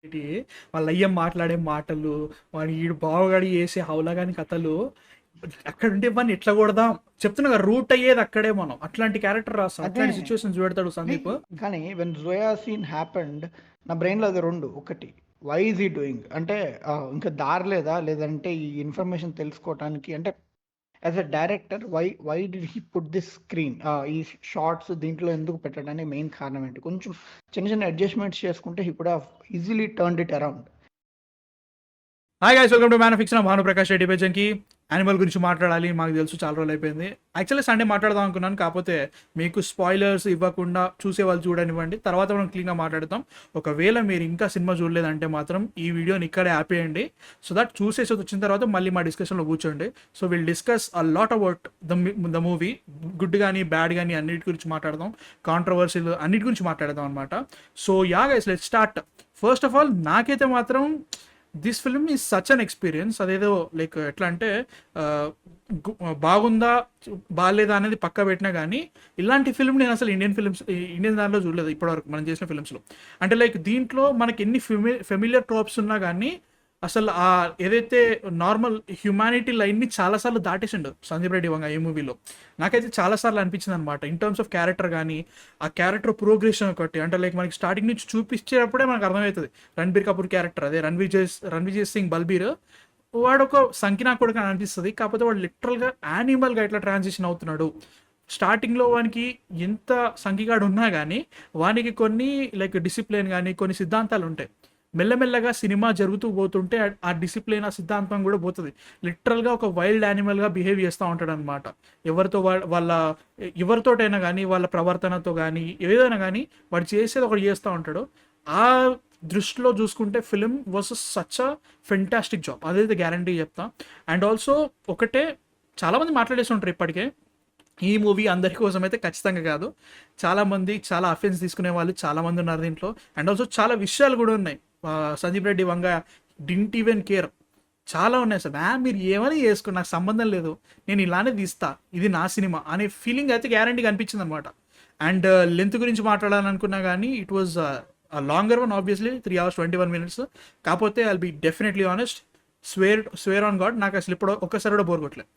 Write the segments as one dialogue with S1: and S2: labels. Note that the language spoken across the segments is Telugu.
S1: ఏంటి వాళ్ళ అయ్యం మాట్లాడే మాటలు, వాడు ఈడు బావగాడి చేసే హౌలగాని కథలు, అక్కడ ఉంటే వాడిని ఎట్లా కొడదాం చెప్తున్నా కదా, రూట్ అయ్యేది అక్కడే. మనం అట్లాంటి క్యారెక్టర్ రాస్తాం,
S2: అదే.
S1: అట్లాంటి సిచ్యువేషన్స్ పెడతాడు
S2: నీ
S1: సందీప్.
S2: కానీ వెన్ జోయా సీన్ హ్యాపెండ్, నా బ్రెయిన్‌లో అది 2 ఒకటి, వై ఈజ్ హి డూయింగ్ అంటే ఇంకా దారి లేదా? లేదంటే ఈ ఇన్ఫర్మేషన్ తెలుసుకోవటానికి అంటే as a director why did he put this screen ఈ షార్ట్స్ దీంట్లో ఎందుకు పెట్టడానికి మెయిన్ కారణం ఏంటి? కొంచెం చిన్న చిన్న అడ్జస్ట్‌మెంట్స్ చేసుకుంటే he could have easily turned it around.
S1: Hi guys, welcome to man of fiction. Bhanuprakash Reddy పేజన్కి యానిమల్ గురించి మాట్లాడాలి, మాకు తెలుసు చాలా రోజులు అయిపోయింది. యాక్చువల్లీ సండే మాట్లాడదాం అనుకున్నాను, కాకపోతే మీకు స్పాయిలర్స్ ఇవ్వకుండా చూసే వాళ్ళు చూడనివ్వండి, తర్వాత మనం క్లీన్గా మాట్లాడతాం. ఒకవేళ మీరు ఇంకా సినిమా చూడలేదంటే మాత్రం ఈ వీడియోని ఇక్కడే ఆపేయండి, సో దట్ చూసేసి వచ్చిన తర్వాత మళ్ళీ మా డిస్కషన్లో కూర్చోండి. So will discuss a lot about the movie, good కానీ బ్యాడ్ కానీ అన్నిటి గురించి మాట్లాడదాం, కాంట్రవర్సీలు అన్నిటి గురించి మాట్లాడదాం అనమాట. So yeah guys, let's start. First of all నాకైతే మాత్రం this film is such an experience. అదేదో లైక్ ఎట్లా అంటే ఆ, బాగుందా బాగాలేదా అనేది పక్క పెట్టినా కానీ, ఇలాంటి ఫిల్మ్ నేను అసలు ఇండియన్ దాంట్లో చూడలేదు ఇప్పటివరకు మనం చేసిన ఫిల్మ్స్లో. అంటే లైక్ దీంట్లో మనకి ఎన్ని ఫెమిలియర్ ట్రాప్స్ ఉన్నా కానీ అసలు ఆ ఏదైతే నార్మల్ హ్యుమానిటీ లైన్ని చాలాసార్లు దాటేసిండు సందీప్ రెడ్డి వంగ ఈ మూవీలో. నాకైతే చాలాసార్లు అనిపించింది అనమాట, ఇన్ టర్మ్స్ ఆఫ్ క్యారెక్టర్ కానీ, ఆ క్యారెక్టర్ ప్రోగ్రెషన్ ఒకటి. అంటే లైక్ మనకి స్టార్టింగ్ నుంచి చూపించేటప్పుడే మనకు అర్థమవుతుంది రణబీర్ కపూర్ క్యారెక్టర్, అదే రణ్విజయ్ సింగ్ బల్బీర్, వాడు ఒక సంకినా కొడుకు అని అనిపిస్తుంది. కాకపోతే వాడు లిటరల్గా యానిమల్గా ఎట్లా ట్రాన్సిషన్ అవుతున్నాడు. స్టార్టింగ్లో వానికి ఎంత సంఖ్యగాడు ఉన్నా కానీ వానికి కొన్ని లైక్ డిసిప్లిన్ కానీ కొన్ని సిద్ధాంతాలు ఉంటాయి. మెల్లమెల్లగా సినిమా జరుగుతూ పోతుంటే ఆ డిసిప్లిన్, ఆ సిద్ధాంతం కూడా పోతుంది. లిటరల్గా ఒక వైల్డ్ యానిమల్గా బిహేవ్ చేస్తూ ఉంటాడు అనమాట. ఎవరితో వాళ్ళ ఎవరితోటైనా కానీ, వాళ్ళ ప్రవర్తనతో కానీ, ఏదైనా కానీ వాడు చేసేది ఒకటి చేస్తూ ఉంటాడు. ఆ దృష్టిలో చూసుకుంటే film was such a fantastic job, అదైతే గ్యారంటీ చెప్తా. అండ్ ఆల్సో ఒకటే, చాలామంది మాట్లాడేసి ఉంటారు ఇప్పటికే, ఈ మూవీ అందరి కోసం అయితే ఖచ్చితంగా కాదు. చాలామంది చాలా అఫెన్స్ తీసుకునే వాళ్ళు చాలామంది ఉన్నారు దీంట్లో. అండ్ ఆల్సో చాలా విషయాలు కూడా ఉన్నాయి. సందీప్ రెడ్డి వంగ డింట్ ఈవెన్ కేర్, చాలా ఉన్నాయి సార్. మీరు ఏమని చేసుకోండి, నాకు సంబంధం లేదు, నేను ఇలానే తీస్తా, ఇది నా సినిమా అనే ఫీలింగ్ అయితే గ్యారంటీగా అనిపించింది అనమాట. అండ్ లెంత్ గురించి మాట్లాడాలనుకున్నా కానీ it was longer one, obviously 3 hours 21 minutes. కాకపోతే I'll be definitely honest, swear on God, నాకు అసలు ఇప్పుడు ఒక్కసారి కూడా బోర్ కొట్టలేదు.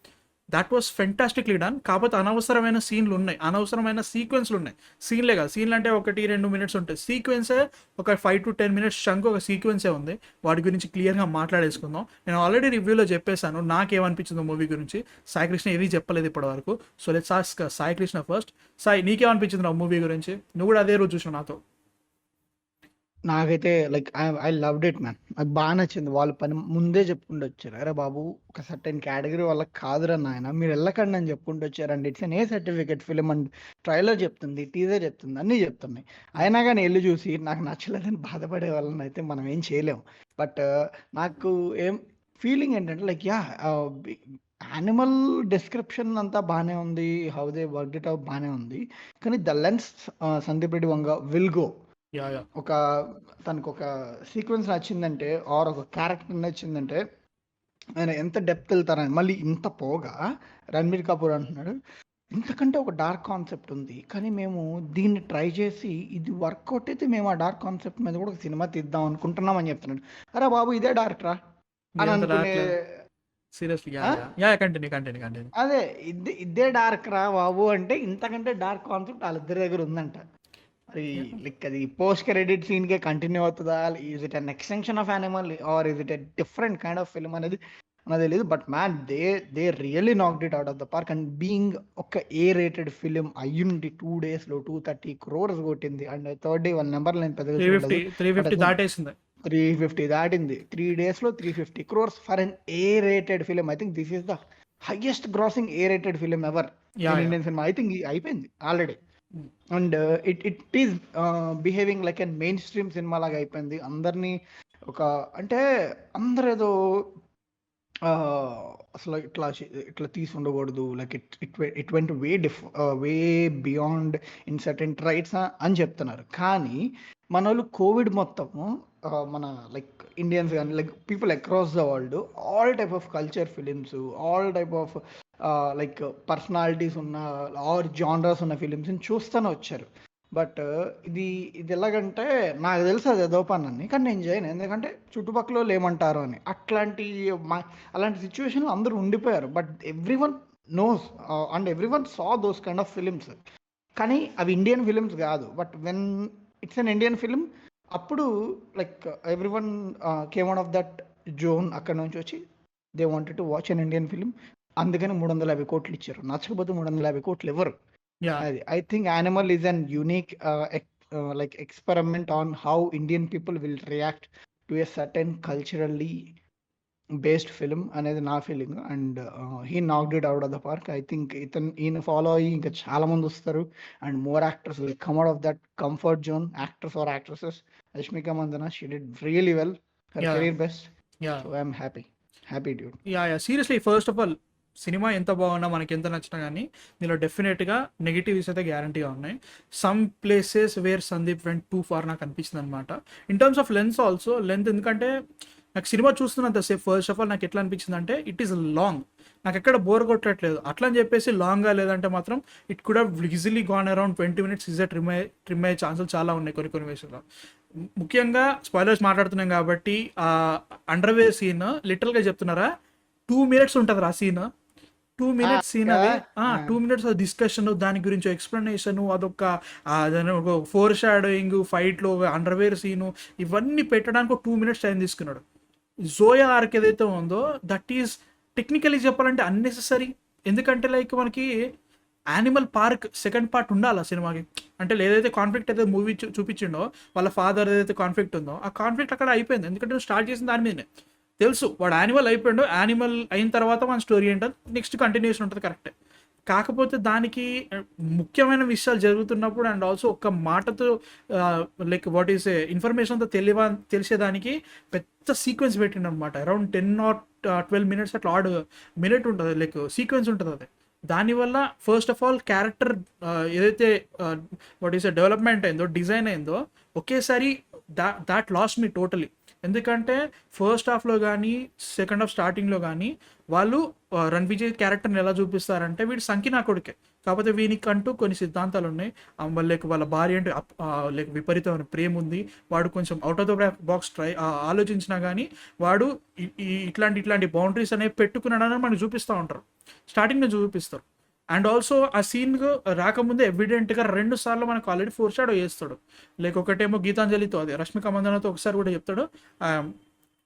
S1: That was fantastically done. కాకపోతే అనవసరమైన సీన్లు ఉన్నాయి, అనవసరమైన సీక్వెన్స్లు ఉన్నాయి. సీన్లే కాదు, సీన్లు అంటే 1-2 minutes ఉంటాయి, సీక్వెన్సే ఒక 5 to 10 minutes చంక్ ఒక సీక్వెన్సే ఉంది. వాటి గురించి క్లియర్గా మాట్లాడేసుకుందాం. నేను ఆల్రెడీ రివ్యూలో చెప్పేశాను నాకేమనిపించిందో మూవీ గురించి. సాయి కృష్ణ ఏది చెప్పలేదు ఇప్పటివరకు. So let's ask Sai Krishna first. Sai, నీకేమనిపించింది నా మూవీ గురించి? నువ్వు కూడా అదే రోజు చూసావు నాతో.
S2: నాకైతే like I loved it man. నాకు బాగా నచ్చింది. వాళ్ళు పని ముందే చెప్పుకుంటూ వచ్చారు. అరే బాబు, ఒక సర్టెన్ కేటగిరీ వాళ్ళకి కాదురా నాయన, మీరు వెళ్ళకండి అని చెప్పుకుంటూ వచ్చారండి. ఇట్స్ ఏ సర్టిఫికేట్ ఫిలిం అని ట్రైలర్ చెప్తుంది, టీజర్ చెప్తుంది, అన్నీ చెప్తున్నాయి. అయినా కానీ వెళ్ళి చూసి నాకు నచ్చలేదని బాధపడే వాళ్ళని అయితే మనం ఏం చేయలేము. బట్ నాకు ఏం ఫీలింగ్ ఏంటంటే లైక్ యా, యానిమల్ డిస్క్రిప్షన్ అంతా బాగానే ఉంది, how they work it out బాగానే ఉంది. కానీ the lens Sandeep Reddy Vanga will go.
S1: Yeah yeah.
S2: ఒక తనకు ఒక సీక్వెన్స్ నచ్చిందంటే ఆర్ ఒక క్యారెక్టర్ నచ్చిందంటే ఆయన ఎంత డెప్త్ వెళ్తారని. మళ్ళీ ఇంత పోగా రణబీర్ కపూర్ అంటున్నాడు, ఇంతకంటే ఒక డార్క్ కాన్సెప్ట్ ఉంది, కానీ మేము దీన్ని ట్రై చేసి ఇది వర్కౌట్ అయితే మేము ఆ డార్క్ కాన్సెప్ట్ మీద కూడా ఒక సినిమా తీద్దాం అనుకుంటున్నాం అని చెప్తున్నాడు. అరే బాబు, ఇదే డార్క్రా అని
S1: ఇదంతా
S2: అనుకునే.
S1: Dark, seriously. యా
S2: ఆ?
S1: Yeah yeah, continue.
S2: అదే, ఇదే డార్క్ రా బాబు అంటే ఇంతకంటే డార్క్ కాన్సెప్ట్ వాళ్ళిద్దరి దగ్గర ఉందంట. మరి లైక్ అది పోస్ట్ క్రెడిట్ సీన్ కే కంటిన్యూ అవుతుందా? Is it an extension of Animal or is it a different kind of film అనేది మనకు తెలియదు. But man, they really knocked it out of the park. And being ఒక ఏ రేటెడ్ ఫిలిం అయ్యుండి 2 days లో 230 crores కొట్టింది. అండ్ థర్డ్ డే వాళ్ళ నెంబర్ నేను పెద్దగా చూడలేదు,
S1: 350
S2: బట్
S1: 350 దాటేసింది.
S2: 350 దాటింది. 3 days లో 350 crores for an A rated film. I think this is the highest grossing A rated film ever
S1: yeah
S2: in
S1: yeah.
S2: Indian cinema. I think అయిపోయింది already. And it is behaving like an mainstream cinema లాగా అయిపోయింది. అందరినీ ఒక అంటే అందరు ఏదో అసలు ఇట్లా తీసి ఉండకూడదు, like it went way beyond in certain traits అని చెప్తున్నారు. కానీ మన వాళ్ళు కోవిడ్ మొత్తము మన లైక్ ఇండియన్స్ కానీ like people across the world, all type of culture films, all type of like personalities ఉన్న ఆర్ జానర్స్ ఉన్న ఫిలిమ్స్ని చూస్తూనే వచ్చారు. బట్ ఇది ఇది ఎలాగంటే నాకు తెలుసు అది ఏదో పని అని, కానీ నేను చేయను. ఎందుకంటే చుట్టుపక్కలోళ్ళు ఏమంటారో అని. మా అలాంటి సిట్యుయేషన్‌లో అందరూ ఉండిపోయారు. But everyone knows and everyone saw those kind of films. కానీ అవి ఇండియన్ ఫిల్మ్స్ గాదు. But when it's an Indian film అప్పుడు like everyone came out of that zone. అక్కడి నుంచి వచ్చి they wanted to watch an Indian film. అందుకని 350,00,00,000 ఇచ్చారు. నచ్చకపోతే 350,00,00,000 ఇవ్వరు.
S1: యాహ్!
S2: అది. I think Animal is an unique like experiment on how Indian people will react to a certain culturally based film అనేది నా feeling. And he knocked it out of the park. I think ఈయన ఫాలో అయ్యి ఇంకా చాలా మంది వస్తారు. And more actors will come out of that comfort zone. Actors or actresses. Rashmika Mandanna she did really well. Her
S1: yeah!
S2: Career best.
S1: Yeah!
S2: So I'm happy dude.
S1: Yeah! Seriously first of all సినిమా ఎంత బాగున్నా, మనకెంత నచ్చినా గానీ, దీనిలో డెఫినెట్‌గా నెగెటివ్స్ అయితే గ్యారంటీగా ఉన్నాయి. Some places where Sandeep went too far నాకు అనిపించిందనమాట. In terms of length also. Length ఎందుకంటే నాకు సినిమా చూస్తున్నంత సేపు ఫస్ట్ ఆఫ్ ఆల్ నాకు ఎట్లా అనిపించిందంటే ఇట్ ఈస్ లాంగ్. నాకెక్కడ బోర్ కొట్టట్లేదు. అట్లా అని చెప్పేసి లాంగ్‌గా లేదంటే మాత్రం it could have easily gone around 20 minutes ఈజీగా ట్రిమ్ అయ్యే ఛాన్సులు చాలా ఉన్నాయి కొన్ని విషయాల్లో. ముఖ్యంగా స్పాయిలర్స్ మాట్లాడుతున్నాం కాబట్టి అండర్‌వేర్ సీన్ లిటరల్‌గా చెప్తున్నారా 2 మినిట్స్ ఉంటదిరా ఆ సీన్. 2 మినిట్స్ సీన్ అది. 2 మినిట్స్ డిస్కషన్, దాని గురించి ఎక్స్ప్లెనేషన్, అదొక దాని ఒక ఫోర్ షాడోయింగ్, ఫైట్లో అండర్వేర్ సీను, ఇవన్నీ పెట్టడానికి ఒక 2 మినిట్స్ టైం తీసుకున్నాడు. జోయా ఆర్క్ ఏదైతే ఉందో దట్ ఈస్ టెక్నికలీ చెప్పాలంటే అన్నెసెసరీ. ఎందుకంటే లైక్ మనకి యానిమల్ పార్క్ సెకండ్ పార్ట్ ఉండాలి ఆ సినిమాకి. అంటే ఏదైతే కాన్ఫ్లిక్ట్ అయితే మూవీ చూపించిండో వాళ్ళ ఫాదర్ ఏదైతే కాన్ఫ్లిక్ట్ ఉందో ఆ కాన్ఫ్లిక్ట్ అక్కడ అయిపోయింది. ఎందుకంటే నువ్వు స్టార్ట్ చేసిన దాని మీదనే తెలుసు వాడు యానిమల్ అయిపోయాడు. యానిమల్ అయిన తర్వాత మన స్టోరీ ఏంటో నెక్స్ట్ కంటిన్యూషన్ ఉంటుంది, కరెక్టే. కాకపోతే దానికి ముఖ్యమైన విషయాలు జరుగుతున్నప్పుడు అండ్ ఆల్సో ఒక్క మాటతో లైక్ వాట్ ఈస్ ఇన్ఫర్మేషన్తో తెలిసేదానికి పెద్ద సీక్వెన్స్ పెట్టిండు అనమాట. అరౌండ్ 10 or 12 మినిట్స్ అట్లా ఆడ్ మినిట్ ఉంటుంది, లైక్ సీక్వెన్స్ ఉంటుంది అది. దానివల్ల ఫస్ట్ ఆఫ్ ఆల్ క్యారెక్టర్ ఏదైతే వాట్ ఈస్ డెవలప్మెంట్ అయిందో, డిజైన్ అయిందో, ఒకేసారి దాట్ లాస్ట్ మీ టోటలీ. ఎందుకంటే ఫస్ట్ హాఫ్లో కానీ సెకండ్ హాఫ్ స్టార్టింగ్లో కానీ వాళ్ళు రణ్విజయ్ క్యారెక్టర్ని ఎలా చూపిస్తారంటే వీడు సంకినా కొడుకే, కాకపోతే వీనికంటూ కొన్ని సిద్ధాంతాలు ఉన్నాయి. లైక్ వాళ్ళ భార్య అంటే లైక్ విపరీతమైన ప్రేమ ఉంది. వాడు కొంచెం అవుట్ ఆఫ్ ద బాక్స్ ఆలోచించినా కానీ వాడు ఇట్లాంటి బౌండరీస్ అనేవి పెట్టుకున్నాడని మనకు చూపిస్తూ ఉంటారు, స్టార్టింగ్లో చూపిస్తారు. అండ్ ఆల్సో ఆ సీన్ రాకముందే ఎవిడెంట్గా 2 సార్లు మనకు ఆల్రెడీ ఫోర్ షాడో చేస్తాడు. లైక్ ఒకటేమో గీతాంజలితో, అది రష్మిక మందనతో ఒకసారి కూడా చెప్తాడు,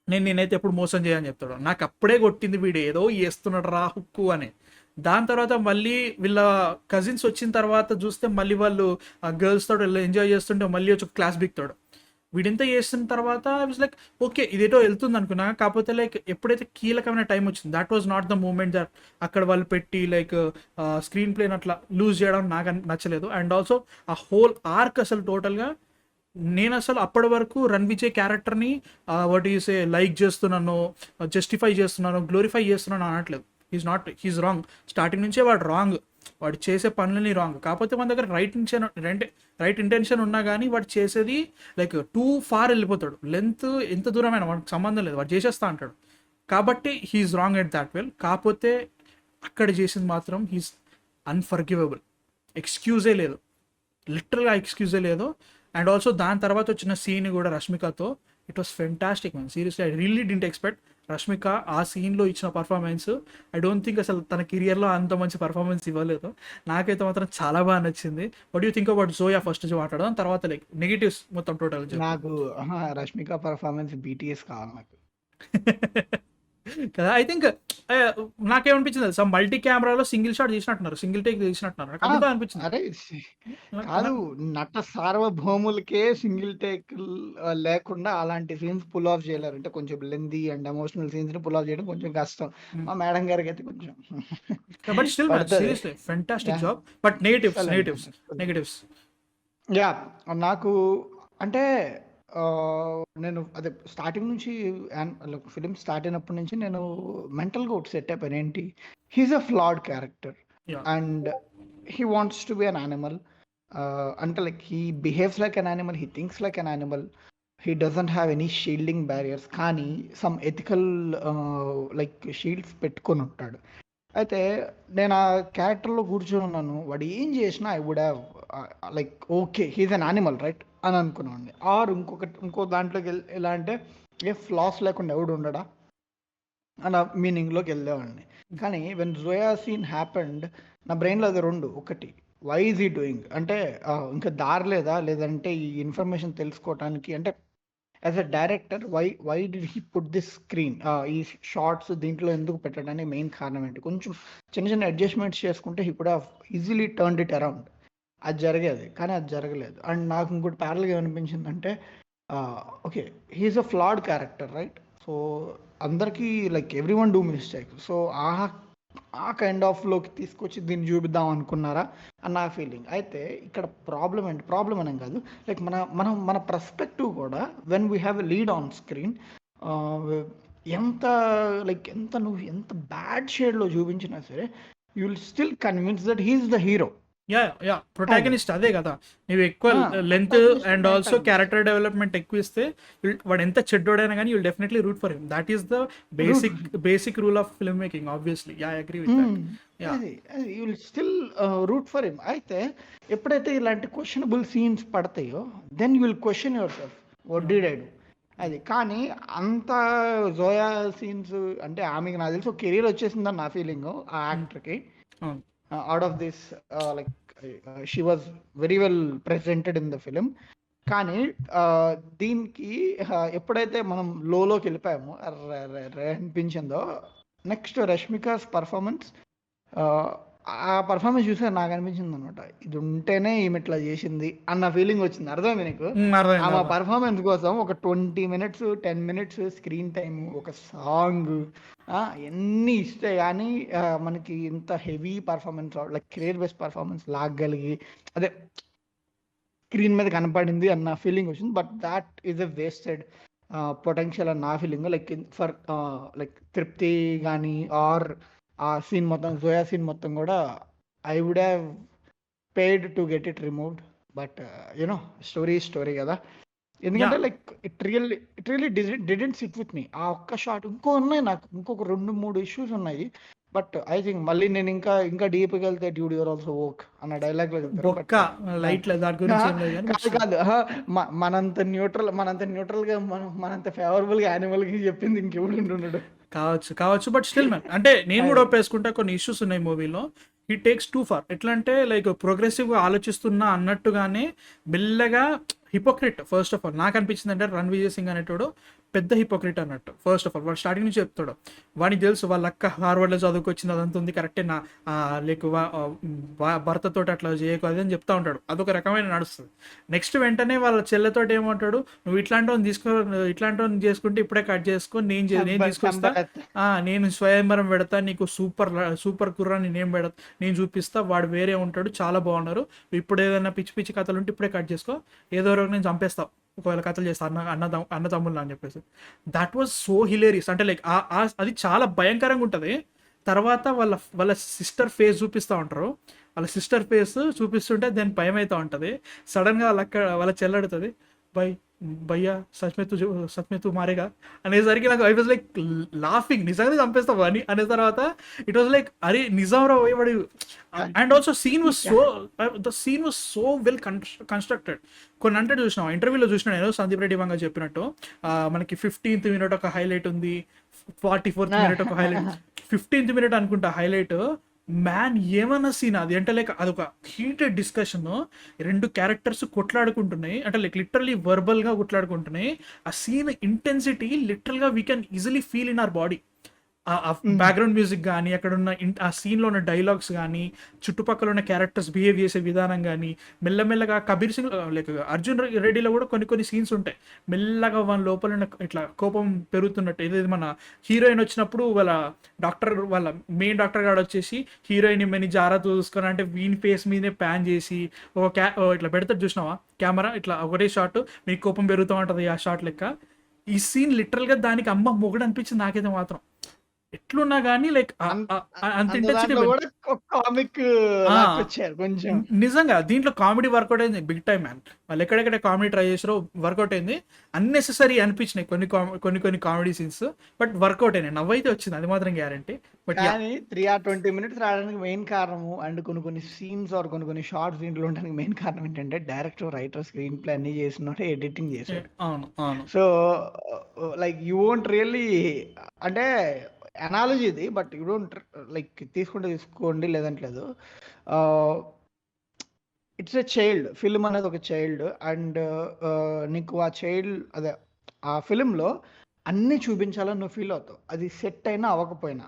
S1: నేనైతే ఎప్పుడు మోసం చేయని చెప్తాడు. నాకు అప్పుడే కొట్టింది వీడు ఏదో చేస్తున్నాడు రా హుక్కు అని. దాని తర్వాత మళ్ళీ వీళ్ళ కజిన్స్ వచ్చిన తర్వాత చూస్తే మళ్ళీ వాళ్ళు గర్ల్స్ తోటి ఎంజాయ్ చేస్తుంటే మళ్ళీ వచ్చి క్లాస్ బిక్తాడు. వీడింతా చేసిన తర్వాత వాజ్ లైక్ ఓకే ఇదేటో వెళ్తుంది అనుకున్నా. కాకపోతే లైక్ ఎప్పుడైతే కీలకమైన టైం వచ్చింది that was not the moment that అక్కడ వాళ్ళు పెట్టి లైక్ స్క్రీన్ ప్లేని అట్లా లూజ్ చేయడం నాకు నచ్చలేదు. అండ్ ఆల్సో ఆ హోల్ ఆర్క్ అసలు టోటల్గా నేను అసలు అప్పటి వరకు రణ్విజయ్ క్యారెక్టర్ని వాట్ ఈస్ లైక్ చేస్తున్నాను, జస్టిఫై చేస్తున్నాను, గ్లోరిఫై చేస్తున్నాను అనట్లేదు. He's wrong. స్టార్టింగ్ నుంచే వాడు రాంగ్, వాడు చేసే పనులని రాంగ్. కాకపోతే మన దగ్గర రైట్ ఇంటెన్షన్ ఉన్నా కానీ వాడు చేసేది లైక్ టూ ఫార్ వెళ్ళిపోతాడు. లెంత్ ఎంత దూరమైన వాడికి సంబంధం లేదు, వాడు చేసేస్తా అంటాడు. కాబట్టి he's wrong at that well. కాకపోతే అక్కడ చేసింది మాత్రం హీస్ అన్ఫర్గివబుల్. ఎక్స్క్యూజే లేదు, లిటరల్గా ఎక్స్క్యూజే లేదు. అండ్ ఆల్సో దాని తర్వాత వచ్చిన సీన్ కూడా రష్మికతో it was fantastic man. Seriously I really didn't expect Rashmika ఆ సీన్లో ఇచ్చిన పర్ఫార్మెన్స్. ఐ డోంట్ థింక్ అసలు తన కెరియర్లో అంత మంచి పర్ఫార్మెన్స్ ఇవ్వలేదు. నాకైతే మాత్రం చాలా బాగా నచ్చింది. What you think about Zoya first మాట్లాడదాం, తర్వాత లైక్ నెగిటివ్స్ మొత్తం టోటల్.
S2: నాకు రష్మిక పర్ఫార్మెన్స్ BTS కావాలి నాకు.
S1: కదా ఐ థింక్ నాకేమనిపించింది తెలుసా, మల్టీ కెమెరాలో సింగిల్ షాట్ తీసినట్టున్నారు, సింగిల్ టేక్ తీసినట్టున్నారు. నాకు అందుకే అనిపించింది.
S2: అరే కాదు, నట సార్వభౌములకే సింగిల్ టేక్ లేకుండా అలాంటి సీన్స్ పుల్ ఆఫ్ చేయలేరు. అంటే కొంచెం లెందీ అండ్ ఎమోషనల్ సీన్స్ ని పుల్ ఆఫ్ చేయడం కొంచెం కష్టం. మా మేడం గారికి అయితే కొంచెం
S1: బట్ స్టిల్
S2: పడుతుంది.
S1: Seriously fantastic
S2: Yeah.
S1: Job. But negatives
S2: yeah నాకు అంటే నేను అదే స్టార్టింగ్ నుంచి ఫిలిం స్టార్ట్ అయినప్పటి నుంచి నేను మెంటల్గా ఒకటి సెట్ అయిపోయాను. ఏంటి, he's a flawed character
S1: yeah
S2: and he wants to be an animal. Until like he behaves like an animal, he thinks like an animal, he doesn't have any shielding barriers, కానీ some ethical like షీల్డ్స్ పెట్టుకొని ఉంటాడు. అయితే నేను ఆ క్యారెక్టర్లో కూర్చొని ఉన్నాను. వాడు ఏం చేసినా I would have like okay he's an Animal right అని అనుకున్నామండి. ఆర్ ఇంకో దాంట్లోకి ఎలా అంటే ఏ ఫ్లాస్ లేకుండా ఎవడు ఉండడా అన్న మీనింగ్లోకి వెళ్ళేవాడిని. కానీ వెన్ జోయా సీన్ హ్యాపెండ్ నా బ్రెయిన్లో అది రెండు. ఒకటి వై ఈజ్ ఈ డూయింగ్ అంటే ఇంకా దారి లేదా, లేదంటే ఈ ఇన్ఫర్మేషన్ తెలుసుకోవటానికి అంటే as a director why did he put this screen ఈ షార్ట్స్ దీంట్లో ఎందుకు పెట్టడానికి మెయిన్ కారణం ఏంటి? కొంచెం చిన్న చిన్న అడ్జస్ట్మెంట్స్ చేసుకుంటే he could have easily turned it around. అది జరిగేది కానీ అది జరగలేదు. అండ్ నాకు ఇంకోటి ప్యారల్గా ఏమనిపించిందంటే ఓకే హీఈస్ అ ఫ్లాడ్ క్యారెక్టర్ రైట్. సో అందరికీ like every one do mistake. So ఆ కైండ్ ఆఫ్లోకి తీసుకొచ్చి దీన్ని చూపిద్దాం అనుకున్నారా అని నా ఫీలింగ్. అయితే ఇక్కడ ప్రాబ్లం ఏంటి? ప్రాబ్లం అనేం కాదు, లైక్ మన పర్స్పెక్టివ్ కూడా when we have a lead on screen ఎంత ఎంత నువ్వు ఎంత బ్యాడ్ షేడ్లో చూపించినా సరే you will still convince that he's the hero.
S1: Yeah protagonist అదే కదా. నువ్వు ఎక్కువ length and also character development ఎక్కువ ఇస్తే వాడు ఎంత చెడ్డోడైనా కానీ you'll definitely root for him. That is the basic rule of film making obviously. Yeah I agree with that. Yeah
S2: you will still root for him. అయితే ఎప్పుడైతే ఇలాంటి క్వశ్చనబుల్ సీన్స్ పడతాయో then you will question yourself what did I do. అది కానీ అంత జోయా సీన్స్ అంటే ఆమెకి నాకు తెలిసి ఒక కెరీర్ వచ్చేసిందని నా ఫీలింగ్ ఆ యాక్టర్కి. Out of this like she was very well presented in the film. కానీ దీనికి ఎప్పుడైతే మనం లోకి వెళ్ళిపోయామో అనిపించిందో నెక్స్ట్ రష్మికాస్ పర్ఫార్మెన్స్, ఆ పర్ఫార్మెన్స్ చూసే నాకు అనిపించింది అనమాట, ఇది ఉంటేనే ఈమె ఇట్లా చేసింది అన్న ఫీలింగ్ వచ్చింది. అర్థమైంది నీకు? ఆమె పర్ఫార్మెన్స్ కోసం ఒక 20 minutes 10 minutes స్క్రీన్ టైమ్, ఒక సాంగ్ ఎన్ని ఇస్తే కానీ మనకి ఇంత heavy performance like career based performance లాగలిగి అదే స్క్రీన్ మీద కనపడింది అన్న ఫీలింగ్ వచ్చింది. But that is a wasted potential అని నా ఫీలింగ్. లైక్ ఫర్ లైక్ తృప్తి కానీ ఆర్ ఆ సీన్ మొత్తం జోయా సీన్ మొత్తం కూడా I would have paid to get it removed. But you know story కదా. ఎందుకంటే like it really didn't sit with me ఆ ఒక్క షాట్. ఉన్నాయి నాకు ఇంకొక 2-3 ఇష్యూస్ ఉన్నాయి. బట్ ఐ థింక్ మళ్ళీ నేను ఇంకా డీప్గా వెళ్తే డ్యూడ్ యువర్ ఆల్సో వర్క్ అన్న డైలాగ్ లో కాదు మనంత న్యూట్రల్ గా మనంత ఫేవరబుల్ గా యానిమల్ కి చెప్పింది ఇంకెవడు ఉంటున్నాడు.
S1: కావచ్చు బట్ స్టిల్ మ్యాన్ అంటే నేను కూడా ఒప్పేసుకుంటా కొన్ని ఇష్యూస్ ఉన్నాయి మూవీలో. He takes too far. ఎట్లా అంటే లైక్ ప్రోగ్రెసివ్గా ఆలోచిస్తున్నా అన్నట్టుగానే మెల్లగా హిపోక్రిట్. ఫస్ట్ ఆఫ్ ఆల్ నాకు అనిపించింది అంటే రణ్వీర్ సింగ్ అనేటోడు పెద్ద హిపోక్రిట్ అన్నట్టు. ఫస్ట్ ఆఫ్ ఆల్ వాడు స్టార్టింగ్ నుంచి చెప్తాడు, వాడికి తెలుసు వాళ్ళ అక్క హార్వర్డ్లో చదువుకొచ్చింది అదంతా ఉంది కరెక్టే, నా లైక్ భర్తతో అట్లా చేయకు అది అని చెప్తా ఉంటాడు. అదొక రకమైన నడుస్తుంది. నెక్స్ట్ వెంటనే వాళ్ళ చెల్లెతో ఏమంటాడు, నువ్వు ఇట్లాంటి చేసుకుంటే ఇప్పుడే కట్ చేసుకో, నేను తీసుకొస్తా, నేను స్వయంవరం పెడతా, నీకు సూపర్ కుర్రాన్ని నేను చూపిస్తా, వాడు వేరే ఉంటాడు, చాలా బాగున్నారు, ఇప్పుడు ఏదైనా పిచ్చి కథలు ఉంటే ఇప్పుడే కట్ చేసుకో, ఏదో రోజు నేను చంపేస్తావు ఒకవేళ కథలు చేస్తా అన్న తమ్ముళ్ళు అని చెప్పేసి. That was so hilarious. అంటే లైక్ అది చాలా భయంకరంగా ఉంటుంది. తర్వాత వాళ్ళ సిస్టర్ ఫేస్ చూపిస్తూ ఉంటారు. వాళ్ళ సిస్టర్ ఫేస్ చూపిస్తుంటే దాని భయం అవుతూ ఉంటుంది. సడన్గా వాళ్ళ చెల్లడుతుంది, భయ్యా సచ్మే తూ మారేగా అనేసరికి నాకు ఐ వాజ్ లైక్ లాఫింగ్, నిజంగా చంపేస్తావు అని అనే తర్వాత ఇట్ వాజ్ లైక్ అరే నిజం రా వాడు. And also the scene was so well constructed. కొన్ని అంటే చూసినా ఇంటర్వ్యూలో చూసినా నేను సందీప్ రెడ్డి వంగ చెప్పినట్టు మనకి 15th minute ఒక హైలైట్ ఉంది, 44th minute ఒక హైలైట్, 15th minute అనుకుంటా హైలైట్. మ్యాన్ ఏమన్నా సీన్ అది అంటే లైక్ అదొక హీటెడ్ డిస్కషన్. 2 క్యారెక్టర్స్ కొట్లాడుకుంటున్నాయి అంటే లైక్ లిటరలీ వర్బల్గా కొట్లాడుకుంటున్నాయి. ఆ సీన్ ఇంటెన్సిటీ లిటరల్గా we can easily feel in our body. Background music కానీ అక్కడ ఉన్న ఆ సీన్లో ఉన్న డైలాగ్స్ కానీ చుట్టుపక్కల ఉన్న క్యారెక్టర్స్ బిహేవ్ చేసే విధానం కానీ మెల్లమెల్లగా కబీర్ సింగ్ లైక్ అర్జున్ రెడ్డిలో కూడా కొన్ని సీన్స్ ఉంటాయి. మెల్లగా వాళ్ళ లోపల ఉన్న ఇట్లా కోపం పెరుగుతున్నట్టు. ఏదైతే మన హీరోయిన్ వచ్చినప్పుడు వాళ్ళ మెయిన్ డాక్టర్ గారు వచ్చేసి హీరోయిన్ ఇమ్మని జాగ్రత్త చూసుకొని అంటే వీని ఫేస్ మీదే ప్యాన్ చేసి ఇట్లా పెడతాడు చూసినావా కెమెరా, ఇట్లా ఒకటే షాట్ మీకు కోపం పెరుగుతూ ఉంటుంది ఆ షాట్ లెక్క. ఈ సీన్ లిటరల్గా దానికి అమ్మ మొగుడు అనిపించింది నాకైతే మాత్రం. ఎట్లున్నా గానీ లైక్
S2: అన్
S1: అంత
S2: అంత
S1: ఇంటెన్సిటీ
S2: దాంట్లో గూడా కామిక్
S1: ఆ!
S2: లాక్కొచ్చారు కొంచెం.
S1: నిజంగా దీంట్లో కామెడీ వర్కౌట్ అయింది బిగ్ టైమ్ మ్యాన్. వాళ్ళు ఎక్కడెక్కడ కామెడీ ట్రై చేసారో వర్కౌట్ అయింది. అన్నెసెసరీ అనిపించినాయి కొన్ని కామెడీ సీన్స్. బట్ వర్కౌట్ అయినాయి. నవ్వైతే వచ్చింది. అది మాత్రం గ్యారంటీ. But yeah!
S2: కానీ 3 ఆర్ 20 మినిట్స్ రావడానికి మెయిన్ కారణము అండ్ కొన్ని కొన్ని సీన్స్ ఆర్ కొన్ని కొన్ని షార్ట్స్ దీంట్లో ఉండడానికి మెయిన్ కారణం ఏంటంటే డైరెక్టర్, రైటర్, స్క్రీన్ ప్లే అన్నీ చేసినోడే ఎడిటింగ్ చేసాడు.
S1: అవును. అవును.
S2: So, like you won't really అంటే అనాలజీ ఇది. బట్ యూ డోంట్ లైక్ తీసుకుంటే తీసుకోండి లేదంటే లేదు. It's a child. ఫిల్మ్ అనేది ఒక చైల్డ్ అండ్ నీకు ఆ చైల్డ్ అదే ఆ ఫిల్మ్‌లో అన్నీ చూపించాలని నువ్వు ఫీల్ అవుతావు. అది సెట్ అయినా అవ్వకపోయినా.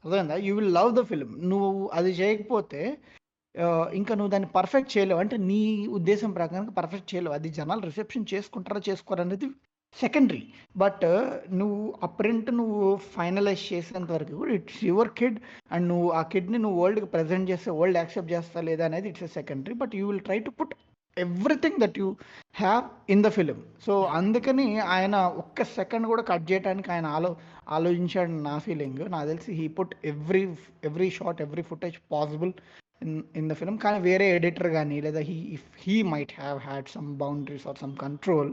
S2: అర్థమైందా? You will love the film. నువ్వు అది చేయకపోతే ఇంకా నువ్వు దాన్ని పర్ఫెక్ట్ చేయలేవు. అంటే నీ ఉద్దేశం ప్రకారం పర్ఫెక్ట్ చేయలేవు. అది జనాలు రిసెప్షన్ చేసుకుంటారా, చేసుకోరా అనేది సెకండరీ. బట్ నువ్వు ఆ ప్రింట్ నువ్వు ఫైనలైజ్ చేసేంత వరకు కూడా ఇట్స్ యువర్ కిడ్ అండ్ నువ్వు ఆ కిడ్‌ని నువ్వు వరల్డ్‌కి ప్రెజెంట్ చేస్తే వరల్డ్ యాక్సెప్ట్ చేస్తా లేదా అనేది it's a secondary. But you will try to put everything that you have in the film. So, అందుకని ఆయన ఒక్క సెకండ్ కూడా కట్ చేయడానికి ఆయన ఆలోచించాడని నా ఫీలింగ్. నాకు తెలిసి he put every shot, every footage possible in the film. కానీ వేరే ఎడిటర్ గాని లేదా if he might have had some boundaries or some control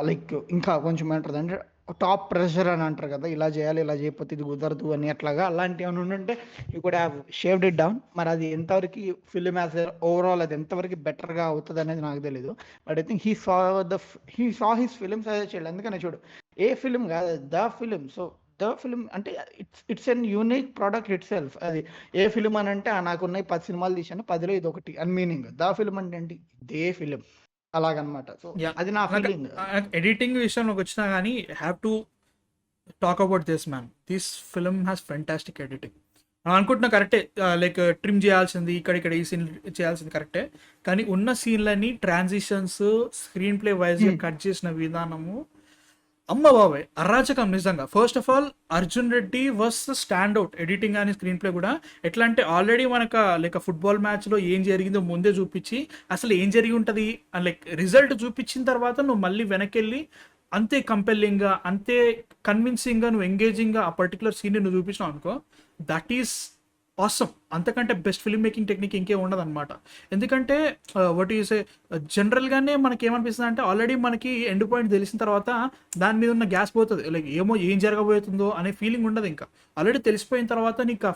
S2: like ఇంకా కొంచెం ఏమంటారంటే టాప్ ప్రెషర్ అని అంటారు కదా! ఇలా చేయాలి, ఇలా చేయకపోతే ఇది కుదరదు అని అట్లాగా అలాంటియేమైనా ఉండుంటే you could have shaved it down. మరి అది ఎంతవరకి ఫిల్మ్ యాస్ ఎ ఓవరాల్ అది ఎంతవరకు బెటర్‌గా అవుతదనేది నాకు తెలీదు. But I think he saw his films as a child. అందుకనే చూడు ఏ ఫిల్మ్ కాదు the film. So, the film అంటే it's an unique product itself. అది ఏ ఫిల్మ్ అనంటే నాకున్నయి 10 సినిమాలు తీశాను. 10లో ఇదొకటి అని మీనింగ్. ద ఫిల్మ్ అంటే ఏంటి? ఇదే ఫిల్మ్ అలాగనమాట. So,
S1: yeah!
S2: అది నా
S1: నాకు
S2: ఫీలింగ్.
S1: ఎడిటింగ్ విషయంలోకొచ్చినా గానీ have to talk about this man. This film has fantastic editing. మనం అనుకుంటున్నా కరెక్టే. లైక్ ట్రిమ్ చేయాల్సింది ఇక్కడ ఈ సీన్ చేయాల్సింది కరెక్టే. కానీ ఉన్న సీన్‌లని ట్రాన్సిషన్స్, స్క్రీన్ ప్లే వైస్‌గా
S2: హ్మ్.
S1: కట్ చేసిన విధానము అమ్మ బాబాయ్! అరాచకం నిజంగా. First of all 'Arjun Reddy' was the stand out. Editing గాని, స్క్రీన్ ప్లే కూడా. ఎట్లా అంటే ఆల్రెడీ లైక్ ఫుట్బాల్ మ్యాచ్‌లో ఏం జరిగిందో ముందే చూపించి, అసలు ఏం జరిగి ఉంటది అని లైక్ రిజల్ట్ చూపించిన తర్వాత నువ్వు మళ్ళీ వెనకెళ్ళి అంతే కంపెల్లింగ్‌గా, అంతే కన్విన్సింగ్‌గా, నువ్వు ఎంగేజింగ్‌గా ఆ పర్టిక్యులర్ సీన్‌ని నువ్వు చూపించినావు అనుకో, దట్ ఈస్ ఆసమ్. అంతకంటే బెస్ట్ ఫిల్మ్ మేకింగ్ టెక్నిక్ ఇంకేం ఉండదన్నమాట. ఎందుకంటే వాట్ యూ సే జనరల్‌గానే మనకేమనిపిస్తది అంటే ఆల్రెడీ మనకి ఎండ్ పాయింట్ తెలిసిన తర్వాత దాని మీద ఉన్న గ్యాస్ పోతది. లైక్ ఏం జరగబోతుందో అనే ఫీలింగ్ ఉండదు ఇంకా. ఆల్రెడీ తెలిసిపోయిన తర్వాత నీకు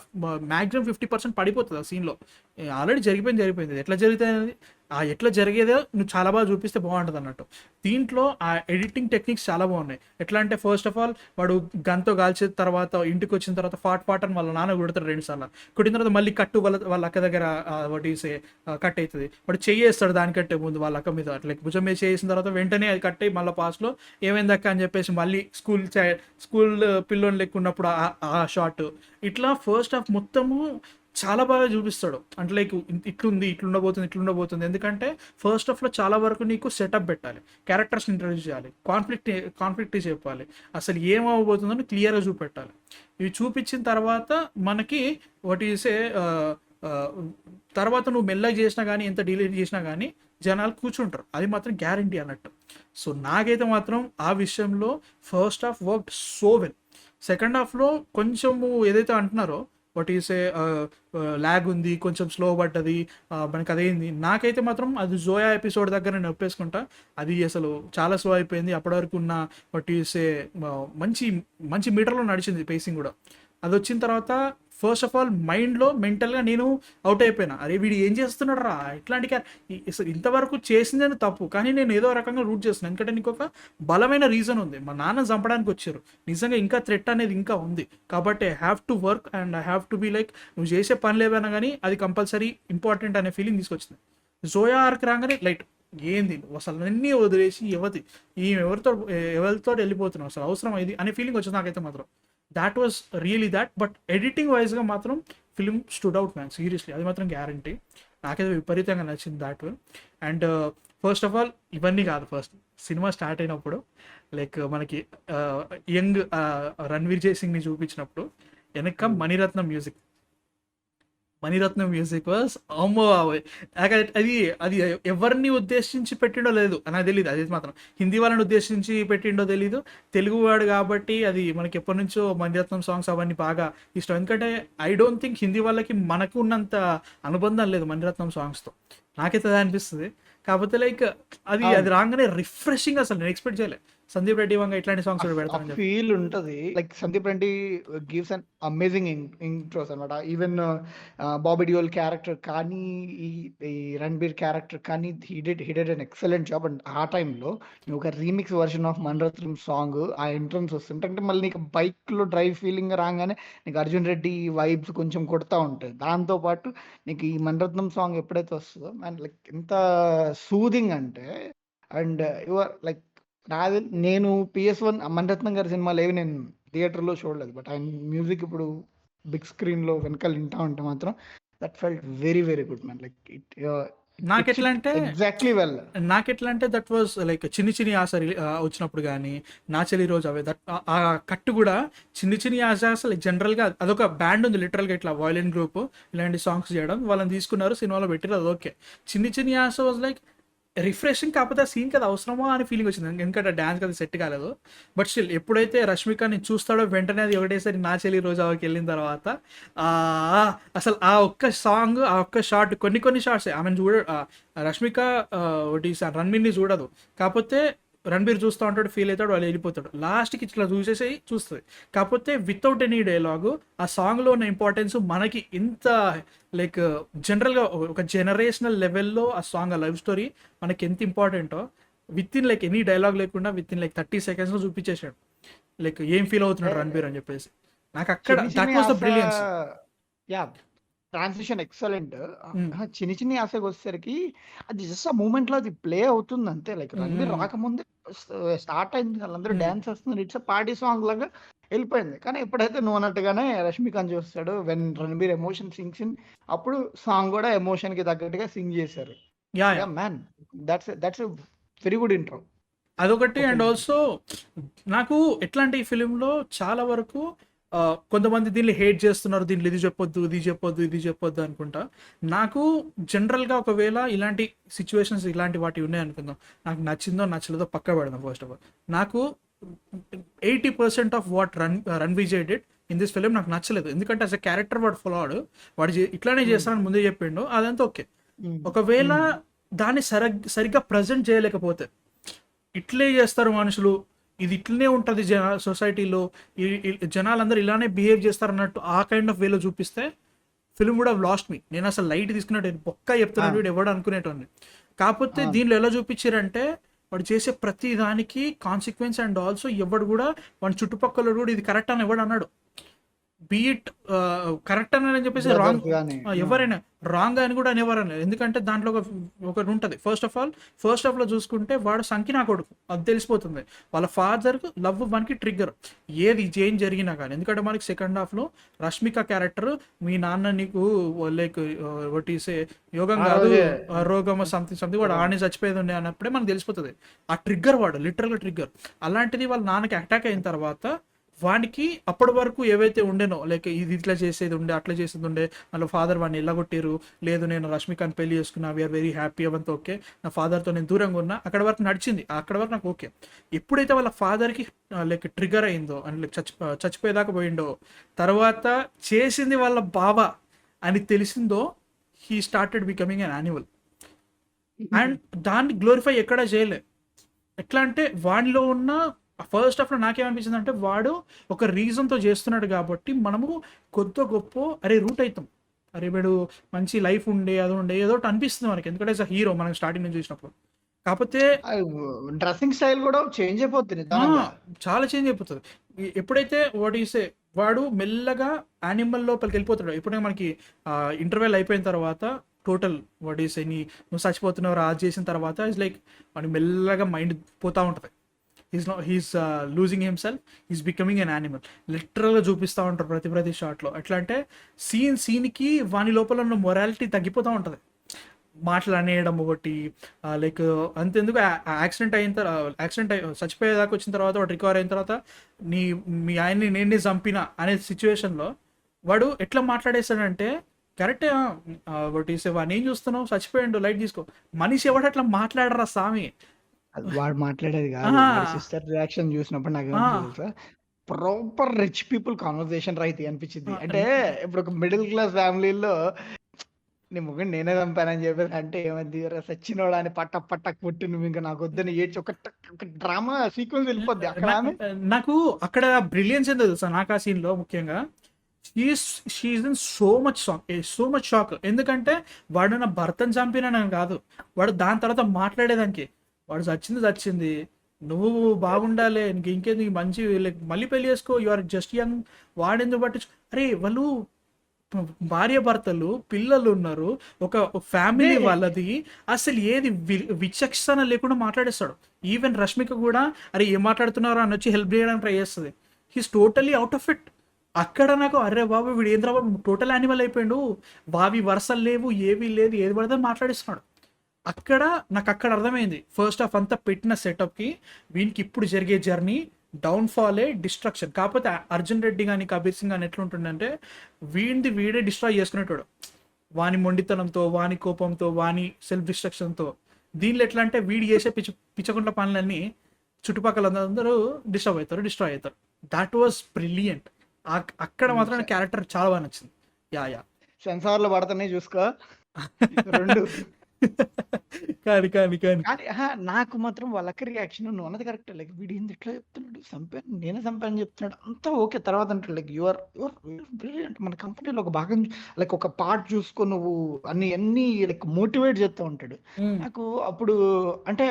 S1: మాక్సిమం 50% పడిపోతది ఆ సీన్‌లో. ఆల్రెడీ జరిగిపోయింది. ఎట్లా జరుగుతదనేది ఎట్లా జరిగేదో నువ్వు చాలా బాగా చూపిస్తే బాగుంటదన్నట్టు. దీంట్లో ఆ ఎడిటింగ్ టెక్నిక్స్ చాలా బాగున్నాయి. ఎట్లా అంటే ఫస్ట్ ఆఫ్ ఆల్ వాడు గన్‌తో కాల్చిన తర్వాత ఇంటికొచ్చిన తర్వాత ఫాట్ అని వాళ్ళ నాన్న కొడతాడు 2 సార్లు. కొట్టిన తర్వాత మళ్ళీ కట్టు వాళ్ళ అక్క దగ్గర వాట్ యూ సే కట్ అయితది. వాడు చెయ్యేస్తాడు దానికంటే ముందు వాళ్ళ అక్క మీద. లైక్ భుజం మీద చేసిన తర్వాత వెంటనే అది కట్ అయ్యి మళ్ళీ పాస్‌లో ఏమైందక్క అని చెప్పేసి మళ్ళీ స్కూల్ పిల్లోని లెక్క ఉన్నప్పుడు ఆ షాట్. ఇట్లా ఫస్ట్ హాఫ్ మొత్తము చాలా బాగా చూపిస్తాడు. అంటే లైక్ ఇట్లుండబోతుంది. ఎందుకంటే ఫస్ట్ హాఫ్‌లో చాలా వరకు నీకు సెటప్ పెట్టాలి. క్యారెక్టర్స్‌ని ఇంట్రొడ్యూస్ చేయాలి. కాన్ఫ్లిక్ట్ చెప్పాలి. అసలు ఏమవ్వబోతుందని క్లియర్‌గా చూపెట్టాలి. ఇవి చూపించిన తర్వాత మనకి వాట్ యూ సే తర్వాత నువ్వు మెల్లగా చేసినా గానీ, ఎంత డిలీట్ చేసినా గానీ జనాలు కూర్చుంటారు. అది మాత్రం గ్యారంటీ అన్నట్టు. సో, నాకైతే మాత్రం ఆ విషయంలో first half worked so well. Second హాఫ్‌లో కొంచెము ఏదైతే అంటున్నారో వాట్ యూ సే ల్యాగ్ ఉంది, కొంచెం స్లో పడ్డది, మనకి అదైంది. నాకైతే మాత్రం అది జోయా ఎపిసోడ్ దగ్గర నేను ఒప్పేసుకుంటా. అది అసలు చాలా స్లో అయిపోయింది. అప్పటి వరకు ఉన్న వాట్ యూ సే మంచి మంచి మీటర్‌లో నడిచింది పేసింగ్ కూడా. అదొచ్చిన తర్వాత ఫస్ట్ ఆఫ్ ఆల్ మెంటల్‌గా నేను అవుట్ అయిపోయినా. అరే వీడు ఏం చేస్తున్నాడురా! ఇట్లాంటి అసలు ఇంతవరకు చేసిందని తప్పు. కానీ నేను ఏదో రకంగా రూట్ చేస్తున్నా. ఎందుకంటే నీకొక బలమైన రీజన్ ఉంది. మా నాన్న చంపడానికి వచ్చారు. నిజంగా ఇంకా థ్రెట్ అనేది ఇంకా ఉంది. కాబట్టి I have to work and I have to be like నువ్వు చేసే పనులు ఏవైనా గానీ అది కంపల్సరీ ఇంపార్టెంట్ అనే ఫీలింగ్ తీసుకొచ్చింది. జోయా ఆర్క్ రాగానే లైట్ ఏంది నువ్వు అసలు అన్నీ వదిలేసి ఎవరితో వెళ్ళిపోతున్నావు అసలు అవసరం ఇది అనే ఫీలింగ్ వచ్చింది నాకైతే మాత్రం. That was really that. But editing వైజ్గా మాత్రం film stood out man, seriously. అది మాత్రం గ్యారంటీ. నాకైతే విపరీతంగా నచ్చింది that. And first of all ఇవన్నీ కాదు, ఫస్ట్ సినిమా స్టార్ట్ అయినప్పుడు లైక్ మనకి యంగ్ రణ్వీర్ సింగ్ని చూపించినప్పుడు వెనక Mani Ratnam music Mani Ratnam music was అమ్మో బాబోయ్! అది అది ఎవరిని ఉద్దేశించి పెట్టిండో లేదు నాకు తెలీదు. అది మాత్రం హిందీ వాళ్ళని ఉద్దేశించి పెట్టిండో తెలీదు. తెలుగువాడు కాబట్టి అది మనకి ఎప్పటినుంచో మణిరత్నం సాంగ్స్ అవన్నీ బాగా ఇష్టం. ఎందుకంటే ఐ డోంట్ థింక్ హిందీ వాళ్ళకి మనకు ఉన్నంత అనుబంధం లేదు మణిరత్నం సాంగ్స్‌తో. నాకైతే అదే అనిపిస్తది. కాకపోతే లైక్ అది
S2: అవును.
S1: అది రాంగానే రిఫ్రెషింగ్, అసలు నేను ఎక్స్‌పెక్ట్ చేయలే. సందీప్ రెడ్డి వంగ ఇట్లాంటి సాంగ్స్ కూడా
S2: ఆ
S1: పెడతారని చెప్పి.
S2: ఫీల్ ఉంటది. Like Sandeep Reddy gives an amazing intros అన్నమాట. ఈవెన్ 'బాబీ డియోల్' క్యారెక్టర్ కానీ, ఈ ఈ 'రణబీర్' క్యారెక్టర్ కానీ he did an excellent job. And ఆ టైంలో ఒక remix version of 'Mani Ratnam' song ఆ ఎంట్రన్స్ వస్తుంటే అంటే మళ్ళీ నీకు బైక్‌లో డ్రైవ్ ఫీలింగ్ రాంగానే నీకు 'అర్జున్ రెడ్డి' వైబ్స్ కొంచెం కొడతా ఉంటాయి. దాంతో పాటు నీకు ఈ 'మణిరత్నం' సాంగ్ ఎప్పుడైతే వస్తదో మ్యాన్ లైక్ ఎంత సూదింగ్ అంటే అండ్ యు ఆర్ లైక్ నేను 'PS1' 'మణిరత్నం' గారి సినిమాలేవి నేను థియేటర్‌లో చూడలేదు. బట్ ఆయన మ్యూజిక్ ఇప్పుడు బిగ్ స్క్రీన్‌లో వెనకాల వింటా ఉంటే మాత్రం that felt very, very good man. Like it fits
S1: నాకెట్లా
S2: ఇట్
S1: అంటే
S2: ఎగ్జాక్ట్‌లీ వెల్.
S1: నాకెట్లా అంటే దట్ వాజ్ లైక్ 'చిన్ని చిన్ని ఆశ' వచ్చినప్పుడు గానీ, 'నా చెలి రోజు' అవే ఆ కట్టు గూడా 'చిన్ని చిన్ని ఆశ' అసలు జనరల్‌గా అదొక బ్యాండ్ ఉంది లిటరల్‌గా, ఇట్లా వయలిన్ గ్రూప్ ఇలాంటి సాంగ్స్ చేయడం. వాళ్ళని తీసుకున్నారు, సినిమాలో పెట్టిర్రు, అది ఓకే. 'చిన్ని చిన్ని ఆశ' వాజ్ లైక్ రిఫ్రెషింగ్. కాకపోతే ఆ సీన్‌కి అది అవసరమా అని ఫీలింగ్ వచ్చింది. ఎందుకంటే డాన్స్‌కి అది సెట్ కాలేదు. బట్ స్టిల్ ఎప్పుడైతే రష్మికని చూస్తాడో వెంటనే అది ఒకటేసారి 'నా చెలి రోజావకి' వెళ్ళిన తర్వాత అసలు ఆ ఒక్క సాంగ్, ఆ ఒక్క షాట్, కొన్ని కొన్ని షాట్సే ఆమెను రష్మిక ఒకటి రణ్బీర్‌ని చూడదు. కాకపోతే రణ్బీర్ చూస్తా ఉంటాడు, ఫీల్ అవుతాడు, వాళ్ళు వెళ్ళిపోతాడు. లాస్ట్‌కి ఇట్లా చూసేసి చూస్తుంది. కాకపోతే వితౌట్ ఎనీ డైలాగు ఆ సాంగ్‌లో ఉన్న ఇంపార్టెన్స్ మనకి ఇంత లైక్ జనరల్‌గా ఒక జనరేషనల్ లెవెల్‌లో ఆ సాంగ్, ఆ లవ్ స్టోరీ మనకి ఎంత ఇంపార్టెంటో with in like any dialogue లేకుండా విత్ ఇన్ లైక్ 30 సెకండ్స్‌లో చూపించేసాడు. లైక్ ఏం ఫీల్ అవుతున్నాడు రణ్బీర్ అని చెప్పేసి. నాకు అక్కడ
S2: 'చిన్ని
S1: దట్
S2: చిన్ని
S1: was the
S2: Asha'
S1: brilliance.
S2: Yeah! Transition excellent.
S1: హ్మ్.
S2: 'చిన్ని చిన్ని ఆశ'కొచ్చేసరికి అది జస్ట్ ఆ మూమెంట్‌లో అది ప్లే అవుతుంది అంతే. లైక్
S1: హ్మ్.
S2: 'రణబీర్'
S1: హ్మ్.
S2: రాకముందే స్ స్టార్ట్ అయింది. వాళ్ళందరూ
S1: హ్మ్.
S2: డాన్స్ చేస్తున్నారు. ఇట్స్ ఎ పార్టీ సాంగ్ లాగా ఎళ్ళిపోయింది. కానీ ఎప్పుడైతే నువ్వు అన్నట్టుగానే రష్మికని చూస్తాడు. When 'Ranbir' emotion sinks in అప్పుడు సాంగ్ గూడా ఎమోషన్‌కి తగ్గట్టుగా సింగ్ చేశారు.
S1: Yeah! Yeah!
S2: Yeah! Man that's a very good intro
S1: అదొకటి.
S2: ఒక
S1: అండ్
S2: ఫిల్మ్‌కి.
S1: ఆల్సో నాకు ఎట్లా అంటే ఈ ఫిలింలో చాలా వరకు కొంతమంది దీన్ని హేట్ చేస్తున్నారు. దీంట్లో ఇది చెప్పొద్దు, ఇది చెప్పొద్దు, ఇది చెప్పొద్దు అనుకుంటా. నాకు జనరల్‌గా ఒకవేళ ఇలాంటి సిచ్యువేషన్స్, ఇలాంటి వాటివి ఉన్నాయనుకుందాం. నాకు నచ్చిందో నచ్చలేదో పక్క పెడదాం ఫస్ట్ ఆఫ్ ఆల్. నాకు 80% of what Ranvijay did in this film నాకు నచ్చలేదు. ఎందుకంటే యాస్ ఎ క్యారెక్టర్ వాడు ఫ్లాడ్. ఇట్లానే
S2: హ్మ్.
S1: చేస్తానని ముందే చెప్పిండు. అదంతా ఓకే.
S2: హ్మ్.
S1: ఒకవేళ
S2: హ్మ్.
S1: దాన్ని సరిగ్గా ప్రజెంట్ చేయలేకపోతే, ఇట్లే చేస్తారు మనుషులు, ఇది ఇట్లనే ఉంటుంది సొసైటీలో, జనాలందరూ ఇలానే బిహేవ్ చేస్తారు అన్నట్టు ఆ కైండ్ ఆఫ్ వేలో చూపిస్తే ఫిల్మ్ కూడా లాస్ట్ మీ. నేను అసలు లైట్ తీసుకున్నట్టు బొక్క
S2: ఆ!
S1: చెప్తున్నాడు వీడు ఎవడు అనుకునేటోని. కాకపోతే
S2: అవును.
S1: దీనిలో ఎలా చూపించారంటే వాడు చేసే ప్రతి దానికి కాన్సిక్వెన్స్. అండ్ ఆల్సో ఎవడు కూడా వాడి చుట్టుపక్కల కూడా ఇది కరెక్ట్ అని ఎవడు అన్నాడు. బీఇట్ కరెక్ట్ అని చెప్పేసి రాంగ్,
S2: బ్రదర్స్ గాని. ఆ!
S1: ఎవరైనా రాంగ్ అని కూడా అనేవారని. ఎందుకంటే దాంట్లో ఒకటి ఉంటుంది. ఫస్ట్ ఆఫ్ ఆల్ ఫస్ట్ హాఫ్లో చూసుకుంటే వాడు సంకి నా కొడుకు, అది తెలిసిపోతుంది. వాళ్ళ ఫాదర్ లవ్ వన్కి ట్రిగ్గర్ ఏది ఏం జరిగినా కానీ. ఎందుకంటే మనకి సెకండ్ హాఫ్లో రష్మిక క్యారెక్టర్, మీ నాన్న నీకు లైక్ ఒకటి యోగం
S2: ఆ
S1: కాదు,
S2: రోజే
S1: రోగం సంథింగ్ సంథింగ్, వాడు
S2: ఒక
S1: ఆడని చచ్చిపోయేది ఉండే అన్నప్పుడే మనకు తెలిసిపోతుంది. ఆ ట్రిగ్గర్ వాడు లిటరల్గా ట్రిగ్గర్. అలాంటిది వాళ్ళ నాన్నకి అటాక్ అయిన తర్వాత వానికి అప్పటి వరకు ఏవైతే ఉండేనో లైక్ ఇది ఇట్లా చేసేది ఉండే, అట్లా చేసేది ఉండే, వాళ్ళ ఫాదర్ వాడిని ఎల్లగొట్టారు, లేదు నేను రష్మికని పెళ్లి చేసుకున్నా, వీఆర్ వెరీ హ్యాపీ, అవంతా ఓకే, నా ఫాదర్తో నేను దూరంగా ఉన్నా, అక్కడ వరకు నడిచింది, అక్కడ వరకు నాకు ఓకే. ఎప్పుడైతే వాళ్ళ ఫాదర్కి లైక్ ట్రిగర్ అయిందో అండ్ లైక్ చచ్చిపోయేదాకా పోయిండో, తర్వాత చేసింది వాళ్ళ బావ అని తెలిసిందో, he started becoming an animal. And దాన్ని గ్లోరిఫై ఎక్కడా చేయలే. ఎట్లా అంటే వాడిలో ఉన్న ఫస్ట్ హాఫ్లో నాకేమనిపించింది అంటే వాడు ఒక రీజన్తో చేస్తున్నాడు కాబట్టి మనము కొద్ది గొప్ప అరే రూట్ అవుతాం. అరే వీడు మంచి లైఫ్ ఉండే, అది ఉండే, ఏదో ఒకటి అనిపిస్తుంది మనకి. ఎందుకంటే హీరో మనం స్టార్టింగ్ నుంచి చూసినప్పుడు. కాకపోతే
S2: డ్రెస్సింగ్ స్టైల్ గూడా చేంజ్ అయిపోద్ది
S1: ఆ!
S2: నిదానంగా.
S1: చాలా చేంజ్ అయిపోతది. ఎప్పుడైతే వాట్ యూ సే వాడు మెల్లగా యానిమల్ లోపలికి వెళ్ళిపోతాడు. ఎప్పుడైనా మనకి ఇంటర్వెల్ అయిపోయిన తర్వాత టోటల్ వాట్ యూ సే నువ్వు చచ్చిపోతున్నావు అది చేసిన తర్వాత ఇట్స్ లైక్ వాడి మెల్లగా మైండ్ పోతా ఉంటది. He's losing himself, he's becoming an animal. లిటరల్‌గా చూపిస్తా ఉంటారు ప్రతి షాట్‌లో. ఎట్లా అంటే సీన్‌కి వాని లోపల ఉన్న మొరాలిటీ తగ్గిపోతా ఉంటది. మాటలు అనేయడం ఒకటి, లైక్ అంతెందుకు యాక్సిడెంట్ అయి చచ్చిపోయేదాకా వచ్చిన తర్వాత వాడు రికవర్ అయిన తర్వాత నీ మీ ఆయన్ని నేనే చంపిన అనే సిచ్యువేషన్లో వాడు ఎట్లా మాట్లాడేస్తాడంటే కరెక్టే. ఒకటి వాడిని ఏం చూస్తున్నావు, చచ్చిపోయిండు, లైట్ తీసుకో. మనిషి ఎవడు అట్లా మాట్లాడరా స్వామి.
S2: అది వాడు మాట్లాడేది
S1: ఆ,
S2: కాదు. వాడి సిస్టర్ రియాక్షన్ చూసినప్పుడు నాకేమనిపించింది
S1: ఆ,
S2: తెలుసా? ప్రాపర్ రిచ్ పీపుల్ కాన్వర్సేషన్ రైతే అనిపించింది.
S1: ఆ,
S2: అంటే ఇప్పుడు ఒక మిడిల్ క్లాస్ ఫ్యామిలీలో నీ ముగ్గురు నేనే చంపానని చెప్పేసి అంటే ఏమైంది, సచ్చినోడా అని పట్ట పట్ట కొట్టి నువ్వు ఇంకా నాకు వద్దని ఏడ్చి ఒక డ్రామా సీక్వెన్స్ వెళ్ళిపోద్ది అక్కడ
S1: నా-
S2: ఆమె.
S1: నాకు అక్కడ బ్రిలియన్స్ ఏందో తెలుసా నాకు ఆ సీన్ లో ముఖ్యంగా. She's in so much shock. ఎందుకంటే వాడు నా భర్తను చంపినానని కాదు, వాడు దాని తర్వాత మాట్లాడేదానికి, వాడు చచ్చింది, నువ్వు బాగుండాలి, ఇంకేంది మంచి, లైక్ మళ్ళీ పెళ్లి చేసుకో, యు ఆర్ జస్ట్ యంగ్, వాడెందుకు పట్టించు. అరే వాళ్ళు భార్య భర్తలు, పిల్లలు ఉన్నారు, ఒక ఫ్యామిలీ
S2: అదే
S1: వాళ్ళది. అసలు ఏది విచక్షణ లేకుండా మాట్లాడేస్తాడు. ఈవెన్ రష్మిక కూడా అరే ఏం మాట్లాడుతున్నారో అని వచ్చి హెల్ప్ చేయడానికి ట్రై చేస్తుంది. He's totally out of it. అక్కడ నాకు అరే బాబు వీడు ఏంద్రా బాబు టోటల్ యానిమల్ అయిపోయాడు, వావి వరుసలు లేవు, ఏవి లేదు, ఏది పడితే మాట్లాడిస్తున్నాడు. అక్కడ నాకు అక్కడ అర్థమైంది ఫస్ట్ హాఫ్ అంతా పెట్టిన సెటప్కి వీనికి ఇప్పుడు జరిగే జర్నీ డౌన్ఫాలే డిస్ట్రక్షన్. కాకపోతే అర్జున్ రెడ్డి కానీ కబీర్ సింగ్ కానీ ఎట్లుంటుండంటే వీడే డిస్ట్రాయ్ చేసుకునేటోడు, వాని మొండితనంతో, వాని కోపంతో, వాని సెల్ఫ్ డిస్ట్రక్షన్తో. దీనిలో ఎట్లా అంటే వీడు చేసే పిచ్చకుంట్ల పనులన్నీ చుట్టుపక్కల అందరూ డిస్ట్రాయ్ అవుతారు. That was brilliant. అక్కడ మాత్రం క్యారెక్టర్ చాలా బాగా నచ్చింది. యా
S2: సెన్సార్లు పడుతున్నాయి చూసుకో రెండు.
S1: కానీ
S2: కానీ నాకు మాత్రం వాళ్ళకి రియాక్షన్ నువ్వు అన్నది కరెక్ట్. లైక్ వీడు ఏంది ఇట్లా చెప్తున్నాడు, చంపాను నేనే చంపాను చెప్తున్నాడు అంతా ఓకే. తర్వాత అంటాడు లైక్ యువర్ బ్రిలియంట్, మన కంపెనీలో ఒక భాగం, లైక్ ఒక పార్ట్ చూసుకో నువ్వు అన్ని లైక్ మోటివేట్ చేస్తూ ఉంటాడు. నాకు అప్పుడు అంటే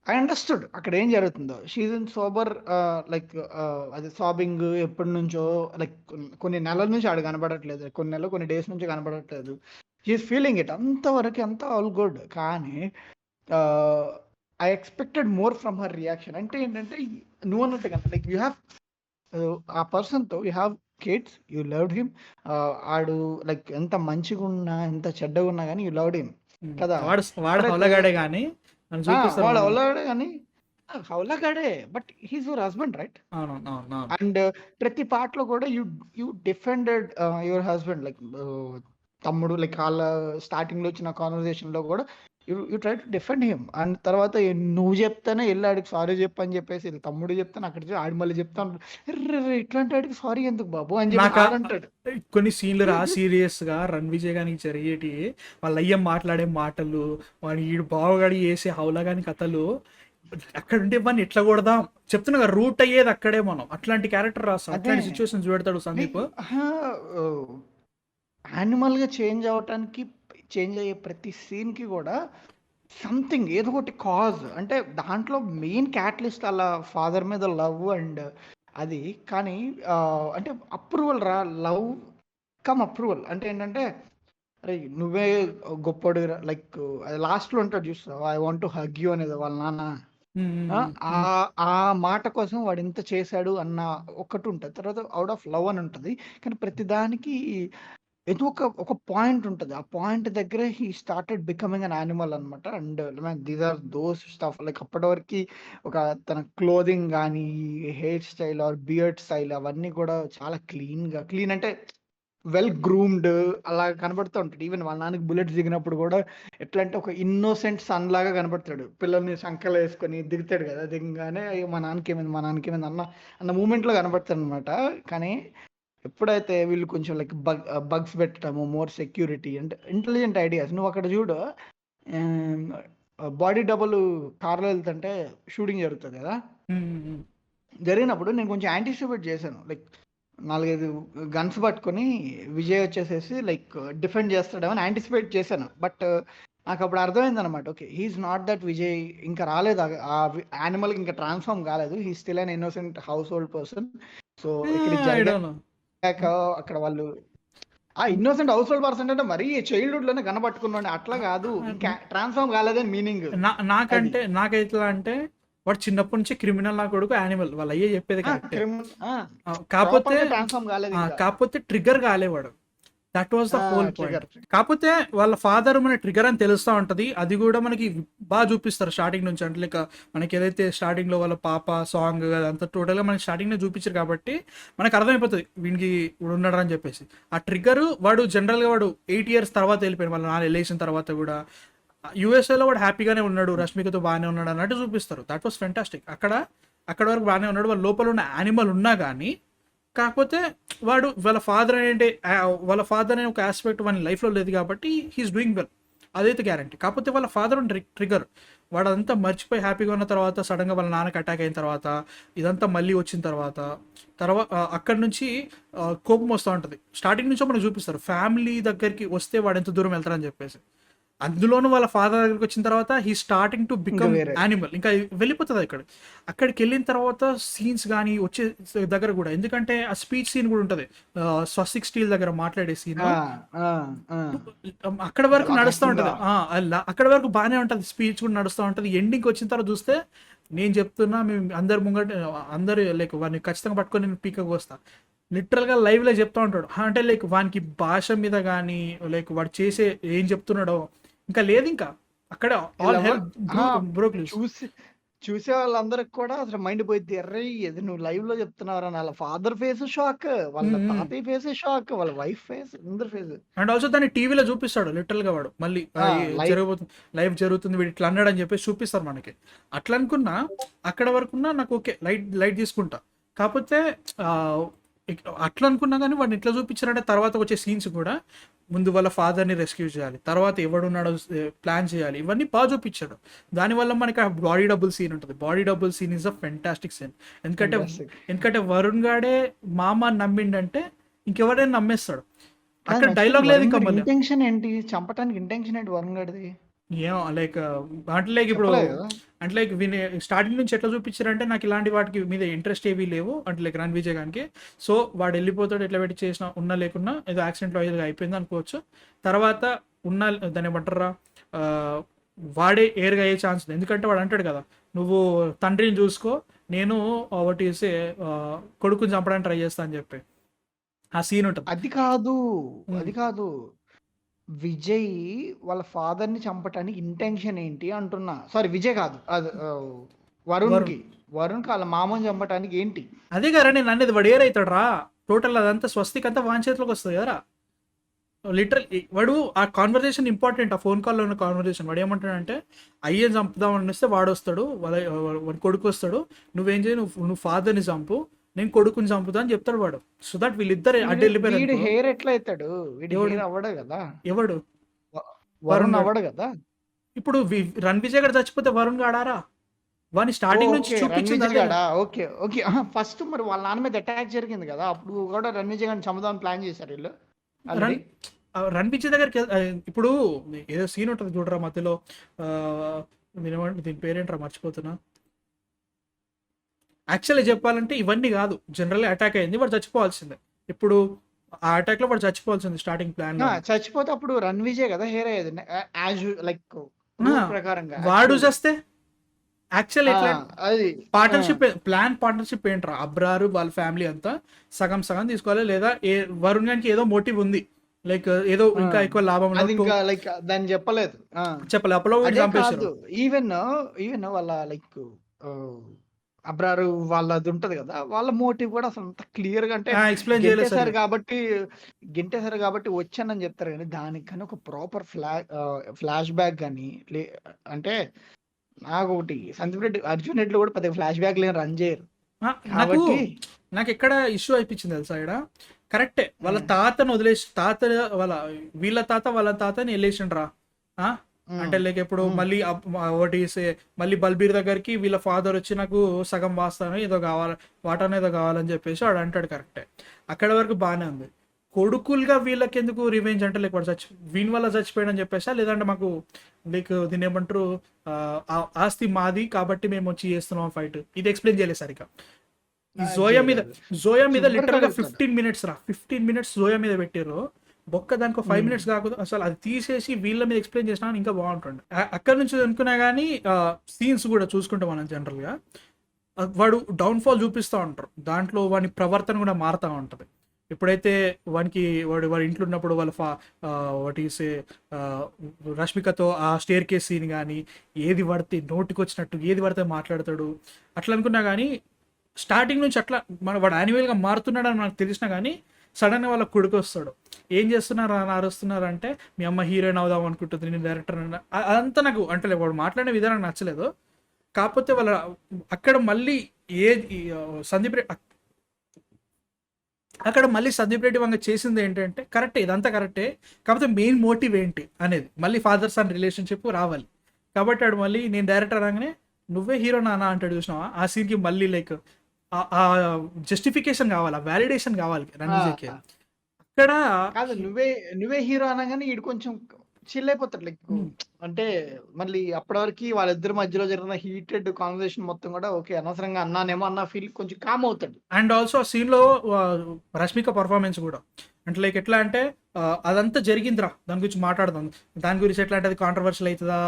S2: ఐ అండర్స్టూడ్ అక్కడ ఏం జరుగుతుందో. షీజ్ ఇన్ సోబర్, లైక్ అది సాబింగ్ ఎప్పటి నుంచో, లైక్ కొన్ని నెలల నుంచి ఆడు కనబడట్లేదు, కొన్ని నెలలు కొన్ని డేస్ నుంచి కనబడట్లేదు. షీఈస్ ఫీలింగ్ ఇట్, అంతవరకు అంతా ఆల్ గుడ్. కానీ I expected more from her reaction. అంటే ఏంటంటే నువ్వు అన్నట్టు కదా, లైక్ యూ హ్యావ్ ఆ పర్సన్తో you have kids, you loved him. ఆడు లైక్ ఎంత మంచిగా ఉన్నా ఎంత చెడ్డగా ఉన్నా కానీ యూ లవ్డ్ హిమ్ కదా.
S1: వాడు హౌలగాడే కానీ నన్ను చూపిస్తారు.
S2: వాడు హౌలగాడే కానీ హౌలగాడే, but he's your husband right.
S1: అవును.
S2: అండ్ ప్రతి పార్ట్లో కూడా you defended your husband, like తమ్ముడు, లైక్ వాళ్ళ స్టార్టింగ్ లో వచ్చిన కాన్వర్సేషన్ లో కూడా you try to defend him. అండ్ తర్వాత నువ్వు చెప్తానే వెళ్ళి ఆడికి సారీ చెప్పని చెప్పేసి వీళ్ళ తమ్ముడు చెప్తాను అక్కడ ఆడి మళ్ళీ చెప్తాను, ఇట్లాంటి ఆడికి సారీ ఎందుకు బాబు అని చెప్పి
S1: నాకు
S2: ఆడంటాడు.
S1: కొన్ని సీన్లు సీరియస్ గా రన్ విజయ్ గానికి జరిగేటి, వాళ్ళ అయ్యం మాట్లాడే మాటలు, వాడి ఈడు బావగాడి వేసే హౌలగాని కథలు, అక్కడ ఉంటే వాడిని ఎట్లా కొడదాం చెప్తున్నా కదా, రూట్ అయ్యేది అక్కడే. మనం అట్లాంటి క్యారెక్టర్ రాస్తాం, అట్లాంటి సిచ్యువేషన్స్ పెడతాడు సందీప్.
S2: యానిమల్ గా చేంజ్ అవటానికి, చేంజ్ అయ్యే ప్రతి సీన్ కి కూడా సంథింగ్ ఏదో ఒకటి కాజ్. అంటే దాంట్లో మెయిన్ క్యాటలిస్ట్ అలా ఫాదర్ మీద లవ్ అండ్ అది. కానీ అంటే అప్రూవల్ రా, లవ్ కమ్ అప్రూవల్. అంటే ఏంటంటే అరే నువ్వే గొప్పడు, లైక్ లాస్ట్ లో ఉంటాడు చూస్తావు, I want to hug you అనేది వాళ్ళ నాన్న. ఆ మాట కోసం వాడు ఇంత చేశాడు అన్న ఒకటి ఉంటుంది. తర్వాత అవుట్ ఆఫ్ లవ్ అని ఉంటుంది. కానీ ప్రతిదానికి ఏదో ఒక పాయింట్ ఉంటుంది. ఆ పాయింట్ దగ్గర he started becoming an animal అనమాట. And these are those stuff, like అప్పటి వరకు ఒక తన క్లోదింగ్ కానీ, hair style or beard style అవన్నీ కూడా చాలా క్లీన్ అంటే వెల్ గ్రూమ్డ్ అలా కనబడుతూ ఉంటాడు. ఈవెన్ వాళ్ళ నాన్నకి బుల్లెట్స్ దిగినప్పుడు కూడా ఎట్లా అంటే ఒక ఇన్నోసెంట్ సన్ లాగా కనబడతాడు. పిల్లల్ని సంకలు వేసుకొని దిగుతాడు కదా, దిగగానే అయ్యో మా నాన్నకి ఏమైంది అన్న మూమెంట్ లో కనబడతాడు అనమాట. కానీ ఎప్పుడైతే వీళ్ళు కొంచెం లైక్ బగ్స్ పెట్టడము, మోర్ సెక్యూరిటీ అంటే ఇంటెలిజెంట్ ఐడియాస్. నువ్వు అక్కడ చూడు, బాడీ డబుల్ కార్లో వెళ్తుంటే షూటింగ్ జరుగుతుంది కదా, జరిగినప్పుడు నేను కొంచెం యాంటిసిపేట్ చేశాను. లైక్ 4-5 గన్స్ పట్టుకొని విజయ్ వచ్చేసేసి లైక్ డిఫెండ్ చేస్తాడేమని యాంటిసిపేట్ చేశాను. బట్ నాకు అప్పుడు అర్థమైంది అనమాట, okay he's not that Vijay, ఇంకా రాలేదు ఆ యానిమల్ ఇంకా ట్రాన్స్ఫార్మ్ కాలేదు, he still an innocent household person. So ఇక్కడ జరిగాక అక్కడ వాళ్ళు ఆ ఇన్నోసెంట్ హౌస్ హోల్డ్ పర్సన్ అంటే మరీ చైల్డ్హుడ్ లోనే కనబట్టుకున్నాడు, అట్లా కాదు, ఇంకా ట్రాన్స్ఫార్మ్ కాలేదని మీనింగ్.
S1: నాకైతే అంటే వాడు చిన్నప్పటి నుంచి క్రిమినల్, నా కొడుకు యానిమల్, వాళ్ళ అయ్యే చెప్పేది కరెక్ట్. కాకపోతే
S2: ట్రాన్స్ఫార్మ్ కాలేదు.
S1: కాకపోతే ట్రిగ్గర్ కాలేవాడు. That was the whole point.
S2: Trigger.
S1: కాకపోతే వాళ్ళ ఫాదర్ మన ట్రిగర్ అని తెలుస్తూ ఉంటది. అది కూడా మనకి బాగా చూపిస్తారు స్టార్టింగ్ నుంచి. అంటే లైక్ మనకి ఏదైతే స్టార్టింగ్ లో వాళ్ళ పాప సాంగ్ అదంతా టోటల్ గా మనకి స్టార్టింగ్ లో చూపించారు కాబట్టి మనకు అర్థమైపోతుంది వీనికి ఇప్పుడు ఉన్నాడు అని చెప్పేసి. ఆ ట్రిగర్ వాడు జనరల్ గా వాడు 8 years తర్వాత వెళ్ళిపోయాడు, వాళ్ళ నాన్న వెళ్ళేసిన తర్వాత కూడా యూఎస్ఏలో వాడు హ్యాపీగానే ఉన్నాడు, రష్మికతో బాగానే ఉన్నాడు అన్నట్టు చూపిస్తారు. That was fantastic. అక్కడ వరకు బాగానే ఉన్నాడు, వాళ్ళ లోపల ఉన్న యానిమల్ ఉన్నా కానీ. కాకపోతే వాడు వాళ్ళ ఫాదర్ అనే ఒక ఆస్పెక్ట్ వాని లైఫ్లో లేదు కాబట్టి హీఈస్ డూయింగ్ వెల్, అదైతే గ్యారంటీ. కాకపోతే వాళ్ళ ఫాదర్ ట్రిగర్ వాడు అదంతా మర్చిపోయి హ్యాపీగా ఉన్న తర్వాత సడన్గా వాళ్ళ నాన్నకి అటాక్ అయిన తర్వాత ఇదంతా మళ్ళీ వచ్చిన తర్వాత అక్కడి నుంచి కోపం వస్తూ ఉంటుంది. స్టార్టింగ్ నుంచో మనకు చూపిస్తారు ఫ్యామిలీ దగ్గరికి వస్తే వాడు ఎంత దూరం వెళ్తారని చెప్పేసి. అందులోనూ వాళ్ళ ఫాదర్ దగ్గరికి వచ్చిన తర్వాత హీ స్టార్టింగ్ టు బికమ్
S2: వేరే.
S1: యానిమల్, ఇంకా వెళ్ళిపోతుంది అక్కడికి వెళ్ళిన తర్వాత సీన్స్ కానీ వచ్చే దగ్గర కూడా. ఎందుకంటే ఆ స్పీచ్ సీన్ కూడా ఉంటుంది, స్వస్తిక్ స్టీల్ దగ్గర మాట్లాడే సీన్.
S2: ఆ, ఆ, ఆ.
S1: అక్కడ వరకు నడుస్తూ
S2: Shocking
S1: ఉంటుంది, అక్కడ వరకు బాగానే ఉంటుంది, స్పీచ్ కూడా నడుస్తూ ఉంటుంది. ఎండింగ్కి వచ్చిన తర్వాత చూస్తే నేను చెప్తున్నా మేము అందరు ముంగట అందరు లైక్ వాడిని ఖచ్చితంగా పట్టుకొని నేను పీకకు వస్తా లిటరల్గా లైవ్లో చెప్తా ఉంటాడు. అంటే లైక్ వానికి భాష మీద కానీ లైక్ వాడు చేసే ఏం చెప్తున్నాడో ఇంకా లేదు, ఇంకా అక్కడ ఆల్
S2: ఇలా
S1: హెల్ప్
S2: ఆ,
S1: బ్రోక్ లూజ్.
S2: చూసే వాళ్ళందరికి కూడా అసలు మైండ్ పోయింది. ఎర్రే ఇది నువ్వు లైవ్ లో చెప్తున్నావు అని. వాళ్ళ ఫాదర్ ఫేస్ షాక్, వాళ్ళ తాతయ్య ఫేస్ షాక్, వాళ్ళ వైఫ్ ఫేస్, అందరి ఫేస్.
S1: అండ్ ఆల్సో దాన్ని టీవీలో చూపిస్తాడు లిటరల్ గా వాడు మళ్ళీ
S2: లైవ్.
S1: జరగబోతుంది, లైవ్ జరుగుతుంది, వీడు ఇట్లా అన్నాడు అని చెప్పేసి చూపిస్తారు మనకి. అట్లా అనుకున్నా అక్కడ వరకున్నా నాకు ఓకే, లైట్ తీసుకుంటా. కాకపోతే అట్లా అనుకున్నా కానీ వాడిని ఇట్లా చూపించారంటే తర్వాత వచ్చే సీన్స్ కూడా ముందు వాళ్ళ ఫాదర్ని రెస్క్యూ చేయాలి, తర్వాత ఎవడున్నాడో ప్లాన్ చేయాలి, ఇవన్నీ బాగా చూపించాడు. దానివల్ల మనకి ఆ బాడీ డబుల్ సీన్ ఉంటుంది. Body double scene is a fantastic scene. ఎందుకంటే వరుణ్ గాడే మామ నమ్మిండంటే ఇంకెవరైనా నమ్మేస్తాడు. అక్కడ డైలాగ్ లేదు ఇంకా మళ్ళీ.
S2: ఇంటెన్షన్ ఏంటి, చంపటానికి ఇంటెన్షన్ ఏంటి వరుణ్ గడిది?
S1: ఏమో లైక్ అంటే లైక్ ఇప్పుడు
S2: చెప్పలేదు కదా.
S1: అంటే లైక్ స్టార్టింగ్ నుంచి ఎట్లా చూపించారంటే నాకు ఇలాంటి వాటికి మీద ఇంట్రెస్ట్ ఏవీ లేవు అంటే లైక్ రణ్ విజయ్ గానికి. సో వాడు వెళ్ళిపోతాడు, ఎట్లా పెట్టి చేసినా ఉన్నా లేకున్నా ఏదో యాక్సిడెంట్లో ఏదో అయిపోయింది అనుకోవచ్చు. తర్వాత ఉన్న దాన్ని ఏమంటారా వాడే ఏరుగా అయ్యే ఛాన్స్ ఉంది. ఎందుకంటే వాడు అంటాడు కదా, నువ్వు తండ్రిని చూసుకో, నేను ఒకటి వేసే కొడుకుని చంపడానికి ట్రై చేస్తా అని చెప్పి ఆ సీన్ ఉంటుంది.
S2: అది కాదు,
S1: ఉమ్.
S2: అది కాదు. విజయ్ వాళ్ళ ఫాదర్ ని చంపటానికి ఇంటెన్షన్ ఏంటి అంటున్నా. సారీ విజయ్ కాదు, అది వరుణ్కి. వరుణ్కి వాళ్ళ మామని చంపటానికి ఏంటి?
S1: అదే కదా నేను అనేది, వాడు ఏరైతాడు రా టోటల్ అదంతా స్వస్తిక్ అంతా వాని చేతిలోకి వస్తుంది కదరా. లిటరల్ వాడు ఆ కాన్వర్జేషన్ ఇంపార్టెంట్, ఆ ఫోన్ కాల్లో ఉన్న కాన్వర్జేషన్. వాడు ఏమంటాడంటే అయ్యే చంపుదాం అనిస్తే వాడు వస్తాడు, వాడి కొడుకు వస్తాడు, నువ్వేం చేయి, నువ్వు ఫాదర్ని చంపు, నేను కొడుకుని చంపుతా అని చెప్తాడు వాడు. సో దట్ వీళ్ళిద్దరు అడ్డు
S2: వీడి
S1: వెళ్ళిపోయారు.
S2: హెయిర్ ఎట్లా అవుతాడు? వీడి
S1: ఎవడు?
S2: హెయిర్ అవ్వడు కదా,
S1: ఎవడు?
S2: వరుణ్
S1: వరుణ్
S2: అవ్వడు కదా.
S1: ఇప్పుడు రణ్ విజయ్ గారు చచ్చిపోతే వరుణ్ గాడారా? వాడిని స్టార్టింగ్ నుంచి
S2: ఓకే,
S1: చూపించింది
S2: రణ్విజయ్
S1: అదే.
S2: గాడా? Okay okay. ఫస్ట్ మరి వాళ్ళ నాన్న మీద అటాక్ జరిగింది కదా, అప్పుడు కూడా రణ్విజయ్ గారిని చంపుదామని ప్లాన్ చేశారు వీళ్ళు ఆల్రెడీ.
S1: రన్ విజయ్ దగ్గరికి ఇప్పుడు ఏదో సీన్ ఉంటుంది చూడరా మధ్యలో, దీని పేరేంట్రా మర్చిపోతున్నా. యాక్చువల్లీ చెప్పాలంటే ఇవన్నీ కాదు, జనరల్ అటాక్ అయింది, వాడు చచ్చిపోవాల్సిందే. ఇప్పుడు ఆ అటాక్ లో వాడు చచ్చిపోవాల్సింది స్టార్టింగ్ ప్లాన్ లో.
S2: చచ్చిపోతే అప్పుడు రణ్విజయ్ కదా హెయిర్ అయ్యేది యాజ్ లైక్ ప్రకారంగా.
S1: వాడు చేస్తే యాక్చువల్ ఎట్లా
S2: అది
S1: పార్ట్నర్షిప్ పార్ట్నర్షిప్ ఏంట్రా, అబ్రారు వాళ్ళ ఫ్యామిలీ అంతా సగం సగం తీసుకోవాలి, లేదా వరుణ్ గారికి ఏదో మోటివ్ ఉంది, లైక్ ఏదో ఇంకా ఎక్కువ లాభం
S2: అది ఇంకా లైక్ దాన్ని చెప్పలేదు.
S1: చెప్పలే అప్పుడు
S2: అదే కాదు, ఈవెన్ ఈవెన్ వాళ్ళ లైక్ అబ్రారు వాళ్ళది ఉంటది కదా, వాళ్ళ మోటివ్ కూడా అసలు అంత క్లియర్ గా అంటే
S1: ఎక్స్ప్లెయిన్ చేయలేదు
S2: గెంటేశారు కాబట్టి వచ్చానని చెప్తారు కానీ దానికి కానీ ఒక ప్రాపర్ ఫ్లాష్ బ్యాక్ కానీ అంటే నాకు ఒకటి సందీప్ రెడ్డి, అర్జున్ రెడ్డిలో కూడా పెద్ద ఫ్లాష్ బ్యాక్ లేని రన్ చేయరు కాబట్టి.
S1: నాకు ఎక్కడ ఇష్యూ అయిపించింది తెలుసా ఇక్కడ. కరెక్టే, వాళ్ళ తాతను వదిలేసి వీళ్ళ తాతని వెళ్ళేసిండ్రా. అంటే లైక్ ఎప్పుడు మళ్ళీ ఒకటి మళ్ళీ బల్బీర్ దగ్గరికి వీళ్ళ ఫాదర్ వచ్చి నాకు సగం వాస్తాను ఏదో కావాలి, వాటాను ఏదో కావాలని చెప్పేసి వాడు అంటాడు. కరెక్టే, అక్కడ వరకు బాగానే ఉంది. కొడుకులుగా వీళ్ళకి ఎందుకు రివెంజ్ అంటే లైక్ వాడు వీని వల్ల చచ్చిపోయాడు అని చెప్పేసా, లేదంటే మాకు లైక్ దీన్ని ఏమంటారు ఆస్తి మాది కాబట్టి మేము వచ్చి చేస్తున్నాం ఫైట్, ఇది ఎక్స్ప్లెయిన్ చేయలేదు సరిగా. ఈ జోయా మీద లిటరల్ గా 15 minutes 15 minutes జోయా మీద పెట్టారు బొక్క. దానికి 5 minutes కాకుండా అసలు అది తీసేసి వీళ్ళ మీద ఎక్స్ప్లెయిన్ చేసినా ఇంకా బాగుంటుంది. అక్కడ నుంచి అనుకున్నా కానీ సీన్స్ కూడా చూసుకుంటాం మనం జనరల్ గా. వాడు డౌన్ఫాల్ చూపిస్తూ ఉంటారు, దాంట్లో వాడి ప్రవర్తన కూడా మారుతూ ఉంటుంది. ఎప్పుడైతే వాడి ఇంట్లో ఉన్నప్పుడు వాళ్ళ వాటి రష్మికతో ఆ స్టేర్ కేస్ సీన్ కానీ ఏది పడితే నోటికి వచ్చినట్టు ఏది పడితే మాట్లాడతాడు అట్లా అనుకున్నా కానీ స్టార్టింగ్ నుంచి అట్లా వాడు యాన్యువల్గా మారుతున్నాడని మనకు తెలిసినా కానీ సడన్గా వాళ్ళ కొడుకు వస్తాడు. ఏం చేస్తున్నారు అని అరుస్తున్నారు అంటే మీ అమ్మ హీరోయిన్ అవుదాం అనుకుంటుంది, నేను డైరెక్టర్ అదంతా నాకు అంటే వాడు మాట్లాడే విధానం నచ్చలేదు. కాకపోతే వాళ్ళ అక్కడ మళ్ళీ ఏ సందీప్ రెడ్డి అక్కడ మళ్ళీ సందీప్ రెడ్డి వంగ చేసింది ఏంటంటే కరెక్టే, ఇదంతా కరెక్టే, కాకపోతే మెయిన్ మోటివ్ ఏంటి అనేది మళ్ళీ ఫాదర్ సన్ రిలేషన్షిప్ రావాలి. కాబట్టి వాడు మళ్ళీ నేను డైరెక్టర్ అనగానే నువ్వే హీరో నాన్న అంటాడు చూసినావా, ఆ సీన్కి మళ్ళీ లైక్ ఆ జస్టిఫికేషన్ కావాలి, ఆ వ్యాలిడేషన్ కావాలి రణ్విజయ్కి. అక్కడ
S2: కాదు నువ్వే హీరో అనగానే ఈడు కొంచెం చిల్ అయిపోతాడు లైక్ అంటే మళ్ళీ అప్పటి వరకు వాళ్ళిద్దరి మధ్యలో జరిగిన హీటెడ్ కాన్వర్సేషన్ మొత్తం కూడా ఓకే అనవసరంగా అన్నానేమో అన్న ఫీల్ కొంచెం కామ్ అవుతాడు.
S1: అండ్ ఆల్సో ఆ సీన్లో రష్మిక పర్ఫార్మెన్స్ కూడా అంటే లైక్ ఎట్లా అంటే అదంతా జరిగిందిరా, దాని గురించి మాట్లాడదాం, దాని గురించి ఎట్లా అంటే అది కాంట్రవర్షియల్ అవుతుందా,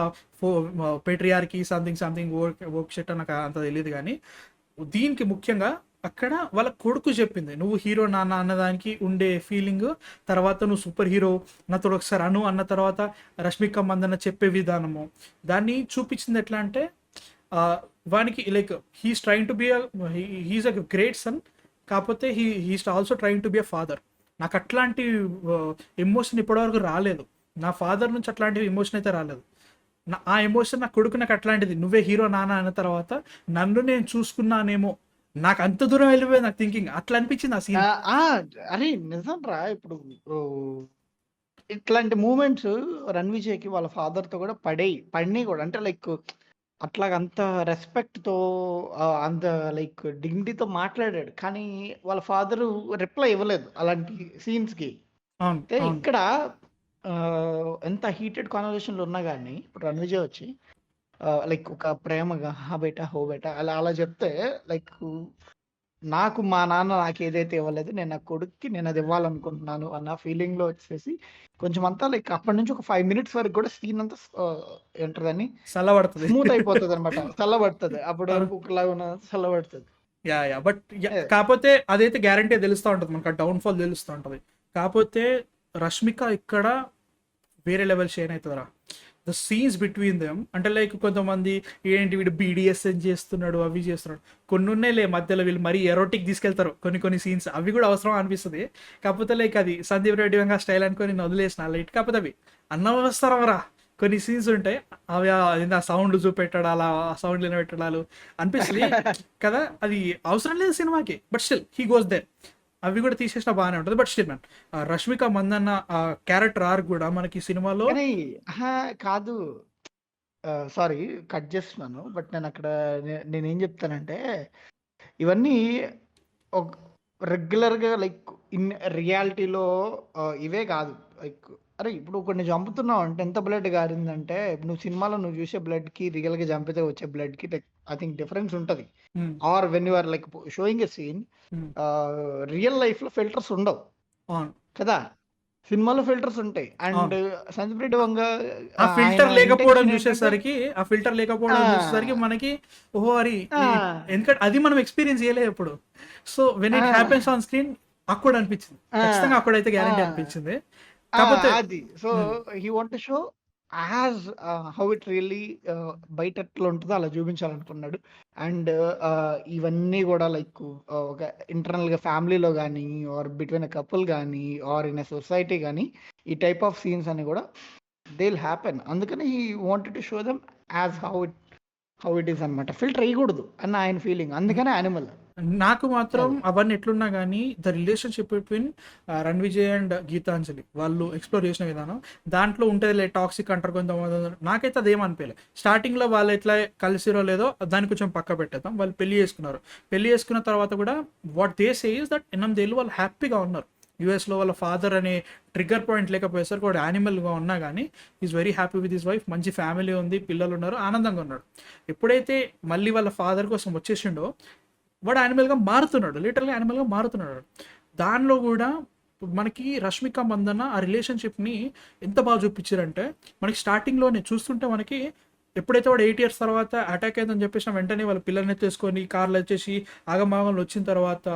S1: పేట్రియార్కి సంథింగ్ వర్క్ షెట్ నాకు అంత తెలియదు. కానీ దీనికి ముఖ్యంగా అక్కడ వాళ్ళ కొడుకు చెప్పింది నువ్వు హీరో నాన్న అన్నదానికి ఉండే ఫీలింగ్, తర్వాత నువ్వు సూపర్ హీరో నాతో ఒకసారి అను అన్న తర్వాత రష్మిక మందన్న చెప్పే విధానము దాన్ని చూపించింది. ఎట్లా అంటే వానికి like he's trying to be he's a great son, కాకపోతే he's also trying to be a father. నాకు అట్లాంటి ఎమోషన్ ఇప్పటివరకు రాలేదు, నా ఫాదర్ నుంచి అట్లాంటి ఎమోషన్ అయితే రాలేదు. ఆ ఎమోషన్ నా కొడుకు నాకు అట్లాంటిది, నువ్వే హీరో నాన్న అన్న తర్వాత నన్ను నేను చూసుకున్నానేమో, నాకు అంత దూరం వెళ్ళిపోయింది నాకు థింకింగ్, అట్లా అనిపించింది ఆ సీన్.
S2: అరే నిజం రా, ఇప్పుడు ఇట్లాంటి మూమెంట్స్ రణ్విజయ్కి వాళ్ళ ఫాదర్ తో కూడా పడినాయి కూడా, అంటే లైక్ అట్లాగ అంత రెస్పెక్ట్ తో అంత లైక్ డిగ్నిటీతో మాట్లాడాడు, కానీ వాళ్ళ ఫాదర్ రిప్లై ఇవ్వలేదు అలాంటి సీన్స్ కి. అంటే ఇక్కడ ఎంత హీటెడ్ కాన్వర్సేషన్లు ఉన్నా కానీ ఇప్పుడు రణ్విజయ్ వచ్చి లైక్ ఒక ప్రేమగా హా బేటా హో బేటా అలా చెప్తే లైక్ నాకు మా నాన్న నాకు ఏదైతే ఇవ్వలేదు నేను నా కొడుక్కి నేను అది ఇవ్వాలనుకుంటున్నాను అన్న ఫీలింగ్ లో వచ్చేసి కొంచెం అంతా లైక్ అప్పటి నుంచి ఒక 5 minutes వరకు కూడా సీన్ అంతా ఏంటదని
S1: చల్లబడుతుంది,
S2: స్మూత్ అయిపోతుంది అనమాట, చల్లబడుతుంది. అప్పటి వరకు ఒకలాగా ఉన్న చల్లబడుతుంది.
S1: బట్ కాకపోతే అదైతే గ్యారంటీ తెలుస్తూ ఉంటుంది మనకు, డౌన్ఫాల్ తెలుస్తూ ఉంటుంది. కాకపోతే రష్మిక ఇక్కడ వేరే లెవెల్ షైన్ అవుతుందిరా, ద సీన్స్ బిట్వీన్ దెమ్. అంటే లైక్ కొంతమంది ఏంటి వీడు BDSM చేస్తున్నాడు అవి చేస్తున్నాడు, కొన్ని ఉన్నాయిలే మధ్యలో వీళ్ళు మరీ ఎరోటిక్ తీసుకెళ్తారు కొన్ని సీన్స్, అవి కూడా అవసరం అనిపిస్తుంది. కాకపోతే లైక్ అది సందీప్ రెడ్డి వంగా స్టైల్ అనుకొని నేను వదిలేసిన లైట్. కాకపోతే అవి అన్నవసరమరా కొన్ని సీన్స్ ఉంటాయి, అవి ఆ సౌండ్ చూపెట్టాడు అలా ఆ సౌండ్ పెట్టడాలు అనిపిస్తుంది కదా, అది అవసరం లేదు సినిమాకి. But still he goes there, అవి కూడా తీసేసిన బాగానే ఉంటుంది. But still man Rashmika Mandanna character arc కూడా మనకి సినిమాలో
S2: కాదు, సారీ కట్ చేస్తున్నాను. బట్ నేను అక్కడ నేనేం చెప్తానంటే ఇవన్నీ ఒక రెగ్యులర్గా లైక్ ఇన్ రియాలిటీలో ఇవే కాదు. లైక్ అరే ఇప్పుడు కొన్ని చంపుతున్నావు అంటే ఎంత బ్లడ్ గారిందంటే నువ్వు సినిమాలో నువ్వు చూసే బ్లడ్ కి రియల్ గా చంపితే వచ్చే బ్లడ్ కి లైక్ ఐ థింక్ డిఫరెన్స్ ఉంటది. Or when you are like showing a scene, real life లో ఫిల్టర్స్ ఉండవు కదా, సినిమాలో ఫిల్టర్స్ ఉంటాయి. అండ్ సందీప్ రెడ్డి వంగ
S1: ఆ ఫిల్టర్ లేకపోవడం చూసేసరికి మనకి ఓహో అది, ఎందుకంటే అది మనం ఎక్స్పీరియన్స్ చేయలేదు ఎప్పుడు. So when it happens on screen అక్కడ అనిపించింది, ఖచ్చితంగా అక్కడైతే గ్యారంటీ అనిపించింది. కాకపోతే
S2: అది so he want to show as how it really బయట ఎట్లా ఉంటుందో అలా చూపించాలనుకున్నాడు. అండ్ ఇవన్నీ కూడా లైక్ ఒక ఇంటర్నల్ గా ఫ్యామిలీలో కానీ ఆర్ బిట్వీన్ అ కపుల్ కానీ ఆర్ ఇన్ అ సొసైటీ కానీ ఈ టైప్ ఆఫ్ సీన్స్ అని కూడా దే విల్ హ్యాపెన్. అందుకని he wanted to show them as how it is అనమాట, ఫిల్టర్ వేయకూడదు అన్న ఆయన ఫీలింగ్, అందుకనే యానిమల్.
S1: నాకు మాత్రం అవన్నీ ఎట్లున్నా కానీ the relationship between Ranvijay and Geetanjali వాళ్ళు ఎక్స్ప్లోర్ చేసిన విధానం దాంట్లో ఉంటుంది టాక్సిక్ అంటారు కొంతమంది, నాకైతే అదేమనిపించలేదు. స్టార్టింగ్లో వాళ్ళు ఎట్లా కలిసిరో లేదో దాన్ని కొంచెం పక్క పెట్టేద్దాం. వాళ్ళు పెళ్లి చేసుకున్న తర్వాత కూడా what they say is that 8 ఏళ్ళు వాళ్ళు హ్యాపీగా ఉన్నారు. యూఎస్లో వాళ్ళ ఫాదర్ అనే ట్రిగ్గర్ పాయింట్ లేకపోయేసరికి వాడు యానిమల్గా ఉన్నా కానీ is very happy with his wife, మంచి ఫ్యామిలీ ఉంది, పిల్లలు ఉన్నారు, ఆనందంగా ఉన్నాడు. ఎప్పుడైతే మళ్ళీ వాళ్ళ ఫాదర్ కోసం వచ్చేసిండో వాడు యానిమల్గా మారుతున్నాడు, లిటరల్లీ యానిమల్గా మారుతున్నాడు. దానిలో కూడా మనకి రష్మిక మందన్న ఆ రిలేషన్షిప్ని ఎంత బాగా చూపించారంటే మనకి స్టార్టింగ్లోనే చూస్తుంటే మనకి ఎప్పుడైతే వాడు 8 years తర్వాత అటాక్ అయిందని చెప్పేసి వెంటనే వాళ్ళ పిల్లల్ని తీసుకొని కార్లు వచ్చేసి ఆగమాగంలో వచ్చిన తర్వాత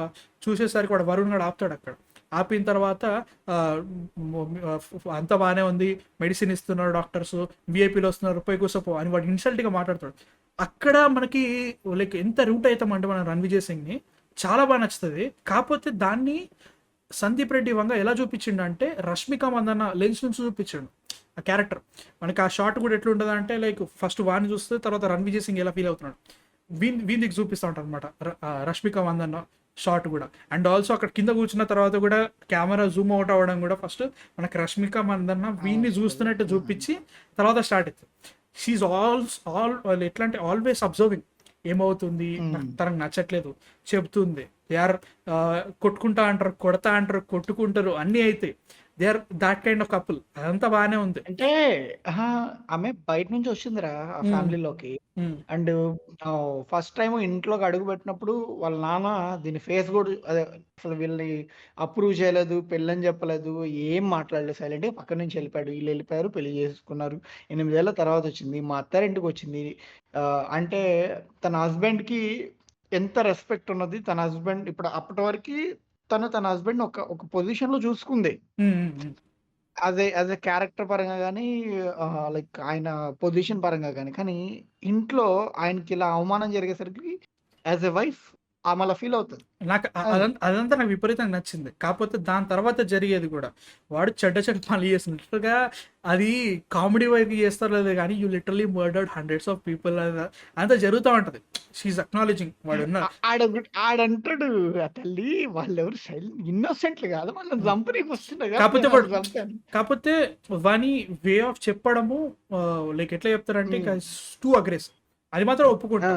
S1: చూసేసరికి వాడు వరుణ్ గడు ఆపుతాడు అక్కడ. ఆపిన తర్వాత అంతా బాగానే ఉంది, మెడిసిన్ ఇస్తున్నారు డాక్టర్స్, విఐపీలు వస్తున్నారు, పోయి కూసపో అని వాడు ఇన్సల్ట్గా మాట్లాడతాడు. అక్కడ మనకి లైక్ ఎంత రూట్ అవుతామంటే మనం రణ్విజయ్ సింగ్ని చాలా బాగా నచ్చుతుంది. కాకపోతే దాన్ని సందీప్ రెడ్డి వంగ ఎలా చూపించిండు అంటే రష్మిక మందన్న లెన్స్ నుంచి చూపించాడు ఆ క్యారెక్టర్. మనకి ఆ షార్ట్ కూడా ఎట్లుంటుంది అంటే లైక్ ఫస్ట్ వాడిని చూస్తే తర్వాత రణ్విజయ్ సింగ్ ఎలా ఫీల్ అవుతున్నాడు వీనికి చూపిస్తూ ఉంటారు అనమాట రష్మిక మందన్న షార్ట్ కూడా. అండ్ ఆల్సో అక్కడ కింద కూర్చున్న తర్వాత కూడా కెమెరా జూమ్ అవుట్ అవ్వడం కూడా ఫస్ట్ మనకి రష్మిక మందన్న వీడిని చూస్తున్నట్టు చూపించి తర్వాత స్టార్ట్ అవుతుంది. షీఈ్ ఎట్లా అంటే ఆల్వేస్ అబ్జర్వింగ్, ఏమవుతుంది, తనకు నచ్చట్లేదు చెప్తుంది, దే ఆర్ కొట్టుకుంటా అంటారు, కొడతా అంటారు, కొట్టుకుంటారు, అన్నీ అయితే they are that kind of couple. అదంతా బాగానే ఉంది.
S2: అంటే ఆమె బయట నుంచి వచ్చిందిరా ఆ ఫ్యామిలీలోకి. అండ్ ఫస్ట్ టైం ఇంట్లోకి అడుగు పెట్టినప్పుడు వాళ్ళ నాన్న దీని ఫేస్ కూడా అదే అసలు వీళ్ళని అప్రూవ్ చేయలేదు, పెళ్ళని చెప్పలేదు, ఏం మాట్లాడలేదు, సైలెంట్గా పక్క నుంచి వెళ్ళిపోయాడు. వీళ్ళు వెళ్ళిపోయారు, పెళ్లి చేసుకున్నారు. 8 ఏళ్ళ తర్వాత వచ్చింది, మా అత్తారింటికి వచ్చింది. అంటే తన హస్బెండ్కి ఎంత రెస్పెక్ట్ ఉన్నది, తన హస్బెండ్ ఇప్పుడు అప్పటి వరకు తన హస్బెండ్ ఒక పొజిషన్ లో చూసుకుంది యాజ్ ఎ క్యారెక్టర్ పరంగా గానీ, లైక్ ఆయన పొజిషన్ పరంగా గానీ. కానీ ఇంట్లో ఆయనకి ఇలా అవమానం జరిగేసరికి యాజ్ ఎ వైఫ్ ఆమె అలా ఫీల్ అవుతది.
S1: నాకు
S2: అది.
S1: అదంతా నాకు విపరీతంగా నచ్చింది. కాకపోతే దాని తర్వాత జరిగేది కూడా వాడు చెడ్డ పనులు చేసినట్లుగా అది కామెడీ వైపు చేస్తారు లేదు కానీ you literally murdered hundreds of people అంతా జరుగుతూ ఉంటది. షీఈ్ అక్నాలజింగ్ వాడు ఉన్న
S2: ఆడంటాడు ఆ తల్లి వాళ్ళెవరు ఇన్నోసెంట్లు కాదు, మనం చంపనీకి వస్తున్నా
S1: కాకపోతే కాకపోతే వాని వే ఆఫ్ చెప్పడము లైక్ ఎట్లా చెప్తారంటే టూ అగ్రెసివ్, అది మాత్రం ఒప్పుకుంటా,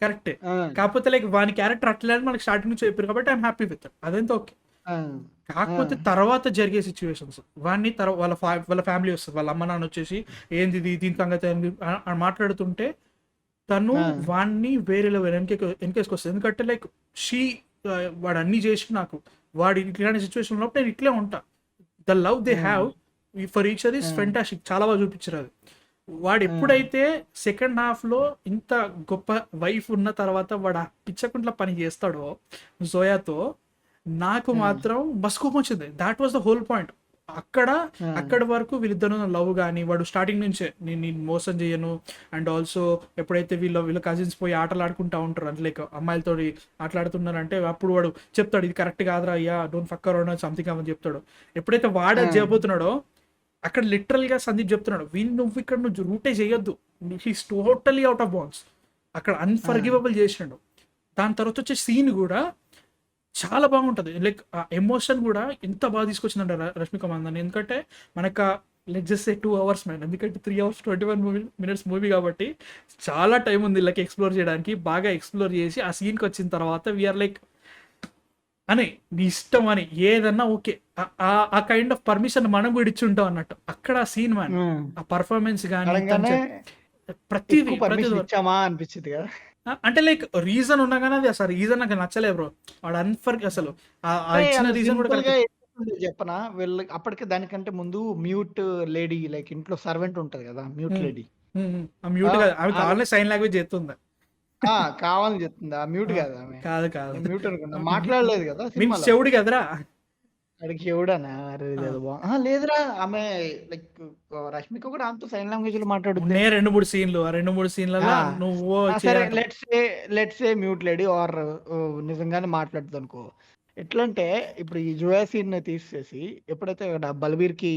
S1: కరెక్టే. కాకపోతే లైక్ వాని క్యారెక్టర్ అట్లా మనకి స్టార్టింగ్ నుంచి చెప్పారు కాబట్టి ఐఎమ్ హ్యాపీ విత్ అదంతా ఓకే. కాకపోతే తర్వాత జరిగే సిచ్యువేషన్స్ వాడిని వాళ్ళ ఫ్యామిలీ వస్తుంది, వాళ్ళ అమ్మ నాన్న వచ్చేసి ఏంది దీని సంగతి అని మాట్లాడుతుంటే తను వాడిని వేరే వెనకేసుకొస్తుంది. ఎందుకంటే లైక్ వాడు అన్ని చేసి నాకు వాడు ఇట్లాంటి సిచ్యువేషన్ ఉన్నప్పుడు నేను ఇట్లే ఉంటా. The love they have for each other is fantastic, చాలా బాగా చూపించారు అది. వాడు ఎప్పుడైతే సెకండ్ హాఫ్ లో ఇంత గొప్ప వైఫ్ ఉన్న తర్వాత వాడు పిచ్చకుంట్ల పని చేస్తాడో జోయాతో, నాకు మాత్రం మస్కోపం వచ్చింది. That was the whole point. అక్కడ వరకు వీళ్ళిద్దరు లవ్ కానీ వాడు స్టార్టింగ్ నుంచే నేను మోసం చేయను, అండ్ ఆల్సో ఎప్పుడైతే వీళ్ళ కజిన్స్ పోయి ఆటలు ఆడుకుంటా ఉంటారు అంటే లైక్ అమ్మాయిలతో ఆటలాడుతున్నారంటే అప్పుడు వాడు చెప్తాడు ఇది కరెక్ట్ కాదురా అయ్యా, డోంట్ ఫక్ అరౌండ్ సంథింగ్ అని చెప్తాడు. ఎప్పుడైతే వాడు అది చేయబోతున్నాడో అక్కడ లిటరల్ గా సందీప్ చెప్తున్నాడు నువ్వు ఇక్కడ నువ్వు రూటే చేయొద్దు, he's totally out of bounds. అక్కడ అన్ఫర్గివబుల్ చేసినాడు. దాని తర్వాత వచ్చే సీన్ కూడా చాలా బాగుంటది. లైక్ ఆ ఎమోషన్ కూడా ఎంత బాగా తీసుకొచ్చిందంట రష్మిక మందన్న. ఎందుకంటే మనకు let's just say 2 hours man, ఎందుకంటే 3 hours 21 minutes మూవీ కాబట్టి చాలా టైం ఉంది లైక్ ఎక్స్ప్లోర్ చేయడానికి. బాగా ఎక్స్ప్లోర్ చేసి ఆ సీన్కి వచ్చిన తర్వాత వీఆర్ లైక్ అని నీ ఇష్టం అని ఏదన్నా ఓకే, ఆ కైండ్ ఆఫ్ పర్మిషన్ మనం కూడా ఇచ్చి ఉంటాం అన్నట్టు. అక్కడ ఆ సీన్ మ్యాన్, ఆ పర్ఫార్మెన్స్ కానీ ప్రతిదీ
S2: అనిపించింది కదా.
S1: అంటే లైక్ రీజన్ ఉన్నా కానీ అది అసలు రీజన్ నాకు నచ్చలేదు బ్రో. వాడు అసలు ఇచ్చిన రీజన్ కూడా
S2: చెప్పనా వీళ్ళు అప్పటికే దానికంటే ముందు మ్యూట్ లేడీ లైక్ ఇంట్లో సర్వెంట్ ఉంటది కదా, మ్యూట్ లేడీ
S1: మ్యూట్ కాదు ఆమె కావాలనే సైన్ లాంగ్వేజ్ చేస్తుంది.
S2: కావాలని చెప్తుంది ఆ మ్యూట్ కాదు, ఆమె
S1: కాదు
S2: మ్యూట్ అనుకున్నా, మాట్లాడలేదు కదా
S1: చెవుడు కదరా
S2: అడిగి ఎవడనా లేదురా. ఆమె లైక్ రష్మిక కూడా ఆమెతో సైన్ లాంగ్వేజ్ లో మాట్లాడుతుంది.
S1: 2-3 సీన్లు ఆ 2-3 సీన్లలో నువ్వు
S2: సరే let's say mute lady or నిజంగానే మాట్లాడుతుంది అనుకో. ఎట్లా అంటే ఇప్పుడు ఈ జోయా సీన్ తీసేసి ఎప్పుడైతే బల్బీర్ కి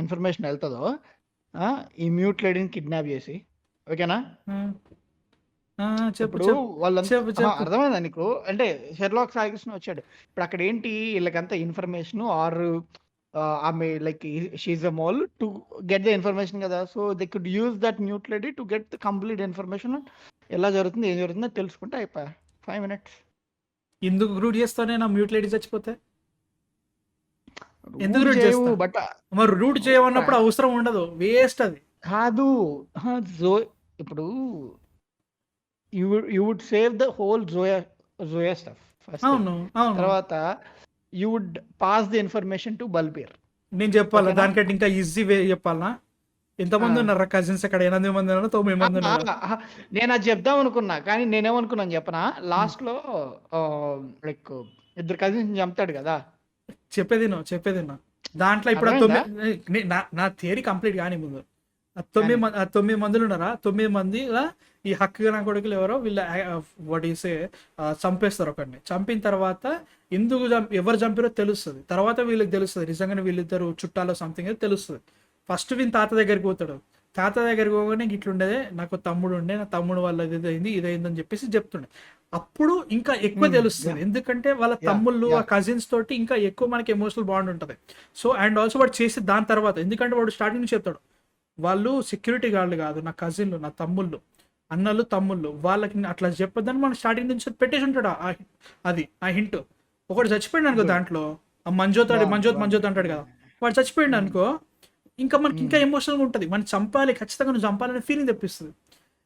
S2: ఇన్ఫర్మేషన్ వెళ్తుందో ఈ మ్యూట్ లేడీని కిడ్నాప్ చేసి, ఓకేనా ఇప్పుడు వాళ్ళంతా అర్థమైందా నీకు? అంటే షెర్లాక్ సాగిస్ని వచ్చాడు ఇప్పుడు అక్కడ ఏంటి వీళ్ళకంతా ఇన్ఫర్మేషన్ ఆర్ ఆమె like she's a mole to get the information కదా. So they could use that mute lady to get the complete information, ఎలా జరుగుతుంది ఏం జరుగుతుందో తెలుసుకుంటే అయిపోయా 5 minutes.
S1: ఎందుకు రూట్ చేస్తానే నా మ్యూట్ లేడీ చచ్చిపోతే ఎందుకు రూట్ చేస్తావు? బట్ మరి రూట్ చేయమన్నప్పుడు అవసరం ఉండదు, వేస్ట్ అది
S2: కాదు. ఇప్పుడు you would save the whole Zoya stuff first.
S1: అవును
S2: తర్వాత you would pass the information to Balbir.
S1: నేను చెప్పాలా దానికంటే ఇంకా ఈజీ వే చెప్పాలనా? ఎంతమంది ఉన్నారా కజిన్స్ అక్కడ? 8 మంది ఉన్నారు, 9 మంది ఉన్నారు.
S2: నేను అది చెప్దాం అనుకున్నా కానీ నేనేమనుకున్నాను చెప్పనా, లాస్ట్ లో లైక్ 2 కజిన్స్ చంపుతాడు కదా,
S1: చెప్పేది దాంట్లో ఇప్పుడు
S2: అర్థమైందా?
S1: నా థియరీ కంప్లీట్ కానీ ముందు ఆ 9 మందిలు ఉన్నారా, 9 మంది ఈ హక్కు నా కొడుకులు ఎవరో వీళ్ళ వాట్ ఈసే చంపేస్తారు ఒకరిని. చంపిన తర్వాత ఎందుకు ఎవరు చంపారో తెలుస్తుంది. తర్వాత వీళ్ళకి తెలుస్తుంది నిజంగానే వీళ్ళిద్దరు చుట్టాలో సంథింగ్ అయితే తెలుస్తుంది. ఫస్ట్ వీని తాత దగ్గరికి పోతాడు. తాత దగ్గరికి పోగానే ఇట్లుండేదే, నాకు తమ్ముడు ఉండే, నా తమ్ముడు వల్ల ఇదైంది అని చెప్పేసి చెప్తుండే. అప్పుడు ఇంకా ఎక్కువ తెలుస్తుంది, ఎందుకంటే వాళ్ళ తమ్ముళ్ళు ఆ కజిన్స్ తోటి ఇంకా ఎక్కువ మనకి ఎమోషనల్ బాండ్ ఉంటుంది. సో అండ్ ఆల్సో వాడు చేసి దాని తర్వాత, ఎందుకంటే వాడు స్టార్టింగ్ నుంచి చెప్తాడు వాళ్ళు సెక్యూరిటీ గార్డులు కాదు, నా కజిన్లు, నా తమ్ముళ్ళు, అన్నలు తమ్ముళ్ళు, వాళ్ళకి అట్లా చెప్పొద్దని మనం స్టార్టింగ్ నుంచి పెట్టేసి ఉంటాడు. అది ఆ హింట్. ఒకటి చచ్చిపోయాడు అనుకో దాంట్లో, ఆ మంజోత్ అంటాడు కదా, వాడు చచ్చిపోయాడు అనుకో, ఇంకా మనకి ఇంకా ఎమోషనల్గా ఉంటుంది. మనం చంపాలి, ఖచ్చితంగా నువ్వు చంపాలనే ఫీలింగ్ తెప్పిస్తుంది.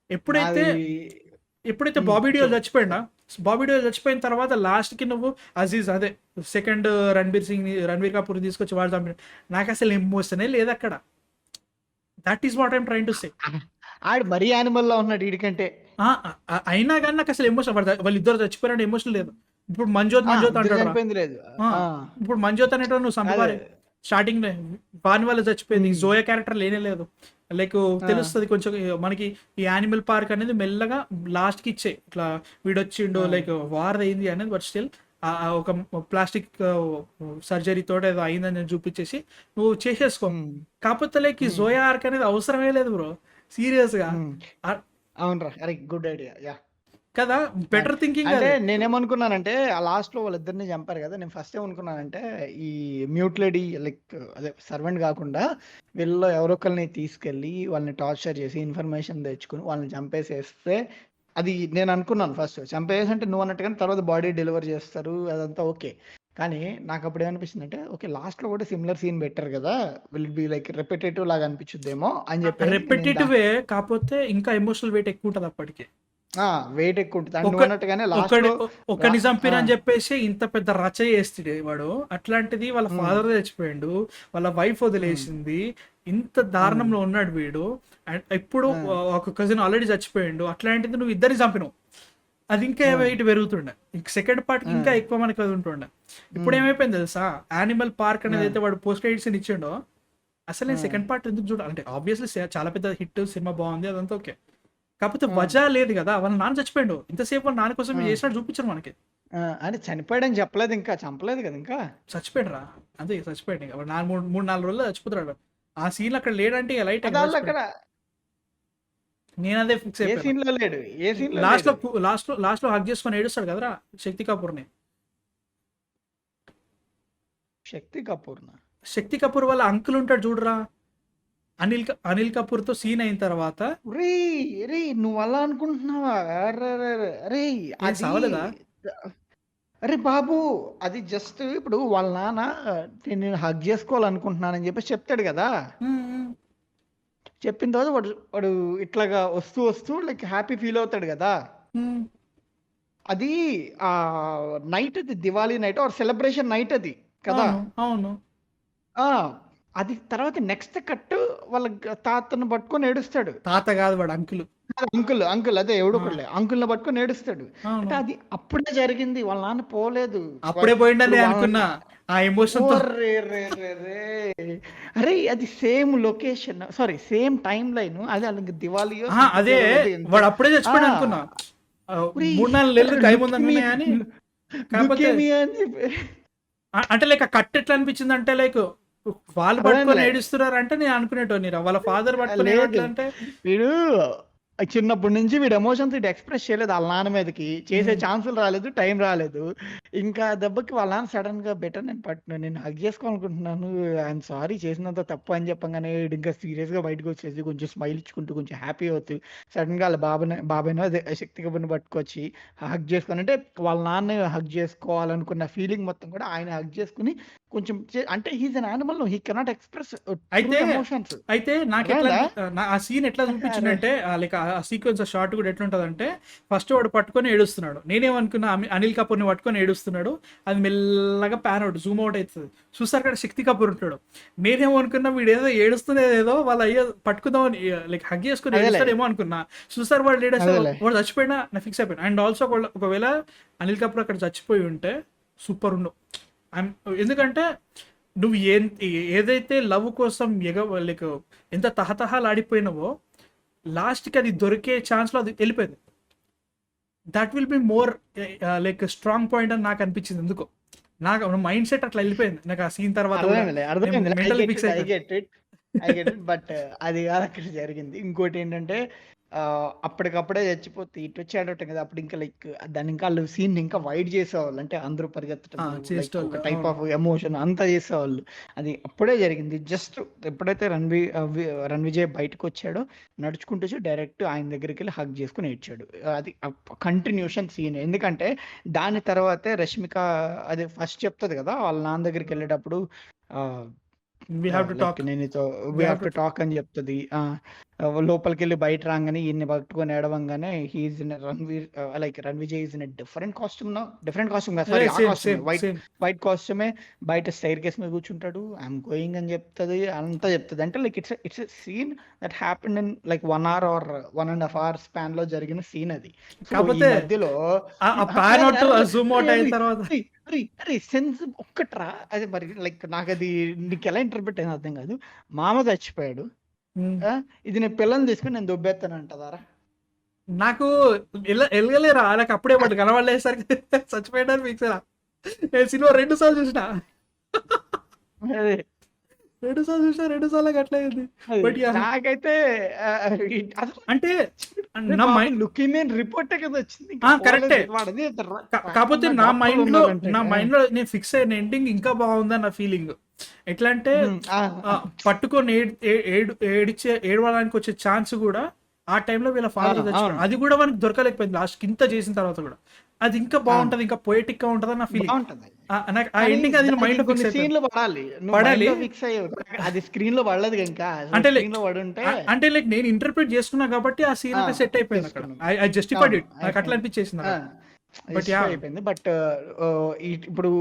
S1: ఎప్పుడైతే బాబీ డియోల్ చచ్చిపోయిన తర్వాత లాస్ట్ కి నువ్వు అజీజ్ అదే సెకండ్ రణబీర్ కపూర్ తీసుకొచ్చి వాడు చంపాడు, నాకు అసలు ఎమోషనే లేదు అక్కడ. That is what I'm trying to సే.
S2: ఆడు మరీ యానిమల్ లా ఉన్నాడు వీడికంటే.
S1: అయినా కానీ నాకు అసలు ఎమోషన్, వాళ్ళిద్దరు చచ్చిపోయారంటే ఎమోషన్ లేదు. ఇప్పుడు మంజోత్ అంటాడు,
S2: లేదు.
S1: ఇప్పుడు మంజోత్ అనేటో నువ్వు చంపాలి. స్టార్టింగ్ వాని వల్ల చచ్చిపోయింది. జోయా క్యారెక్టర్ లేనే లేదు. లైక్ తెలుస్తుంది కొంచెం మనకి ఈ యానిమల్ పార్క్ అనేది మెల్లగా లాస్ట్ కి ఇచ్చే ఇట్లా వీడొచ్చిండు లైక్ వార్ అయింది అనేది, బట్ స్టిల్ ఒక ప్లాస్టిక్ సర్జరీ తోట ఏదో అయిందని చూపించేసి నువ్వు చేసేసుకో. కాకపోతే లైక్ ఈ జోయా ఆర్క్ అనేది అవసరమే లేదు బ్రో, సీరియస్ గా.
S2: అవునరా, అరే గుడ్ ఐడియా. యా
S1: కదా, బెటర్ థింకింగ్.
S2: అంటే నేనేమనుకున్నానంటే ఆ లాస్ట్ లో వాళ్ళిద్దరిని చంపారు కదా, నేను ఫస్ట్ ఏమనుకున్నానంటే ఈ మ్యూట్ లేడీ లైక్ అదే సర్వెంట్ కాకుండా వీళ్ళలో ఎవరొకరిని తీసుకెళ్ళి వాళ్ళని టార్చర్ చేసి ఇన్ఫర్మేషన్ తెచ్చుకుని వాళ్ళని చంపేసేస్తే, అది నేను అనుకున్నాను ఫస్ట్. చంపేసి అంటే నువ్వు అన్నట్టుగానే తర్వాత బాడీ డెలివర్ చేస్తారు అదంతా ఓకే. కానీ నాకు అప్పుడు ఏమనిపిస్తుంది అంటే ఓకే లాస్ట్ లో కూడా సిమిలర్ సీన్ పెట్టారు కదా, విల్ బి లైక్ రిపిటేటివ్ లాగా అనిపించుద్దేమో అని చెప్పి.
S1: రిపిటేటివ్ కాకపోతే ఇంకా ఎమోషనల్ వెయిట్ ఎక్కువ ఉంటుంది అప్పటికి.
S2: వెయిట్ ఎక్కువ ఉంటుంది.
S1: ఒకని చంపిన అని చెప్పేసి ఇంత పెద్ద రచ చేస్తాడు వాడు. అట్లాంటిది వాళ్ళ ఫాదర్ చచ్చిపోయాడు, వాళ్ళ వైఫ్ వదిలేసింది, ఇంత దారుణంలో ఉన్నాడు వీడు. అండ్ ఇప్పుడు ఒక కజిన్ ఆల్రెడీ చచ్చిపోయాడు. అట్లాంటిది నువ్వు ఇద్దరిని చంపినావు, అది ఇంకా వెయిట్ పెరుగుతుండే. సెకండ్ పార్ట్ ఇంకా ఎక్కువ మనకి అది ఉంటుండే. ఇప్పుడు ఏమైపోయింది తెలుసా, యానిమల్ పార్క్ అనేది అయితే వాడు పోస్ట్ క్రెడిట్స్ ఇచ్చిండో, అసలు నేను సెకండ్ పార్ట్ ఎందుకు చూడాలంటే ఆబ్వియస్లీ చాలా పెద్ద హిట్ సినిమా, బాగుంది అదంతా ఓకే. కాకపోతే వజా లేదు కదా, వాళ్ళ నాన్న చచ్చిపోయాడు. ఇంతసేపు వాళ్ళ నాన్న కోసం చేసినట్టు చూపించారు మనకి.
S2: అంటే చనిపోయాడని చెప్పలేదు, ఇంకా చంపలేదు కదా, ఇంకా
S1: చచ్చిపోయాడు రా, అదే చచ్చిపోయాడు. ఇంకా 3-4 రోజులు చచ్చిపోతాడు. ఆ సీన్ అక్కడ లేడంటే లైట్
S2: అక్కడ
S1: నేను అదే ఫిక్స్ అయిపోయాను.
S2: లేడు.
S1: లాస్ట్ లో హక్ చేసుకొని ఏడుస్తాడు కదరా శక్తి కపూర్ని. శక్తి కపూర్ వాళ్ళ అంకుల్ ఉంటాడు చూడరా, అనిల్ కపూర్ తో సీన్ అయిన తర్వాత.
S2: నువ్వు అలా అనుకుంటున్నావా? అరే బాబు, అది జస్ట్ ఇప్పుడు వాళ్ళ నాన్న నేను హగ్ చేసుకోవాలనుకుంటున్నానని చెప్పేసి చెప్తాడు కదా. చెప్పిన తర్వాత వాడు ఇట్లాగా వస్తూ లైక్ హ్యాపీ ఫీల్ అవుతాడు కదా. అది ఆ నైట్, అది Diwali night are celebration night అది కదా.
S1: అవును.
S2: అది తర్వాత నెక్స్ట్ కట్ వాళ్ళ తాతను పట్టుకొని ఏడుస్తాడు.
S1: తాత కాదు వాడు
S2: అంకుల్ అదే ఎవడొకళ్ళే అంకుల్ని పట్టుకొని ఏడుస్తాడు. అంటే అది అప్పుడే జరిగింది, వాళ్ళ నాన్న పోలేదు,
S1: అప్పుడే పోయిందని అనుకున్నా. ఆ ఎమోషన్
S2: అరే అది same location, sorry same time line, అదే అలాగే దివాళీ
S1: అదే వాడు అప్పుడే చచ్చిపోయాడు అనుకున్నా. 3-4 నెలలు టైం ఉందని అని. అంటే లైక్ ఆ కట్ ఎట్లా అనిపించింది అంటే లైక్ వాళ్ళు పట్టుకొని ఏడుస్తున్నారు అంటే నేను అనుకునేటోని వాళ్ళ ఫాదర్ పట్టుకొని అంటే
S2: వీడు చిన్నప్పటి నుంచి వీడు ఎమోషన్స్ ఇటు ఎక్స్ప్రెస్ చేయలేదు వాళ్ళ నాన్న మీదకి, చేసే ఛాన్సులు రాలేదు, టైం రాలేదు. ఇంకా దెబ్బకి వాళ్ళ నాన్న సడన్ గా బెటర్ నేను హగ్ చేసుకోవాలనుకుంటున్నాను, ఐఎమ్ సారీ చేసినంత తప్పు అని చెప్పగానే ఇంకా సీరియస్ గా బయటకు వచ్చేసి కొంచెం స్మైల్ ఇచ్చుకుంటూ కొంచెం హ్యాపీ అవుతూ సడన్ గా వాళ్ళ బాబాయ్ను అదే శక్తి కబుర్ని పట్టుకొచ్చి హగ్ చేసుకొని, అంటే వాళ్ళ నాన్న హగ్ చేసుకోవాలనుకున్న ఫీలింగ్ మొత్తం కూడా ఆయన హగ్ చేసుకుని కొంచెం అంటే he's an animal, he cannot express emotions.
S1: అయితే నాకు ఆ సీన్ ఎట్లా చూపించిందంటే లైక్ ఆ సీక్వెన్స్ షార్ట్ కూడా ఎట్లుంటదంటే, ఫస్ట్ వాడు పట్టుకొని ఏడుస్తున్నాడు, నేనేమనుకున్నా అనిల్ కపూర్ని పట్టుకొని ఏడుస్తున్నాడు, అది మెల్లగా ప్యాన్ అవుట్ జూమ్ అవుట్ అవుతుంది, చూస్తారు కదా శక్తి కపూర్ ఉంటాడు. నేనేమనుకున్నా వీడు ఏదో ఏడుస్తున్నదేదో వాళ్ళ అయ్యో పట్టుకుందామని లైక్ హగ్ చేసుకుని ఏడుస్తాడేమో అనుకున్నా, చూస్తారు వాడు వాడు చచ్చిపోయినా నా ఫిక్స్ అయిపోయినా. అండ్ ఆల్సో ఒకవేళ అనిల్ కపూర్ అక్కడ చచ్చిపోయి ఉంటే సూపర్ ఉండు, ఎందుకంటే నువ్వు ఏదైతే లవ్ కోసం లైక్ ఎంత తహతహలాడిపోయినావో లాస్ట్కి అది దొరికే ఛాన్స్లో అది వెళ్ళిపోయింది. That will be more like strong point అని నాకు అనిపించింది ఎందుకో. నాకు మైండ్ సెట్ అట్లా వెళ్ళిపోయింది నాకు ఆ సీన్ తర్వాత కూడా.
S2: అర్థమైంది. I
S1: mental
S2: get
S1: fix
S2: it.
S1: అయిపోయింది.
S2: I get it. బట్ అది కాదు అక్కడ జరిగింది. ఇంకోటి ఏంటంటే అప్పటికప్పుడే చచ్చిపోతే ఇటు వచ్చి ఆడటం కదా. అప్పుడు ఇంకా లైక్ దాన్ని ఇంకా వాళ్ళు సీన్ ఇంకా వైడ్ చేసేవాళ్ళు. అంటే అందరూ పరిగెత్తడం లైక్
S1: చేసేవాళ్ళు,
S2: ఒక టైప్
S1: అవును.
S2: ఆఫ్ ఎమోషన్ అంతా చేసేవాళ్ళు. అది అప్పుడే జరిగింది. జస్ట్ ఎప్పుడైతే రణ్విజయ్ బయటకు వచ్చాడో నడుచుకుంటూ వచ్చి డైరెక్ట్ ఆయన దగ్గరికి వెళ్ళి హగ్ చేసుకుని ఏడ్చాడు. అది కంటిన్యూషన్ సీన్. ఎందుకంటే దాని తర్వాతే రష్మిక అది ఫస్ట్ చెప్తుంది కదా వాళ్ళ నాన్న దగ్గరికి వెళ్ళేటప్పుడు
S1: we have to
S2: like
S1: talk.
S2: నేను
S1: we
S2: we
S1: have
S2: have
S1: to
S2: to talk అని చెప్తుంది. లోపలికి వెళ్ళి బయట రాగానే ఈయన్ని పట్టుకొని ఏడవంగానే he's in Ranveer like Ranvijay is in different costume. Different costume కాదు, సారీ, ఆ
S1: సేమ్
S2: కాస్ట్యూమే
S1: సేమ్
S2: వైట్
S1: సేమ్.
S2: వైట్ కాస్ట్యూమే. బయట స్టైర్ కేస్ మీద కూర్చుంటాడు. ఐఎమ్ గోయింగ్ అని చెప్తుంది, అంతా చెప్తుంది. అంటే like it's scene that happened in like 1 hour or 1.5 hour span లో జరిగిన సీన్ అది. సో ఈ
S1: కాకపోతే
S2: మధ్యలో
S1: ఆ పాన్ అవుట్ జూమ్ అవుట్ అయిన తర్వాత
S2: అరే సెన్స్ ఒక్కట్రా అది. మరి లైక్ నాకు అది నీకు ఎలా ఇంటర్ప్రిట్ అయింది అర్థం కాదు. మామ చచ్చిపోయాడు, ఇది నేను పిల్లని తీసుకుని నేను దొబ్బేస్తాను అంటదారా.
S1: నాకు వెళ్ళలేరా నాకు అప్పుడే వాడు కనబడలేసరికి చచ్చిపోయడానికి ఫిక్స్ అయినా. నేను సినిమా 2 సార్లు చూసిన,
S2: అదే
S1: 2 సార్లు చూసిన, 2 సార్లు అట్లా అయింది. బట్
S2: నాకైతే
S1: అంటే నా మైండ్
S2: లుకిమేన్ రిపోర్టే కదా వచ్చింది.
S1: కరెక్టే. కాకపోతే నా మైండ్ లో నేను ఫిక్స్ అయిన ఎండింగ్ ఇంకా బాగుందని నా ఫీలింగ్. ఎట్లా అంటే పట్టుకొని ఏడవడానికి వచ్చే ఛాన్స్ కూడా ఆ టైంలో వీళ్ళ ఫాదర్ తెచ్చుకోవడం, అది కూడా మనకి దొరకలేకపోయింది లాస్ట్ ఇంత చేసిన తర్వాత కూడా. అది ఇంకా బాగుంటది, ఇంకా పొయిటిక్ గా ఉంటది నా ఫీలింగ్. నాకు ఆ ఎండింగ్ అది మైండ్ ఫిక్స్
S2: సీన్ లో పడాలి ఫిక్స్ అయ్యి అది స్క్రీన్ లో పడలేదు ఇంకా.
S1: అంటే
S2: స్క్రీన్ లో పడుంటే
S1: అంటే లైక్ నేను ఇంటర్ప్రిట్ చేసుకున్నా కాబట్టి ఆ సీన్ అయితే సెట్ అయిపోయింది అక్కడ. I justified it. నాకు అట్లా అనిపించేసింది అక్కడ. బట్
S2: అయిపోయింది. బట్ ఇప్పుడు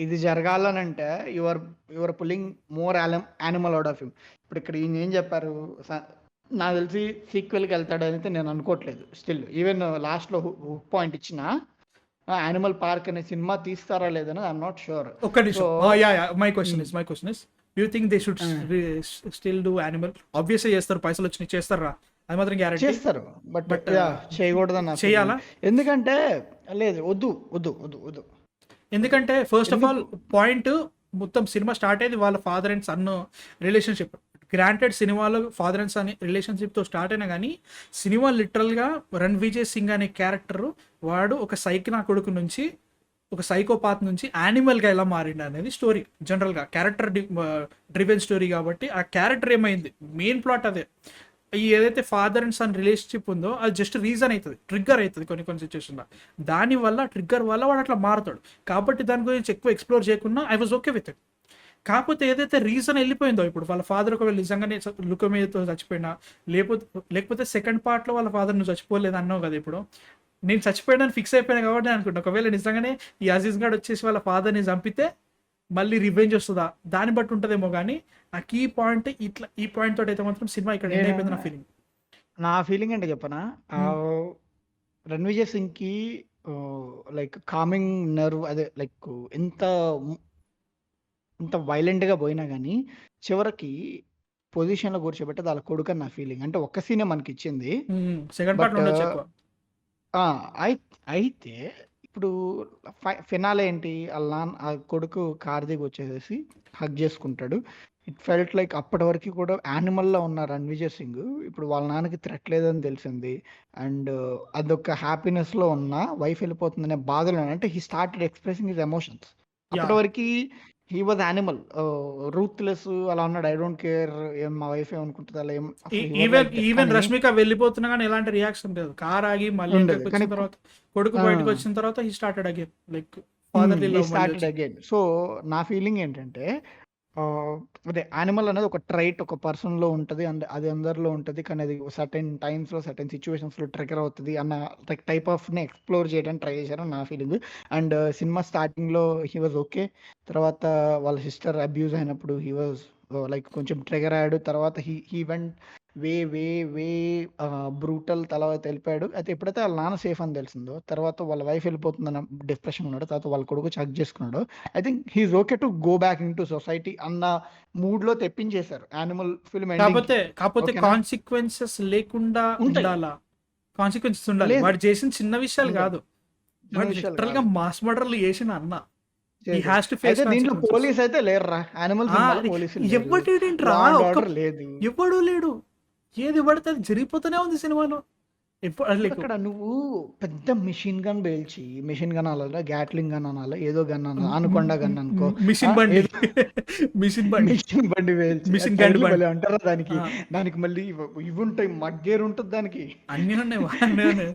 S2: ఇది జరగాలనంటే your pulling more animal out of him. ఇప్పుడు ఇక్కడ ఈయన ఏం చెప్పారు, నాకు తెలిసి సీక్వెల్కి వెళ్తాడని నేను అనుకోవట్లేదు. స్టిల్ ఈవెన్ లాస్ట్లో హుక్ పాయింట్ ఇచ్చిన యానిమల్ పార్క్ అనే సినిమా తీస్తారా లేదని ఐఎమ్ నాట్ షూర్.
S1: ఒక్క నిమిషం. My question is you think they should still do animal? Obviously చేస్తారు, పైసలు వచ్చినాయి చేస్తారా, అది మాత్రం గ్యారెంటీ
S2: చేస్తారు. బట్ చేయకూడదన్న
S1: చేయాలా?
S2: ఎందుకంటే లేదు, వద్దు.
S1: ఎందుకంటే ఫస్ట్ ఆఫ్ ఆల్ పాయింట్ మొత్తం సినిమా స్టార్ట్ అయ్యేది వాళ్ళ father and son relationship. Granted సినిమాలో ఫాదర్ అండ్ సన్ రిలేషన్షిప్తో స్టార్ట్ అయినా కానీ సినిమా లిటరల్గా రణ్విజయ్ సింగ్ అనే క్యారెక్టర్ వాడు ఒక సైకినా కొడుకు నుంచి ఒక సైకోపాత్ నుంచి యానిమల్గా ఎలా మారిండు అనేది స్టోరీ. జనరల్గా క్యారెక్టర్ డ్రివెన్ స్టోరీ కాబట్టి ఆ క్యారెక్టర్ ఏమైంది మెయిన్ ప్లాట్ అదే. ఈ ఏదైతే ఫాదర్ అండ్ సన్ రిలేషన్షిప్ ఉందో అది జస్ట్ రీజన్ అవుతుంది, ట్రిగ్గర్ అవుతుంది కొన్ని సిచ్యువేషన్లో. దానివల్ల ట్రిగ్గర్ వల్ల వాడు అట్లా మారుతాడు. కాబట్టి దాని గురించి ఎక్కువ ఎక్స్ప్లోర్ చేయకుండా I was okay with it. కాకపోతే ఏదైతే రీజన్ వెళ్ళిపోయిందో ఇప్పుడు వాళ్ళ ఫాదర్ ఒకవేళ నిజంగానే లుకమేతో చచ్చిపోయినా, లేకపోతే సెకండ్ పార్ట్లో వాళ్ళ ఫాదర్ నువ్వు చచ్చిపోలేదు అన్నావు కదా, ఇప్పుడు నేను చచ్చిపోయాడని ఫిక్స్ అయిపోయాను కాబట్టి నేను అనుకుంటా ఒకవేళ నిజంగానే ఈ అజీజ్ గాడ్ వచ్చేసి వాళ్ళ ఫాదర్ని చంపితే మళ్ళీ రివెంజ్ వస్తుందా దాన్ని బట్టి ఉంటుందేమో. కానీ నాకు ఈ పాయింట్ ఈ పాయింట్ తోటి అయితే మాత్రం సినిమా ఇక్కడ ఎండ్ అయిపోయింది
S2: నా ఫీలింగ్ అంటే చెప్పనా, రణ్విజయ్ సింగ్ కి లైక్ కామింగ్ నర్వ్ అదే లైక్ ఎంత వైలెంట్ గా పోయినా కానీ చివరికి పొజిషన్ లో కూర్చోబెట్టి వాళ్ళ కొడుకు అని నా ఫీలింగ్. అంటే ఒక్క సీనే మనకి ఇచ్చింది,
S1: సెకండ్ పార్ట్ ఉండొచ్చు.
S2: అయితే ఇప్పుడు ఫినాలే ఏంటి, వాళ్ళ ఆ కొడుకు కార్ దిగి వచ్చేసేసి హగ్ చేసుకుంటాడు. ఇట్ ఫెల్ట్ లైక్ అప్పటి వరకు కూడా యానిమల్‌లో ఉన్న రణ్విజయ్ సింగ్ ఇప్పుడు వాళ్ళ నాన్నకి థ్రెట్ లేదని తెలిసింది. అండ్ అదొక హ్యాపీనెస్‌లో ఉన్న వైఫ్ వెళ్ళిపోతుందనే బాధలో అంటే హి స్టార్టెడ్ ఎక్స్‌ప్రెసింగ్ హిస్ ఎమోషన్స్. అప్పటి వరకి హి వాజ్ యానిమల్, రూత్‌లెస్ అలా ఉన్నాడు. ఐ డోంట్ కేర్ మా వైఫ్ ఏమనుకుంటది అలా
S1: ఈవెన్ రష్మిక వెళ్ళిపోతున్నా కానీ ఎలాంటి రియాక్షన్ లేదు. కార్ ఆగి మళ్ళీ వచ్చిన తర్వాత కొడుకు బయటకు వచ్చిన తర్వాత హి started again like fatherly love
S2: started again. So నా ఫీలింగ్ ఏంటంటే అదే యానిమల్ అనేది ఒక ట్రైట్ ఒక పర్సన్ లో ఉంటది అండ్ అది అందరిలో ఉంటది. కానీ అది సర్టెన్ టైమ్స్ లో సర్టెన్ సిచ్యువేషన్స్ లో ట్రిగర్ అవుతుంది అన్న టైప్ ఆఫ్ ని ఎక్స్ప్లోర్ చేయడానికి ట్రై చేశారు నా ఫీలింగ్. అండ్ సినిమా స్టార్టింగ్ లో హీ వాజ్ ఓకే. తర్వాత వాళ్ళ సిస్టర్ అబ్యూజ్ అయినప్పుడు హీ వాజ్ లైక్ కొంచెం ట్రిగర్ అయ్యాడు. తర్వాత he went way way way brutal తర్వాత వెళ్ళిపోయాడు. అయితే ఎప్పుడైతే వాళ్ళ నాన్న సేఫ్ అని తెలిసిందో, తర్వాత వాళ్ళ వైఫ్ వెళ్ళిపోతుందన్న డిప్రెషన్ ఉన్నాడు. తర్వాత వాళ్ళ కొడుకు హగ్ చేసుకున్నాడు. I think he's okay to go back into society అన్న మూడ్‌లో తెప్పించేశారు. 'Animal' film ఎండింగ్‌కి.
S1: కాకపోతే
S2: ఓకేనా?
S1: కాన్సిక్వెన్సెస్ లేకుండా
S2: ఉంటాయి.
S1: ఉండాలా? కాన్సిక్వెన్సెస్ ఉండాలి.
S2: లేదు.
S1: వాడు చేసిన చిన్న విషయాలు
S2: ఉండవు.
S1: కాదు.
S2: చిన్న
S1: వాడు
S2: విషయాలు
S1: లిటరల్‌గా
S2: కాదు.
S1: మాస్ మర్డర్‌లు చేసిన అన్న. హి
S2: చేశాడు.
S1: హాస్ టు ఫేస్
S2: అయితే దీంట్లో
S1: కాన్సిక్వెన్సెస్.
S2: పోలీస్ అయితే లేరురా. 'యానిమల్' సినిమాలో
S1: అది
S2: పోలీసులు లేరు.
S1: ఎవ్వడేంట్రా
S2: లా అండ్
S1: ఒక్క
S2: ఆర్డర్ లేదు.
S1: ఎవ్వడు లేడు. ఏది పడితే అది జరిగిపోతూనే ఉంది సినిమాలో. లైక్
S2: అక్కడ నువ్వు పెద్ద మెషిన్ గన్ పేల్చి, మెషిన్ గన్ అనాలా? గ్యాట్లింగ్ గన్ అనాలా? ఏదో గన్ అనాలా? అనకొండ గన్ అనుకో.
S1: మిషన్ బండి
S2: ఏదో
S1: మిషన్ బండి
S2: మెషిన్ బండి పేల్చి అది
S1: మిషన్ గన్
S2: టైటిల్
S1: బండి.
S2: భలే అంటారా దానికి?
S1: ఆ,
S2: దానికి మళ్ళీ ఇవుంటాయి. మడ్గేర్ ఉంటది దానికి.
S1: అన్నీ ఉన్నాయి. అన్నీ ఉన్నాయి.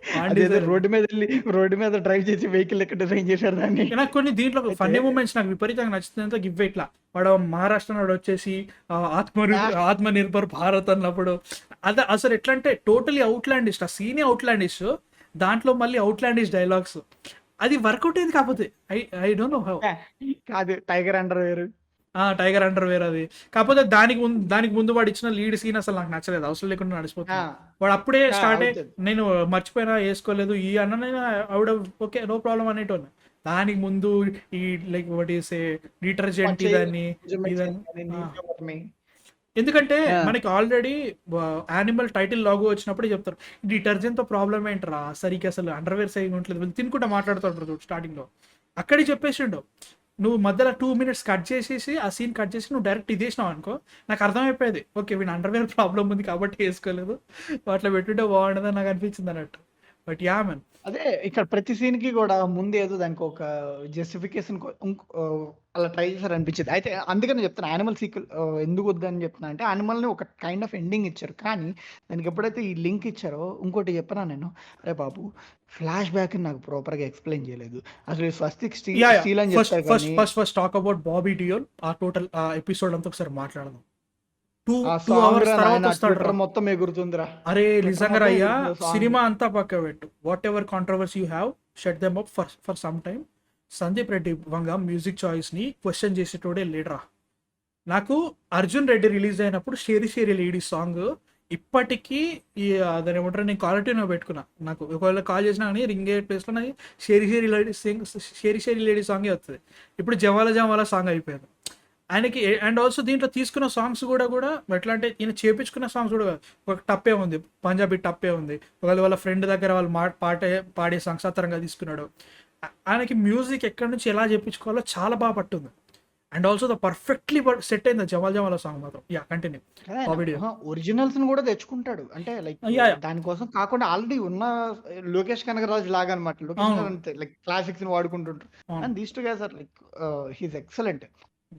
S1: వాడి
S2: అదేదో
S1: design.
S2: రోడ్డు మీద డ్రైవ్ చేసి వెహికల్ లెక్క డిజైన్ చేశారు దాన్ని.
S1: నాకు కొన్ని దీంట్లో
S2: అయితే
S1: ఫన్నీ మూమెంట్స్ నాకు విపరీతంగా నచ్చుతుందంటే గివ్ ఇట్లా వాడు మహారాష్ట్ర నాడు వచ్చేసి ఆత్మనిర్భర్ భారత్ అన్నప్పుడు అసలు ఎట్లా అంటే టోటలీ అవుట్లాండిష్, ఆ సీనే అవుట్లాండిష్, దాంట్లో మళ్ళీ అవుట్లాండిష్ డైలాగ్స్, అది వర్కౌట్ అయింది. కాకపోతే ఐ డోంట్ నో హౌ.
S2: కాదు, టైగర్ అండర్ వేరు.
S1: టైగర్ అండర్ వేర్ అది. కాకపోతే దానికి ముందు వాడు ఇచ్చిన లీడ్ సీన్ అసలు నాకు నచ్చలేదు. అవసరం లేకుండా నడిచిపోతుంది. వాడు అప్పుడే స్టార్ట్
S2: అవుతుంది.
S1: నేను మర్చిపోయినా వేసుకోలేదు ఈ అన్న ఆవిడ ఓకే నో ప్రాబ్లం అనేటోను. దానికి ముందు ఈ like what is a detergent ఇదని ఇదని. ఎందుకంటే మనకి ఆల్రెడీ యానిమల్ టైటిల్ లాగో వచ్చినప్పుడే చెప్తారు డిటర్జెంట్ తో ప్రాబ్లం ఏంట్రా, సరిగ్గా అసలు అండర్వేర్ సరిగ్గా ఉండలేదు, వీళ్ళు తినుకుంటా మాట్లాడుతుంటారు స్టార్టింగ్ లో. అక్కడే చెప్పేసిండు. నువ్వు మధ్యలో 2 minutes కట్ చేసేసి ఆ సీన్ కట్ చేసి నువ్వు డైరెక్ట్ ఇది చేసినావు అనుకో, నాకు అర్థమైపోయేది ఓకే వీడు అండర్వేర్ ప్రాబ్లం ఉంది కాబట్టి వేసుకోలేదు, అట్లా పెట్టుంటే బాగుండదని నాకు అనిపించింది అన్నట్టు. But yeah man.
S2: అదే ఇక్కడ ప్రతి సీన్ కి కూడా ముందు ఏదో దానికి ఒక జస్టిఫికేషన్ అలా ట్రై చేశారు అనిపించింది. అయితే అందుకని చెప్తాను యానిమల్ సీక్వెల్ ఎందుకు వద్దని చెప్తున్నా అంటే యానిమల్ ని ఒక కైండ్ ఆఫ్ ఎండింగ్ ఇచ్చారు. కానీ దానికి ఎప్పుడైతే ఈ లింక్ ఇచ్చారో ఇంకోటి చెప్పనా నేను, అరే బాబు ఫ్లాష్ బ్యాక్ నాకు ప్రాపర్ గా ఎక్స్ప్లెయిన్ చేయలేదు. అసలు స్వస్తిక్ స్టీల్ అని
S1: ఫస్ట్
S2: చెప్తారు
S1: ఫస్ట్
S2: కానీ
S1: first first talk about Bobby Deol. ఆ టోటల్ ఆ ఎపిసోడ్ అంతా ఒకసారి మాట్లాడదాం. టూ
S2: ఆ
S1: టూ
S2: సాంగ్
S1: అవర్స్ తర్వాత వస్తాడు
S2: ట్విట్టర్
S1: రా.
S2: మొత్తం ఎగురుతుందిరా.
S1: అరే
S2: ట్విట్టర్
S1: నిజంగా
S2: మొత్తం
S1: అయ్యా,
S2: ఎగురుతుంది సాంగ్.
S1: సినిమా అంతా పక్క పెట్టు. What ever controversy you have, shut them up for some time. Sandeep Reddy Vanga music choice ని క్వశ్చన్ చేసేటోడే లేడరా. నాకు అర్జున్ రెడ్డి రిలీజ్ అయినప్పుడు షేరి షేరి లేడీ సాంగ్ ఇప్పటికీ ఈ దాని ఏమంటారు, నేను క్వాలిటీలో పెట్టుకున్నా. నాకు ఒకవేళ కాల్ చేసినా కానీ రింగ్ అయ్యే ప్లేస్లో నాకు షేరి షేరి లేడీ షేరి షేరి లేడీ సాంగే వస్తుంది. ఇప్పుడు జవాల జవాల సాంగ్ అయిపోయింది ఆయనకి. అండ్ ఆల్సో దీంట్లో తీసుకున్న సాంగ్స్ కూడా ఎట్లా అంటే ఈయన చేపించుకున్న సాంగ్స్ కూడా కాదు. ఒక టప్పే ఉంది, పంజాబీ టప్పే ఉంది. ఒకవేళ వాళ్ళ ఫ్రెండ్ దగ్గర వాళ్ళు పాడే సాంగ్స్ అతరంగా తీసుకున్నాడు. ఆయనకి మ్యూజిక్ ఎక్కడి నుంచి ఎలా చెప్పించుకోవాలో చాలా బాగా పట్టుంది. And also the perfectly set అయింది జవాల్ జవాల సాంగ్ మాత్రం. Yeah continue.
S2: ఒరిజినల్స్ కూడా తెచ్చుకుంటాడు అంటే లైక్
S1: Yeah, yeah.
S2: దానికోసం కాకుండా ఆల్రెడీ ఉన్న లోకేష్ కనగరాజు లాగా అనమాట. లోకేష్
S1: అవును.
S2: గారు అంతే లైక్ క్లాసిక్స్ ని వాడుకుంటుంటారు.
S1: అవును.
S2: And these together like he's excellent.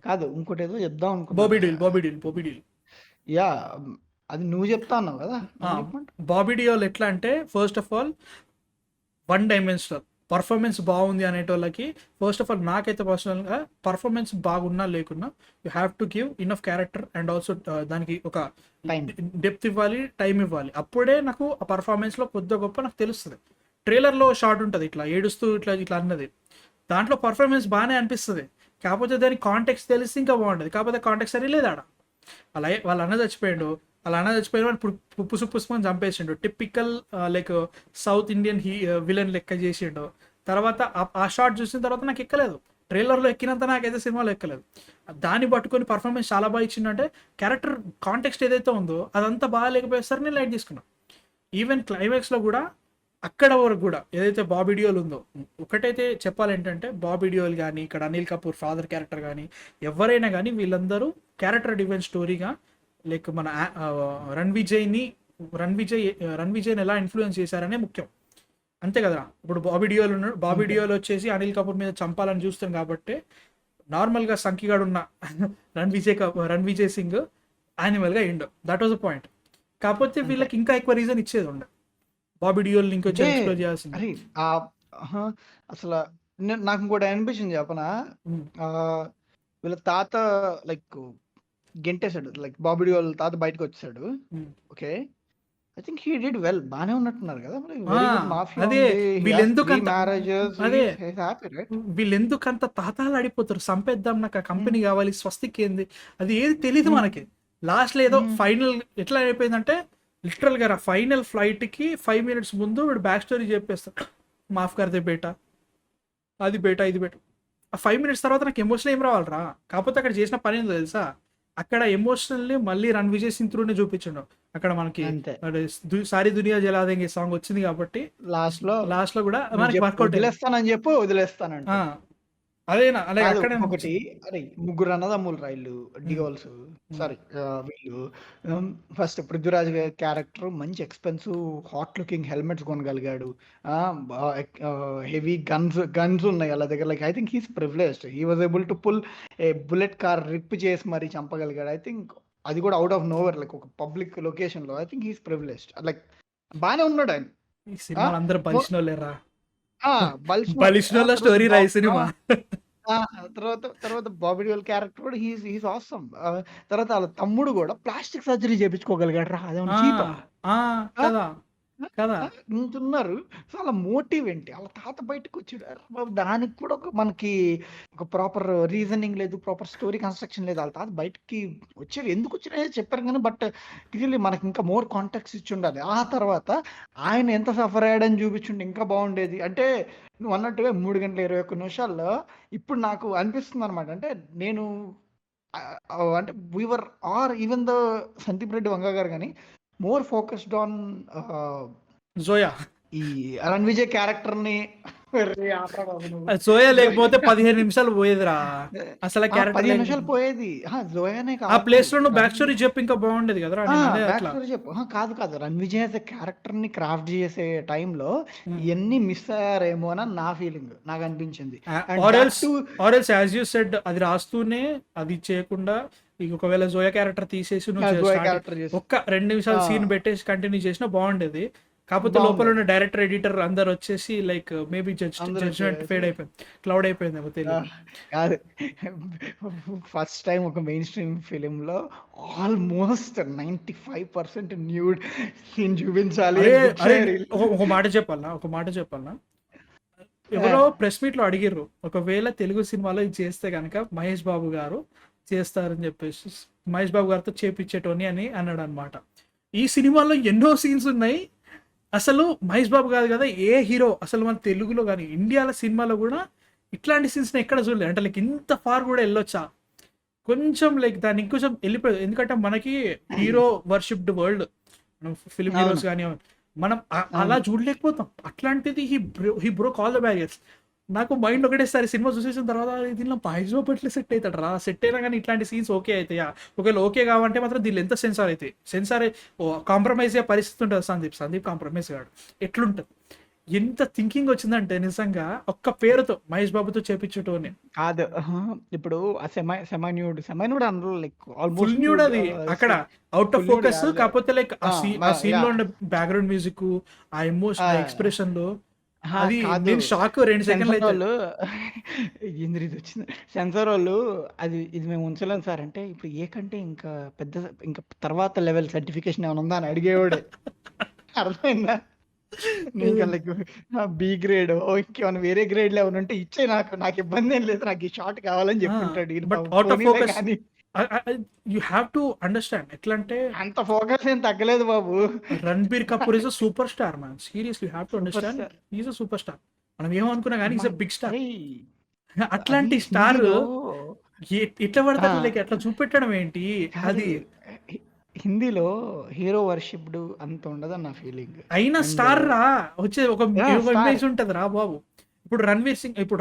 S2: కాదు ఇంకోటి ఏదో చెప్దాం
S1: బాబీ
S2: అనుకున్నా.
S1: డీల్.
S2: యా అది నువ్వు చెప్తా అన్నావు కదా. నన్ను చెప్పమంటే?
S1: బాబీ డియోల్ ఎట్లా అంటే first of all one dimensional performance బాగుంది అనేటోళ్ళకి. ఫస్ట్ ఆఫ్ ఆల్ నాకైతే పర్సనల్గా పర్ఫార్మెన్స్ బాగున్నా లేకున్నా you have to give enough character and also దానికి ఒక
S2: Time.
S1: డెప్త్ ఇవ్వాలి, టైం ఇవ్వాలి. అప్పుడే నాకు ఆ పర్ఫార్మెన్స్లో కొద్ది గొప్ప నాకు తెలుస్తుంది. ట్రైలర్లో షార్ట్ ఉంటుంది ఇట్లా ఏడుస్తూ ఇట్లా అన్నది, దాంట్లో పర్ఫార్మెన్స్ బాగానే అనిపిస్తుంది. కాకపోతే దానికి కాంటెక్స్ట్ తెలిస్తే ఇంకా బాగుంటుంది. కాకపోతే కాంటెక్స్ట్ అని లేదు ఆడ. వాళ్ళ అన్న చచ్చిపోయాడు, ఇప్పుడు పుసుమని చంపేసిండు. Typical like South Indian villain లెక్క చేసిండు. తర్వాత ఆ షార్ట్ చూసిన తర్వాత నాకు ఎక్కలేదు. ట్రైలర్లో ఎక్కినంత నాకైతే సినిమాలో ఎక్కలేదు. దాన్ని పట్టుకొని పర్ఫార్మెన్స్ చాలా బాగా ఇచ్చిందంటే క్యారెక్టర్ కాంటెక్స్ట్ ఏదైతే ఉందో అదంతా బాగా లేకపోయేసరికి నేను లైట్ తీసుకున్నాను. ఈవెన్ క్లైమాక్స్లో కూడా అక్కడ వరకు కూడా ఏదైతే బాబీ డియోల్ ఉందో, ఒకటైతే చెప్పాలేంటంటే బాబీ డియోల్ కానీ ఇక్కడ అనిల్ కపూర్ ఫాదర్ క్యారెక్టర్ కానీ ఎవరైనా కానీ వీళ్ళందరూ క్యారెక్టర్ డివెన్ స్టోరీగా లైక్ మన రణ్ విజయ్ని ఎలా ఇన్ఫ్లుయెన్స్ చేశారనే ముఖ్యం. అంతే కదరా. ఇప్పుడు బాబీ డియోల్ ఉన్నాడు, బాబీ డియోల్ వచ్చేసి అనిల్ కపూర్ మీద చంపాలని చూస్తాం కాబట్టి నార్మల్గా సంకిగాడు ఉన్న రణ్ విజయ్ సింగ్ యానిమల్గా ఇండో. That was the point. కాకపోతే వీళ్ళకి ఇంకా ఎక్కువ రీజన్ ఇచ్చేది ఉండే బాబీ డియోల్ ఇంకొంచెం
S2: అంటే
S1: ఎక్స్ప్లోర్ చేయాల్సింది.
S2: అరే అసలు నాకు ఇంకోటి అనిపించింది చెప్పనా. ఆ, వీళ్ళ తాత లైక్ గెంటేశాడు, లైక్ బాబీ డియోల్ తాత బయటకు వచ్చాడు. Okay, I think he did well. బానే ఉన్నట్టున్నారు కదా.
S1: అదే వీళ్ళెందుకంత
S2: హ్యాపీ.
S1: వీళ్ళెందుకంత తాతాలు ఆడిపోతారు, సంపేద్దాం నాకు ఆ కంపెనీ కావాలి, స్వస్తిక్ ఏంది అది ఏది తెలీదు మనకి. లాస్ట్లో ఏదో ఫైనల్ ఎట్లా అయిపోయిందంటే లిటరల్గా ఫైనల్ ఫ్లైట్కి 5 minutes ముందు వీడు బ్యాక్ స్టోరీ చెప్పేస్తాడు, మాఫ్ కర్దే బేటా, అది బేటా ఇది బేటా. ఆ 5 minutes తర్వాత నాకు ఎమోషనల్ ఏం రావాలరా. కాకపోతే అక్కడ చేసిన పని ఏందో తెలుసా, అక్కడ ఎమోషనల్ని మళ్ళీ రణ్విజయ్ సింగ్ త్రూనే చూపించండు. అక్కడ మనకి
S2: అంతే.
S1: సారీ దునియా జలాదేంగే సాంగ్ వచ్చింది కాబట్టి
S2: లాస్ట్ లో
S1: లాస్ట్ లో కూడా
S2: నువ్వు
S1: మనకి
S2: చెప్పు,
S1: వర్కౌట్
S2: వదిలేస్తానని చెప్పు, వదిలేస్తానంట.
S1: అదేనా అలాగే
S2: కాదు
S1: అక్కడే
S2: ఒకటి, అరే ముగ్గురు అన్నదమ్ములు రైళ్ళు డియోల్స్,
S1: ఉమ్,
S2: సారీ వీళ్ళు. ఫస్ట్ పృథ్వీరాజ్ క్యారెక్టర్ మంచి ఎక్స్పెన్సివ్ హాట్ లుకింగ్ హెల్మెట్స్ కొనగలిగాడు. హెవీ గన్స్ ఉన్నాయి వాళ్ళ దగ్గర. Like I think he's privileged, he was able to pull a bullet car rip చేసి మరీ చంపగలిగాడు. ఐ థింక్ అది కూడా అవుట్ ఆఫ్ నోవర్, లైక్ ఒక పబ్లిక్ లొకేషన్ లో. I think he's privileged, like బానే ఉన్నాడు ఆయన.
S1: ఈ
S2: ఆ,
S1: సినిమాలు అందరూ
S2: మొ-
S1: బలిసినోళ్ళేరా.
S2: ఆ, బలిసిన
S1: బలిసినోళ్ళ
S2: తర్వాత
S1: స్టోరీ రాయి సినిమా.
S2: ఆ! తర్వాత తర్వాత బాబీ డియోల్ క్యారెక్టర్ కూడా హీస్ ఆసమ్. తర్వాత ఆళ్ళ తమ్ముడు గూడా ప్లాస్టిక్ సర్జరీ చేపించుకోగలిగాడురా.
S1: ఆ
S2: అదేమన్నా చీపా?
S1: ఆ
S2: ఆ!
S1: కదా
S2: ఆ!
S1: కదా.
S2: ఆ! ఇంతున్నారు. సో, ఆళ్ళ మోటివ్ ఏంటి? ఆళ్ళ తాత బయటకొచ్చాడు. అరె బాబు! దానికి కూడా మనకి ఒక ప్రాపర్ రీజనింగ్ లేదు. ప్రాపర్ స్టోరీ కన్‌స్ట్రక్షన్ లేదు. ఆళ్ళ తాత బయటికి వచ్చాడు. ఎందుకొచ్చాడో చెప్పారు గానీ, బట్ క్లియర్‌లీ మనకి ఇంకా మోర్ కాంటెక్స్ట్ ఇచ్చుండాలి. ఆ తర్వాత ఆయన ఎంత సఫర్ అయ్యాడని చూపించుంటే ఇంకా బాగుండేది. అంటే నువ్వన్నట్టుగా 3 గంటల 21 నిమిషాల్లో ఇప్పుడు నాకు అనిపిస్తుందనమాట. అంటే నేను అంటే we were or even though Sandeep Reddy Vanga garu గాని మోర్ ఫోకస్డ్ ఆన్
S1: జోయా,
S2: ఈ 'రణ్విజయ్' క్యారెక్టర్‌ని. ఒరేయ్! ఆపరా బాబు నువ్వు.
S1: జోయా లేకపోతే 15 నిమిషాలు పోయేదిరా అసలు
S2: ఆ!
S1: క్యారెక్టర్
S2: 15 నిమిషాలు
S1: లేకపోతే.
S2: పోయేది. జోయానే
S1: ఆ
S2: కాదు.
S1: ప్లేస్ లో నువ్వు బ్యాక్
S2: రన్
S1: స్టోరీ చెప్పి ఇంకా బాగుండేది కదరా,
S2: ఆ!
S1: నేను అదే
S2: బ్యాక్
S1: అట్లా.
S2: స్టోరీ చెప్పు. కాదు కాదు. 'రణ్విజయ్' యాస్ ఎ క్యారెక్టర్‌ని క్రాఫ్ట్ చేసే టైంలో ఇయన్నీ మిస్ అయ్యారేమో అని నా ఫీలింగ్. నాకనిపించింది. And
S1: or
S2: that
S1: else
S2: too
S1: as you said అది రాస్తూనే అది చేయకుండా ఇక ఒకవేళ జోయా క్యారెక్టర్ తీసేసి నువ్వు
S2: జోయా
S1: స్టార్ట్
S2: క్యారెక్టర్ చేసి
S1: ఒక్క 2 నిమిషాలు
S2: ఆ!
S1: సీన్ పెట్టేసి కంటిన్యూ చేసినా బాగుండేది. కాకపోతే లోపల ఉన్న
S2: బాగుండేది.
S1: డైరెక్టర్ ఎడిటర్ అందరు వచ్చేసి లైక్ మేబీ
S2: అందరూ
S1: జడ్జ్మెంట్
S2: వచ్చేసి
S1: ఫేడ్ అయిపోయింది, క్లౌడ్ అయిపోయిందేమో
S2: ఆ!
S1: తెలియదు.
S2: కాదు. ఫస్ట్ టైమ్ ఒక మెయిన్ స్ట్రీమ్ ఫిల్మ్‌లో ఆల్మోస్ట్ 95% న్యూడ్ సీన్ చూపించాలి
S1: అరే
S2: అని ఫిక్స్
S1: అరే
S2: అయ్యారు
S1: ఒక మాట చెప్పాలనా,
S2: ఆ!
S1: ఎవరో ప్రెస్ మీట్ లో అడిగిర్రు ఒకవేళ తెలుగు సినిమాలో ఇది చేస్తే కనుక మహేష్ బాబు గారు చేస్తారని చెప్పేసి, మహేష్ బాబు గారితో చేపించేటోని అని అన్నాడు అనమాట. ఈ సినిమాలో ఎన్నో సీన్స్ ఉన్నాయి, అసలు మహేష్ బాబు కాదు కదా ఏ హీరో అసలు మన తెలుగులో కానీ ఇండియాలో సినిమాలో కూడా ఇట్లాంటి సీన్స్ ఎక్కడ చూడలేదు. అంటే లైక్ ఇంత ఫార్ కూడా వెళ్ళొచ్చా, కొంచెం లైక్ దాన్ని ఇంకొంచెం వెళ్ళిపోయింది. ఎందుకంటే మనకి హీరో వర్షిప్డ్ వరల్డ్, మనం ఫిలిం
S2: అవును.
S1: హీరోస్ కానీ మనం అలా
S2: అవును.
S1: చూడలేకపోతాం. అట్లాంటిది he broke all the barriers. నాకు మైండ్ ఒకటేసారి సినిమా చూసేసిన తర్వాత దీనిలో మహేష్ బాబు ఎట్లా సెట్ అవుతాడు రా, సెట్ అయినా కానీ ఇట్లాంటి సీన్స్ ఓకే అవుతాయా, ఒకవేళ ఓకే కావంటే మాత్రం దీనిలో ఎంత సెన్సార్ అవుతాయి, సెన్సార్ కాంప్రమైజ్ అయ్యే పరిస్థితి ఉంటుంది. సందీప్ కాంప్రమైజ్ కాడు, ఎట్లుంటుంది. ఎంత థింకింగ్ వచ్చిందంటే నిజంగా ఒక్క పేరుతో మహేష్ బాబుతో చేపించుటోని.
S2: కాదు. ఇప్పుడు ఆ సెమై న్యూడ్ అందులో like
S1: full
S2: almost
S1: nude
S2: nude.
S1: అది అక్కడ out of
S2: full nude
S1: focus.
S2: కాదులే.
S1: కాకపోతే లైక్
S2: ఆ!
S1: ఆ సీన్ లో
S2: యాహ్!
S1: ఉండే బ్యాక్గ్రౌండ్ మ్యూజిక్, ఆ ఎమోషన్,
S2: ఆ!
S1: ఆ ఎక్స్ప్రెషన్ లో అది
S2: కాదు.
S1: నేను షాక్ 2 సెకండ్లు అయితే.
S2: సెన్సారోళ్ళు ఏందిరిదొచ్చింది. సెన్సారోళ్ళు ఇది మేము ఉంచలేం సార్ అంటే, ఇప్పుడు ఏ కంటే ఇంకా పెద్ద, ఇంకా తర్వాత లెవెల్ సర్టిఫికేషన్ ఏమైనా ఉందా అని అడిగేవాడే. అర్థమైందా? ఇంకా లైక్ బి గ్రేడో, ఇంకేమైనా వేరే గ్రేడ్‌లు ఏమైనా ఉంటే ఇచ్చేయి నాకు. నాకు ఇబ్బందేం లేదు. నాకు ఈ షాట్ కావాలని చెప్పుంటాడు. ఈయన
S1: బట్
S2: పాపం
S1: అవుట్ ఆఫ్
S2: పోనీలే
S1: ఫోకస్.
S2: గానీ
S1: యూ హ్యావ్ టు అండర్స్టాండ్ ఎట్లా అంటే
S2: అంత ఫోకస్ ఏం తగ్గలేదు బాబు.
S1: Ranbir Kapoor is a superstar man, seriously have to
S2: super
S1: understand.
S2: Star.
S1: Is a superstar. మనం ఏమనుకున్నా కానీ ఈజ్ అ బిగ్ స్టార్.
S2: అరేయ్! అది
S1: అట్లాంటి స్టార్
S2: హిందీలో
S1: ఎట్లా పడితే
S2: ఆ!
S1: అట్లా లైక్ ఎట్లా చూపెట్టడం ఏంటి
S2: కాదు.
S1: అది.
S2: హి హిందీలో హీరో వర్షిప్‌డ్ అంత ఉండదని నా ఫీలింగ్.
S1: అయినా
S2: అండ్
S1: స్టార్ రా, వచ్చే ఒక
S2: యాహ్! స్టార్
S1: ఇమేజ్ ఉంటది రా బాబు. ఇప్పుడు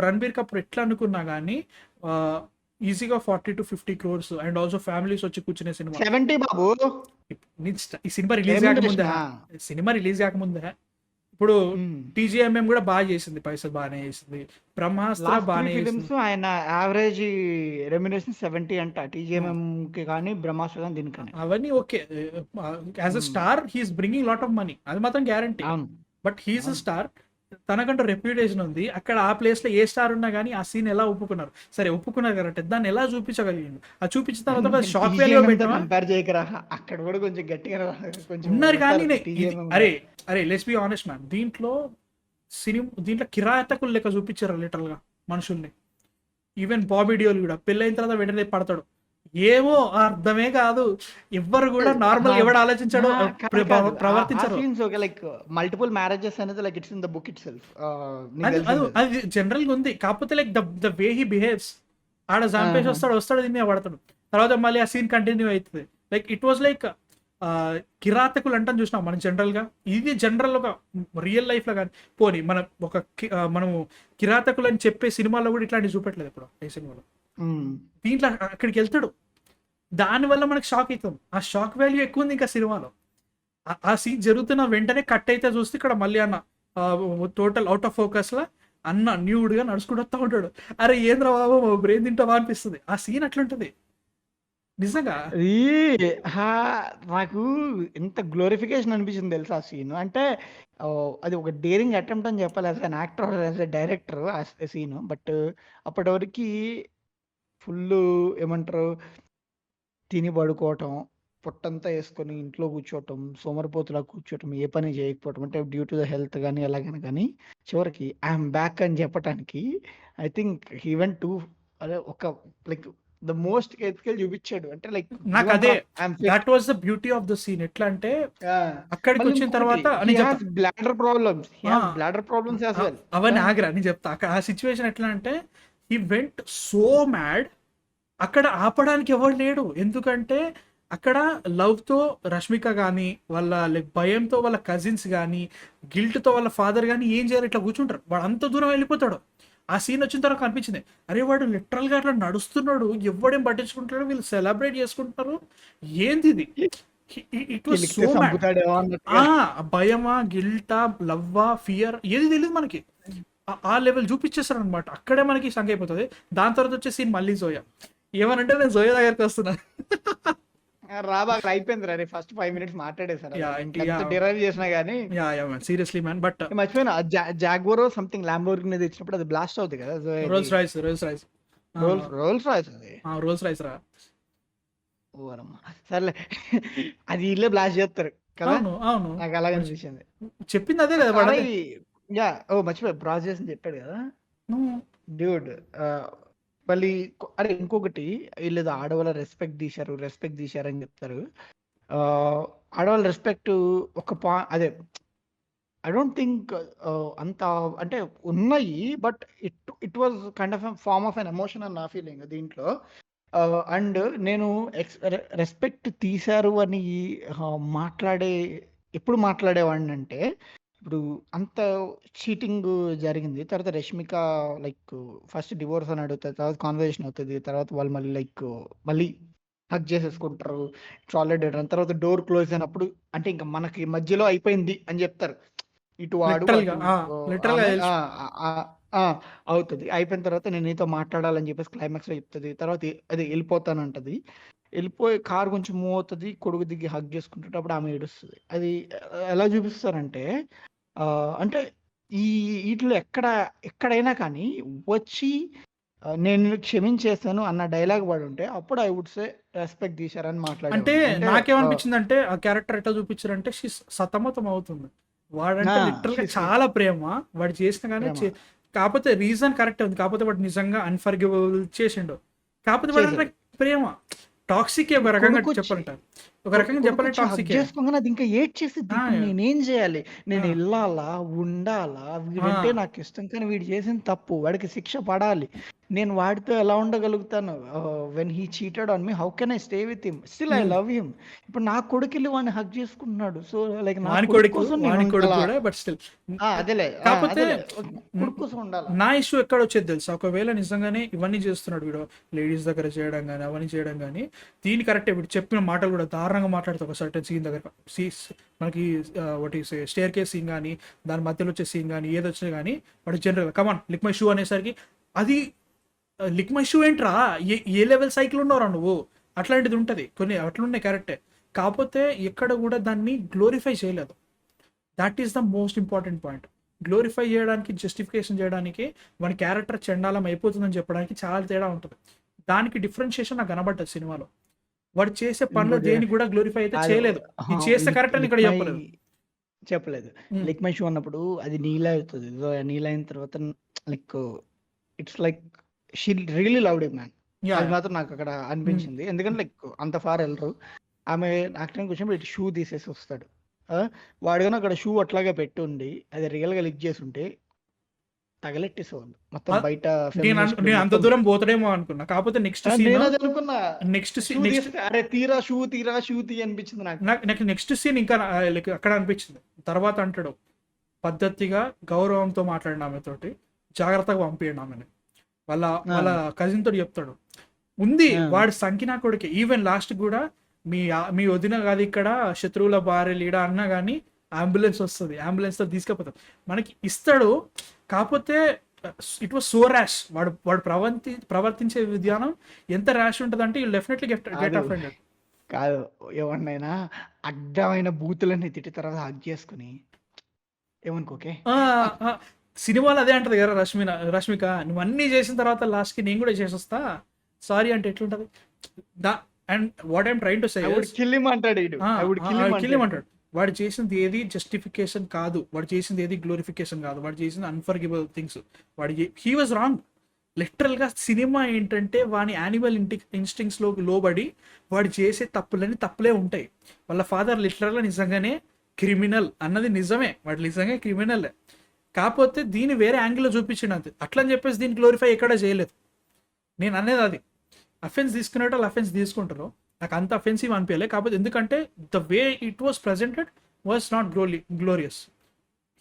S1: రణ్వీర్ కపూర్ ఎట్లా అనుకున్నా కానీ ఈజీగా 40 to 50 crores and also families వచ్చి కూర్చునే సినిమా.
S2: 70 బాబు.
S1: ఈ సినిమా రిలీజ్ కాకముందే,
S2: రెమ్యునరేషనా?
S1: సినిమా రిలీజ్ కాకముందే ఇప్పుడు
S2: హ్మ్.
S1: టీజీఎంఎం కూడా బాగా చేసింది, పైసలు బాగానే చేసింది, బ్రహ్మాస్త్ర
S2: లాస్ట్ 3
S1: బాగానే చేసింది.
S2: ఫిల్మ్స్ ఆయన యావరేజ్ రెమ్యునరేషన్ 70 అంట. టీజీఎంఎంకి కానీ, బ్రహ్మాస్త్ర గాని దీనికని.
S1: అవన్నీ okay. As a
S2: hmm.
S1: Star he's bringing lot of money, అది మాత్రం గ్యారంటీ.
S2: అవును.
S1: బట్ హీఈస్ అ
S2: అవును.
S1: స్టార్, తనకంటూ రెప్యుటేషన్ ఉంది. అక్కడ ఆ ప్లేస్ లో ఏ స్టార్ ఉన్నా కానీ ఆ సీన్ ఎలా ఒప్పుకున్నారు, సరే ఒప్పుకున్నారు కరెక్ట్, దాన్ని ఎలా చూపించగలిగిండు, ఆ చూపించిన తర్వాత షాక్ వాల్యూ
S2: టీజీఎంఎంతో
S1: పెట్టమా.
S2: కంపేర్ చేయకురా. అక్కడ కూడా కొంచెం గట్టిగా కొంచెం
S1: ఉన్నారు కానీ
S2: కొడతారు
S1: ఇది
S2: టీజీఎంఎం
S1: అరే
S2: కూడా.
S1: అరే లెట్స్ బి ఆనెస్ట్ మ్యాన్, దీంట్లో కిరాతకులు లెక్క చూపించారు లిటరల్ గా మనుషుల్ని. ఈవెన్ బాబీ డియోల్ కూడా పెళ్ళైన తర్వాత వెంటనే పడతాడు. ఏమో అర్థమే కాదు. ఎవ్వరు కూడా నార్మల్‌గా ఎవడు ఆలోచించాడో
S2: కాదు కాదు ఆ
S1: ప్రవర్తించరు.
S2: Scenes okay, like multiple marriages అనేది like it's in the book itself, నీకు
S1: అది అది
S2: తెలిసింది అది.
S1: అది జనరల్‌గా ఉంది. కాకపోతే like the way he behaves. ఆడ చంపేసి
S2: ఆహా.
S1: వస్తాడు దీని మీద పడతాడు. తర్వాత మళ్ళీ ఆ సీన్ కంటిన్యూ అయితది. లైక్ ఇట్ వాస్ లైక్ కిరాతకులు అంటాం చూసినాం మనం జనరల్‌గా. ఇది జనరల్ ఒక రియల్ లైఫ్‌లో గాని పోనీ మనము కిరాతకులు అని చెప్పే సినిమాలో కూడా ఇట్లాంటివి చూపెట్టలేదు ఎప్పుడు ఏ సినిమాలో.
S2: ఉమ్.
S1: దీంట్లో అక్కడికెళ్తాడు. దానివల్ల మనకు షాక్ అయితాం. ఆ షాక్ వాల్యూ ఎక్కువుంది ఇంకా సినిమాలో. ఆ సీన్ జరుగుతున్న వెంటనే కట్ అయితే చూస్తే ఇక్కడ మళ్ళీ అన్న టోటల్ అవుట్ ఆఫ్ ఫోకస్‌లా అన్న న్యూడ్‌గా నడుచుకుంటూ వస్తా ఉంటాడు. అరే ఏందిరా బాబు బ్రెయిన్ తింటావా అనిపిస్తది. ఆ సీన్ అట్లుంటది. నిజంగా.
S2: అది హా, నాకు ఎంత గ్లోరిఫికేషన్ అనిపించింది తెలుసా ఆ సీన్. అంటే అది ఒక డేరింగ్ అటెంప్ట్ అని చెప్పాలి as an actor, as a director ఆ సీన్. బట్ అప్పటి వరకు ఫుల్ ఏమంటారు, తిని పడుకోవటం, పొట్టంతా వేసుకొని ఇంట్లో కూర్చోవటం, సోమరిపోతులా కూర్చోవటం, ఏ పని చేయకపోవటం, అంటే డ్యూ టు ద హెల్త్ కానీ ఎలాగైనా కానీ చివరికి ఐఎమ్ బ్యాక్ అని చెప్పటానికి I think he went to, అదే ఒక లైక్ ద మోస్ట్ ఎథికల్ చూపించాడు. అంటే లైక్
S1: నాకదే
S2: I'm fit.
S1: That was the beauty of the scene. ఎట్లా అంటే
S2: మళ్ళీ
S1: అక్కడికొచ్చిన
S2: ఇంకొకటి,
S1: తర్వాత
S2: హీ
S1: నేను చెప్తా.
S2: హాస్ బ్లాడర్ ప్రాబ్లమ్స్, హీ
S1: ఆ!
S2: Has bladder problems as well.
S1: అవన్నీ ఆగరా నేను చెప్తా. ఆ సిట్యుయేషన్ ఎట్లా అంటే హి వెంట్ సో మ్యాడ్. అక్కడ ఆపడానికి ఎవడు లేడు. ఎందుకంటే అక్కడ లవ్‌తో రష్మిక గాని, వాళ్ళ లైక్ భయంతో వాళ్ళ కజిన్స్ గాని, గిల్ట్‌తో వాళ్ళ ఫాదర్ గాని ఏం చేయరు ఇట్లా కూర్చుంటారు. వాడు అంత దూరం వెళ్ళిపోతాడు. ఆ సీన్ వచ్చిన తర్వాత కనిపించింది. అరే వాడు లిటరల్‌గా అట్లా నడుస్తున్నాడు. ఎవ్వడేం పట్టించుకుంటలేడు. వీళ్ళు సెలబ్రేట్ చేసుకుంటున్నారు. ఏందిది? ఇట్ వాస్ సో
S2: గెలికితే
S1: మ్యాడ్.
S2: చంపుతాడేమో
S1: ఆ!
S2: అన్నట్టుగా.
S1: భయమా, గిల్టా, లవ్వా, ఫియర్ ఏది తెలీదు మనకి. ఆ లెవెల్ చూపిచ్చేస్తారనమాట. అక్కడే మనకి సంక అయిపోతది. దాని తర్వాత వచ్చే సీన్ మళ్ళీ జోయా. ఏమనంటే నేను జోయా దగ్గరికి వస్తున్నా.
S2: రాబాగా అయిపోయింది రే, ఫస్ట్ 5 మినిట్స్ మాట్లాడేసారు అది.
S1: యాహ్!
S2: ఇంకెంత డిరైవ్ చేసినా గానీ
S1: yeah! Man. Seriously man. But
S2: మర్చిపోయినా. జాగ్వరో సంథింగ్ ల్యాంబోర్గిని తెచ్చినప్పుడు అది బ్లాస్ట్ అవుతుంది కదా, సో ఇది
S1: రోల్స్ రాయ్స్. ఆ!
S2: రోల్స్ రాయ్స్ అది.
S1: రోల్స్ రాయ్స్ రా.
S2: ఓరమ్మ, సర్లే. అది వీళ్ళే బ్లాస్ట్ చేస్తారు కదా,
S1: అవును.
S2: నాకు అలాగే
S1: వాడు
S2: అనిపించింది.
S1: చెప్పింది అదే కదా!
S2: అరే
S1: వాడదే.
S2: యా, ఓ మర్చిపోయా, బ్రాస్ చేసి చెప్పాడు కదా
S1: హ్మ్.
S2: డ్యూడ్. మళ్ళీ అరే ఇంకొకటి, వీళ్ళు ఆడవాళ్ళ రెస్పెక్ట్ తీశారు అని చెప్తారు. ఆ, ఆడవాళ్ళ రెస్పెక్ట్ ఒక అదే ఐ డోంట్ థింక్ అంత, అంటే ఉన్నాయి, but it was kind of form of an emotion అని నా ఫీలింగ్ దీంట్లో. అండ్ నేను రెస్పెక్ట్ తీశారు అని మాట్లాడే ఎప్పుడు మాట్లాడేవాడిని అంటే, ఇప్పుడు అంత చీటింగ్ జరిగింది, తర్వాత రష్మిక లైక్ ఫస్ట్ డివోర్స్ అని అడుగుతుంది, తర్వాత కాన్వర్జేషన్ అవుతుంది, తర్వాత వాళ్ళు మళ్ళీ లైక్ మళ్ళీ హక్ చేసేసుకుంటారు, ఇట్స్ ఆల్రెడీ తర్వాత డోర్ క్లోజ్ అయినప్పుడు, అంటే ఇంకా మనకి మధ్యలో అయిపోయింది అని చెప్తారు, ఇటు వాడు
S1: లిటరల్‌గా.
S2: అటు
S1: లిటరల్‌గా
S2: ఆమె
S1: తెలిసిపోయింది.
S2: అవుతుంది. అయిపోయిన తర్వాత నేను నీతో మాట్లాడాలని చెప్పేసి క్లైమాక్స్‌లో చెప్తది. తర్వాత అదే ఎళ్ళిపోతానంటది. ఎళ్ళిపోయి కారు కొంచెం మూవ్ అవుతది. కొడుకు దిగి హగ్ చేసుకుంటేటప్పుడు ఆమె ఏడుస్తది. అది ఎలా చూపిస్తారంటే అంటే ఈ ఈటిలో ఎక్కడైనా కానీ వచ్చి నేను నిన్ను క్షమించేసాను అన్న డైలాగ్ పడుంటే అప్పుడు ఐ వుడ్ సే రెస్పెక్ట్ తీశారని
S1: అంటే
S2: మాట్లాడేవాడిని. అంటే
S1: నాకేమనిపించిందంటే ఆ క్యారెక్టర్ ఎట్లా చూపించారంటే సతమతం అవుతుంది. వాడంటే లిటరల్‌గా
S2: షీస్
S1: చాలా ప్రేమ. వాడు చేసినా గాని
S2: ప్రేమ
S1: కాపోతే రీజన్ కరెక్టే ఉంది. కాపోతే వాడు నిజంగా అన్‌ఫర్‌గివబుల్ చేసిండు. కాపోతే వాడంటే
S2: చేశాడు.
S1: ప్రేమ. టాక్సికే ఒక రకంగా
S2: కొడుకొచ్చి
S1: చెప్పాలంటే. ఒక రకంగా చెప్పాలంటే
S2: కొడుకొచ్చి హగ్
S1: టాక్సికే.
S2: చేసుకోగానే అది ఇంకా ఏడ్చేసిద్ది.
S1: ఆ!
S2: ఇప్పుడు నేనేం జేయాలి?
S1: ఆ!
S2: నేనెళ్ళాలా? ఉండాలా? వీడంటే
S1: ఆ!
S2: నాకిష్టం, కానీ వీడు చేసింది తప్పు. వాడికి శిక్ష పడాలి. నేను వాడితో ఎలా ఉండగలుగుతాను? When he cheated on me how can I stay with him? Still I
S1: hmm.
S2: Love him. ఇప్పుడు నా కొడుకెళ్ళి వాడిని హగ్ చేసుకుంటున్నాడు. సో, లైక్ నా కొడుకు కోసం
S1: వాని కొడుకు
S2: నేనుండాలా?
S1: కూడా బట్ స్టిల్. కాపోతే
S2: అదేలే. కొడుకు కోసం ఉండాలా?
S1: నా ఇష్యూ ఎక్కడొచ్చేది తెలుసా? ఒకవేళ నిజంగానే ఇవన్నీ చేస్తున్నాడు వీడు, లేడీస్ దగ్గర చేయడం గాని, అవన్నీ చేయడం గాని, దీన్ని కరెక్టే వీడు చెప్పిన మాటలు కూడా దారుణంగా మాట్లాడతాడు ఒక సర్టెన్ సీన్ దగ్గర. మనకి what is staircase scene గాని, దాని మధ్యలో వచ్చే సీన్ గాని, ఏదొచ్చినా గాని వాడు జనరల్‌గా కమాన్ లిక్ మై షూ అనేసరికి అది లిక్ మై షూ ఏంట్రా? ఏ లెవెల్ సైకిల్ ఉన్నావురా నువ్వు? అట్లాంటిది ఉంటది. కొన్ని అట్లున్నాయి కరెక్టే. కాపోతే ఎక్కడ కూడా దాన్ని గ్లోరిఫై చేయలేదు. That is the most important point. Glorify చేయడానికి, జస్టిఫికేషన్ చేయడానికి, వాని క్యారెక్టర్ చండాలం అయిపోతుందని చెప్పడానికి చాలా తేడా ఉంటుంది. దానికి డిఫరెన్షియేషన్ నాకు కనబడ్డది సినిమాలో. వాడు చేసే పనులు
S2: ఇంకోటి
S1: దేన్ని కూడా గ్లోరిఫై అయితే
S2: అది
S1: చేయలేదు. ఇది చేస్తే
S2: లిక్
S1: కరెక్ట్ అని
S2: లిక్
S1: ఇక్కడ
S2: మై
S1: చెప్పలేదు.
S2: చెప్పలేదు.
S1: హ్మ్.
S2: 'లిక్ మై షో' అన్నప్పుడు అది నీలా అవుతది. సో, నీలా అయిన తర్వాత like it's like she really loved him man.
S1: Yeah
S2: అది
S1: యా
S2: మాత్రం నాకు అక్కడ అనిపించింది. ఎందుకంటే లైక్ అంత ఫార్ ఎళ్ళరు. ఆమె యాక్టింగ్‌కి వచ్చినప్పుడు ఇటు షూ తీసేసి వస్తాడు. ఆ! వాడు గాని అక్కడ షూ అట్లాగే పెట్టుండి అది రియల్‌గా లిక్ చేసుంటే తగలెట్టేసేవాళ్ళు. మొత్తం బయట ఫెమినిస్ట్‌లు
S1: నేను అంత
S2: మొత్తం.
S1: దూరం పోతాడేమో అనుకున్నా, కాకపోతే నెక్స్ట్ సీన్
S2: నేనదే అనుకున్నా.
S1: నెక్స్ట్
S2: షూ
S1: నెక్స్ట్
S2: తీస్తే అరే తీరా షూ తీరా షూ తీ అనిపించింది నాకు.
S1: నాకు నాకు నెక్స్ట్ సీన్ ఇంకా లైక్ అక్కడ అనిపించింది. తర్వాత అంటాడు, పద్ధతిగా గౌరవంతో మాట్లాడిన ఆమెతోటి జాగ్రత్తగా పంపియండి ఆమెని. వాళ్ళ
S2: ఆ!
S1: వాళ్ళ కజిన్ తోటి చెప్తాడు. ఉంది
S2: ఆ!
S1: వాడు సంకినా కొడుకే. ఈవెన్ లాస్ట్ కూడా మీ వదిన కాదు ఇక్కడ, శత్రువుల భార్య లీడ అన్నా కానీ అంబులెన్స్ వస్తుంది, అంబులెన్స్ తో తీసుకుపోతాం మనకి ఇస్తాడు. కాకపోతే ఇట్ వాస్ సో ర్యాష్. వాడు ప్రవర్తించే విధానం ఎంత ర్యాష్ ఉంటుందంటే యూ డెఫినెట్లీ గెట్
S2: కాదు.
S1: అఫెండెడ్.
S2: కాదు. ఎవరినైనా అడ్డమైన బూతులన్నీ తిట్టిన తర్వాత హగ్ చేసుకొని ఏమనుకోకే.
S1: సినిమాలో అదే అంటది కదా రష్మిక, నువ్వు అన్నీ చేసిన తర్వాత లాస్ట్కి నేను కూడా చేసేస్తా సారీ అంటే ఎట్లుంటది. And what I'm trying to say
S2: I would kill him అంటాడు ఈడు. I would kill him
S1: kill
S2: అంటాడు.
S1: అంటాడు. వాడు చేసింది ఏది జస్టిఫికేషన్ కాదు, వాడు చేసింది ఏది గ్లోరిఫికేషన్ కాదు, వాడు చేసింది అన్ఫర్గిబుల్ థింగ్స్. He was wrong. లిటరల్గా సినిమా ఏంటంటే వాని యానిమల్ ఇన్స్టింగ్స్ లో లోబడి వాడు చేసే తప్పులే ఉంటాయి. వాళ్ళ ఫాదర్ లిటరల్గా నిజంగానే క్రిమినల్ అన్నది నిజమే, వాడు నిజంగా క్రిమినల్. కాకపోతే దీన్ని వేరే యాంగిల్లో చూపించిండు అంతే. అట్లా అని చెప్పేసి దీన్ని గ్లోరిఫై ఎక్కడ చేయలేదు. నేను అనేది అది, అఫెన్స్ తీసుకునేటో అఫెన్స్ తీసుకుంటారు. నాకు అంత అఫెన్సివ్ అనిపించలే. కాకపోతే ఎందుకంటే the way it was presented was not glorious.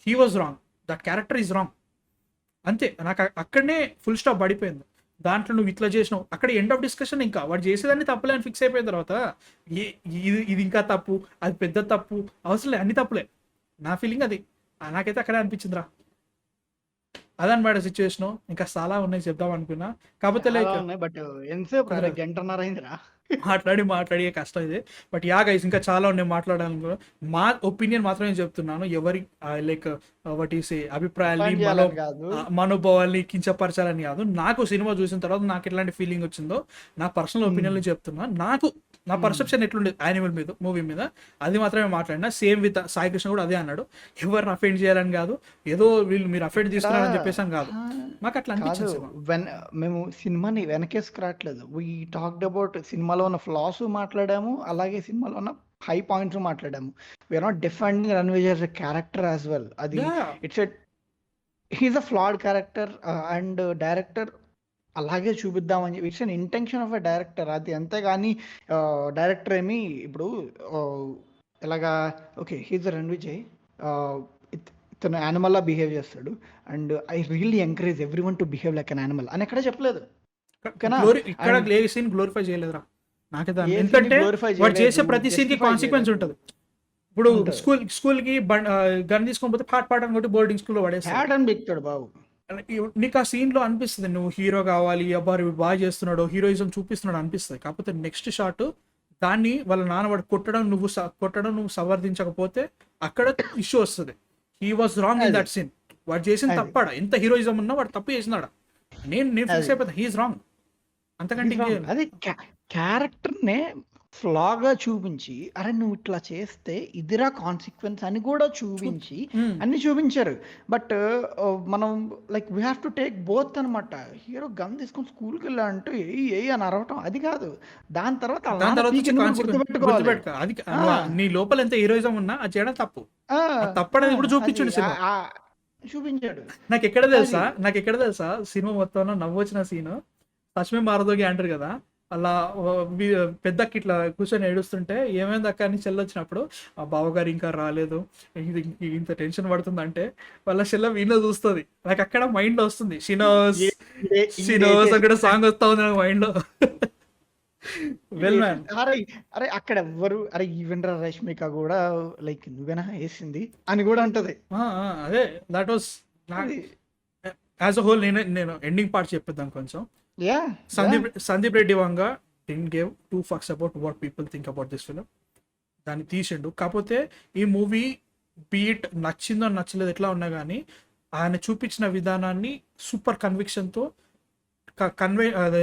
S1: He was wrong, that character is wrong. అంతే. నాకు అక్కడనే ఫుల్ స్టాప్ పడిపోయింది. దాంట్లో నువ్వు ఇట్లా చేసినావు, అక్కడ ఎండ్ ఆఫ్ డిస్కషన్. ఇంకా వాడు చేసేదాన్ని తప్పులే అని ఫిక్స్ అయిపోయిన తర్వాత ఇది ఇంకా తప్పు, అది పెద్ద తప్పు, అవసరం లేదు, అన్ని తప్పులే. నా ఫీలింగ్ అది. నాకైతే అక్కడే అనిపించిందిరా. అదనమాట సిచ్యువేషన్. ఇంకా చాలా ఉన్నాయి చెప్దాం అనుకున్నా, కాకపోతే
S2: చాలా
S1: లైక్
S2: ఉన్నాయి. బట్ ఎంతసేపు రా? గంటన్నర అయిందిరా.
S1: మాట్లాడి కష్టం ఇది. బట్ యా గైస్, ఇంకా చాలా ఉన్నాయి మాట్లాడాలని కూడా. మా ఒపీనియన్ మాత్రమే చెప్తున్నాను. ఎవరి లైక్ వాట్ ఈస్ అభిప్రాయాల్ని
S2: Define చేయాలని కాదు.
S1: మనోభావాల్ని కించపరచాలని కాదు. నాకు సినిమా చూసిన తర్వాత నాకు ఎట్లాంటి ఫీలింగ్ వచ్చిందో నా పర్సనల్ ఒపీనియన్ చెప్తున్నా. నాకు నా పర్సెప్షన్ ఎట్లుండేది యానిమల్ మీద, మూవీ మీద, అది మాత్రమే మాట్లాడినా. సేమ్ విత్ సాయి కృష్ణ కూడా అదే అన్నాడు. ఎవరిని అఫెండ్ చేయాలని కాదు, ఏదో మీరు అఫెండ్ తీసుకున్నారని చెప్పేసి కాదు. నాకు అట్లా
S2: కాదు.
S1: అనిపించింది సినిమా.
S2: మేము సినిమాని వెనకేసుకురావట్లేదు. వీ టాక్డ్ అబౌట్ సినిమాలో ఉన్న ఫ్లాస్ మాట్లాడాము. అలాగే సినిమాలో ఉన్న హై పాయింట్స్ మాట్లాడాము. We're not defending Ranveer as a character as well. అది
S1: Yeah.
S2: It's he's a flawed character and director అలాగే చూపిద్దామని చెప్పి it's an intention of a director అది. అంతేగాని డైరెక్టర్ ఏమి ఇప్పుడు ఎలాగా ఓకే హీజ్ రన్ విజయ్ ఇతను యానిమల్లా బిహేవ్ చేస్తాడు and I really encourage every one to behave like an animal అని ఎక్కడ చెప్పలేదు. ఓకేనా?
S1: ఇక్కడ
S2: And
S1: సీన్ గ్లోరిఫై చేయలేదురా నాకైతే
S2: ఏ
S1: ఎందుకంటే
S2: scene glorify
S1: వాడు చేసే
S2: చేయలేదు,
S1: ప్రతి సీన్ కి
S2: justify
S1: కాన్సిక్వెన్స్
S2: చేయలేదు.
S1: ఉంటుంది. ఇప్పుడు
S2: ఉంటది.
S1: స్కూల్ కి గన్ తీసుకొని పోతే పాట అని కొట్టి బోర్డింగ్ స్కూల్లో పడేస్తాడు.
S2: హ్యాడ్ అని బిక్తాడు బాబు.
S1: నీకు ఆ సీన్ లో అనిపిస్తుంది నువ్వు హీరో కావాలి, అబ్బాయి వీడు బాగా చేస్తున్నాడు, హీరోయిజం చూపిస్తున్నాడు అనిపిస్తుంది. కాకపోతే నెక్స్ట్ షాట్ దాన్ని వాళ్ళ నాన్న వాడు కొట్టడం నువ్వు సమర్థించకపోతే అక్కడ ఇష్యూ వస్తుంది. He was wrong in that scene. వాడు చేసిన
S2: అది.
S1: తప్పాడా, ఎంత హీరోయిజం ఉన్నా వాడు తప్పు చేసినాడా, నేను ఫిక్స్
S2: అది.
S1: అయిపోతా హీఈస్ రాంగ్. అంతకంటే ఇంకేం.
S2: అది క్యారెక్టర్నే ఫ్లాగా చూపించి అరే నువ్వు ఇట్లా చేస్తే ఇదిరా కాన్సిక్వెన్స్ అని కూడా చూపించి అన్ని చూపించారు. బట్ మనం like we have to take both అనమాట. హీరో గన్ తీసుకొని స్కూల్కి వెళ్ళా అంటే ఏ అని అరవటం అది కాదు. దాని తర్వాత వాళ్ళ
S1: దాని
S2: నాన్న
S1: తర్వాత
S2: పీకింది కూడా గుర్తుపెట్టుకోవాలి.
S1: గుర్తుపెట్టుకో. అది
S2: ఆ,
S1: నీ లోపల ఎంత హీరోయిజం ఉన్నా అది చేయడం తప్పు.
S2: ఆ,
S1: తప్పడది ఇప్పుడు
S2: అది
S1: చూపించండి సినిమా.
S2: చూపించాడు.
S1: నాకు ఎక్కడ తెలుసా సినిమా మొత్తంలో నవ్వొచ్చిన సీన్, సచ్మే మారదోగి అంటారు కదా, అలా పెద్దకి ఇట్లా కూర్చొని ఏడుస్తుంటే ఏమైంది అక్క అని చెల్లొచ్చినప్పుడు ఆ బావగారు ఇంకా రాలేదు, ఇది ఇంత టెన్షన్ పడుతుందంటే వాళ్ళ చెల్ల వీణలో చూస్తుంది. నాకు అక్కడ మైండ్ లో వస్తుంది షినోస్ అక్కడ సాంగ్ వస్తా ఉంది నాకు మైండ్ లో. Well man.
S2: అరే అక్కడ ఎవ్వరు అరే ఈవెన్ రష్మిక కూడా లైక్ నువ్వేనా వేసింది అని కూడా అంటది.
S1: అదే that was as a whole. నేను ఎండింగ్ పార్ట్ చెప్పేద్దాం కొంచెం. సందీప్ రెడ్డి వంగ didn't give 2 fucks about what people think about this film. దాన్ని తీసిండు. కాకపోతే ఈ మూవీ బీట్ నచ్చిందో నచ్చలేదు ఎట్లా ఉన్నా కానీ ఆయన చూపించిన విధానాన్ని సూపర్ కన్విక్షన్తో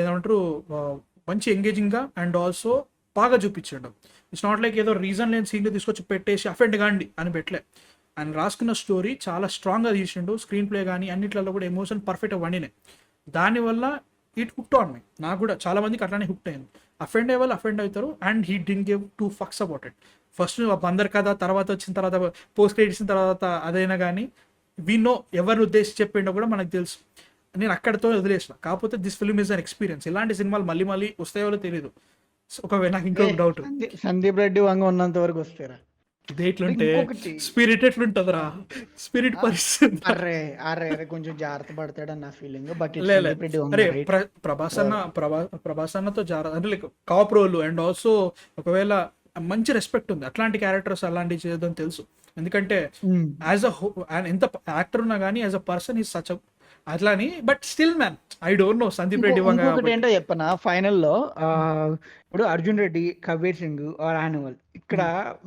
S1: ఏమంటారు మంచి ఎంగేజింగ్గా అండ్ ఆల్సో బాగా చూపించాడు. ఇట్స్ నాట్ లైక్ ఏదో రీజన్ లేని సీన్లు తీసుకొచ్చి పెట్టేసి అఫెండ్ కాండి అని పెట్టలే. ఆయన రాసుకున్న స్టోరీ చాలా స్ట్రాంగ్గా తీసిండు. స్క్రీన్ ప్లే కానీ అన్నిట్లలో కూడా ఎమోషన్ పర్ఫెక్ట్గా వండినాయి. దానివల్ల ఇట్ హుక్డ్ ఆన్ మీ. నాకు కూడా చాలా మందికి అట్లానే హుక్డ్ అయింది. అఫెండ్ అయ్యే వాళ్ళు అఫెండ్ అవుతారు, and he didn't give 2 fucks about it. First Bandar కథ తర్వాత వచ్చిన తర్వాత పోస్ట్ క్రెడిట్స్ తర్వాత అదైనా కానీ వీ నో ఎవరిని ఉద్దేశించి చెప్పిండో కూడా మనకు తెలుసు. నేను అక్కడితో వదిలేసిన. కాకపోతే this film is an experience. ఇలాంటి సినిమాలు మళ్ళీ మళ్ళీ వస్తాయో తెలియదు. ఒకవేళ నాకు ఇంకొక డౌట్,
S2: సందీప్ రెడ్డి వంగ ఉన్నంత వరకు వస్తారా?
S1: ఇది ఎట్లుంటే
S2: ఇంకొకటి
S1: స్పిరిట్ ఎట్లుంటుందిరా, స్పిరిట్ పరిస్థితి.
S2: అరే అరే అరే కొంచెం జాగ్రత్త పడతాడని నా ఫీలింగ్. బట్
S1: లే
S2: సందీప్ రెడ్డి వంగ
S1: అరే
S2: రైట్.
S1: ప్రభాస్ అన్నతో అంటే like cop role, and also ఒకవేళ మంచి రెస్పెక్ట్ ఉంది. అట్లాంటి క్యారెక్టర్స్ అలాంటివి చేయదని తెలుసు. ఎందుకంటే యాజ్ ఎంత యాక్టర్ ఉన్నా కానీ as a person is such అట్లాని. But still man I don't know Sandeep Reddy Vanga.
S2: ఇంకొకటి ఏంటో చెప్పనా, ఫైనల్లో ఇప్పుడు అర్జున్ రెడ్డి, కబీర్ సింగ్ ఆర్ యానిమల్ ఇక్కడ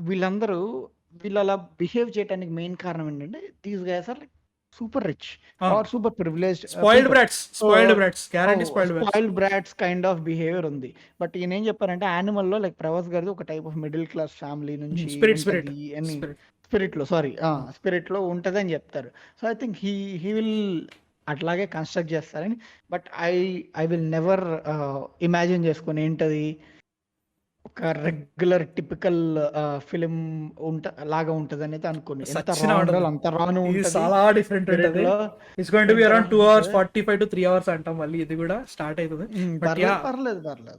S2: వీళ్ళందరూ వీళ్ళు అలా బిహేవ్ చేయడానికి మెయిన్ కారణం ఏంటంటే these guys are like super rich or super privileged,
S1: spoiled brats guarantee
S2: spoiled brats kind of behaviour ఉంది. బట్ ఈయన ఏం చెప్పారంటే యానిమల్ లో లైక్ ప్రభాస్ గారిది ఒక type of middle class family నుంచి స్పిరిట్ లో ఉంటదని చెప్తారు. So I think he will అట్లాగే కన్స్ట్రక్ట్ చేస్తారని. But I will never imagine చేసుకుని ఏంటది ఒక రెగ్యులర్ టిపికల్ ఫిలిం లాగా ఉంటది అనేది అనుకోండి. అంత రాను
S1: చాలా డిఫరెంట్ ఉంటుంది. It's going to be around 2 hours 45 to 3 hours అంటాం. మళ్ళీ ఇది కూడా స్టార్ట్ అవుతుంది.
S2: పర్లేదు.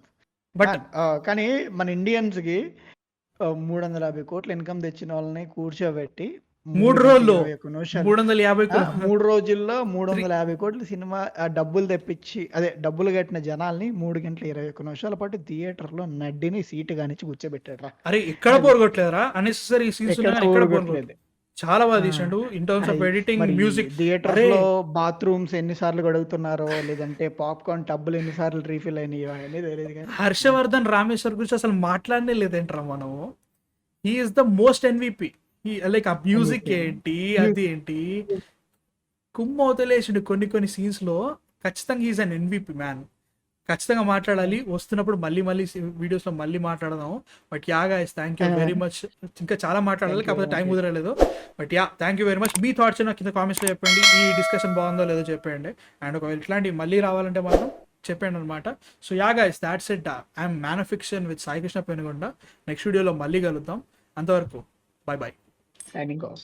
S2: బట్ కానీ మన ఇండియన్స్ కి 350 కోట్లు ఇన్కమ్ తెచ్చిన వాళ్ళని కూర్చోబెట్టి
S1: 3 రోజుల్లో
S2: 350 3 రోజుల్లో 350 కోట్లు సినిమా డబ్బులు తెప్పించి అదే డబ్బులు కట్టిన జనాల్ని 3 గంటల 21 నిమిషాల పాటు థియేటర్ లో నడ్డిని సీట్ గానిచ్చి కూర్చోబెట్టాడు.
S1: అరే ఎక్కడ పోరగొట్టలేదురా, అన్నెసెసరీ సీన్స్ చాలా బాగా తీసాడు in terms of editing, music.
S2: Theatre లో బాత్రూమ్స్ ఎన్నిసార్లు గడుగుతున్నారో లేదంటే పాప్కార్న్ టబ్బులు ఎన్నిసార్లు రీఫిల్ అయినాయో అనేది తెలియదు. కానీ
S1: హర్షవర్ధన్ రామేశ్వర్ గురించి అసలు మాట్లాడనే లేదంటారా మనము. He is the most MVP. Like ఆ మ్యూజిక్ ఏంటి అది ఏంటి కుమ్మ వదిలేసిండు కొన్ని సీన్స్ లో. ఖచ్చితంగా ఈజ్ అన్ MVP మ్యాన్. ఖచ్చితంగా మాట్లాడాలి, వస్తున్నప్పుడు మళ్ళీ వీడియోస్ లో మళ్ళీ మాట్లాడదాం. But yeah guys thank you very much. ఇంకా చాలా మాట్లాడాలి కాకపోతే టైం కుదరలేదు. But yeah thank you very much. Me thoughts నాకు కింద కామెంట్స్ లో చెప్పండి. ఈ డిస్కషన్ బాగుందో లేదో చెప్పండి. అండ్ ఒకవేళ ఇట్లాంటివి మళ్ళీ రావాలంటే మాత్రం చెప్పండి అనమాట. So yeah guys that's it. I'm man of fiction with Sai Krishna Penugonda. Next వీడియోలో మళ్ళీ కలుద్దాం. అంతవరకు బై బై.
S2: Signing off.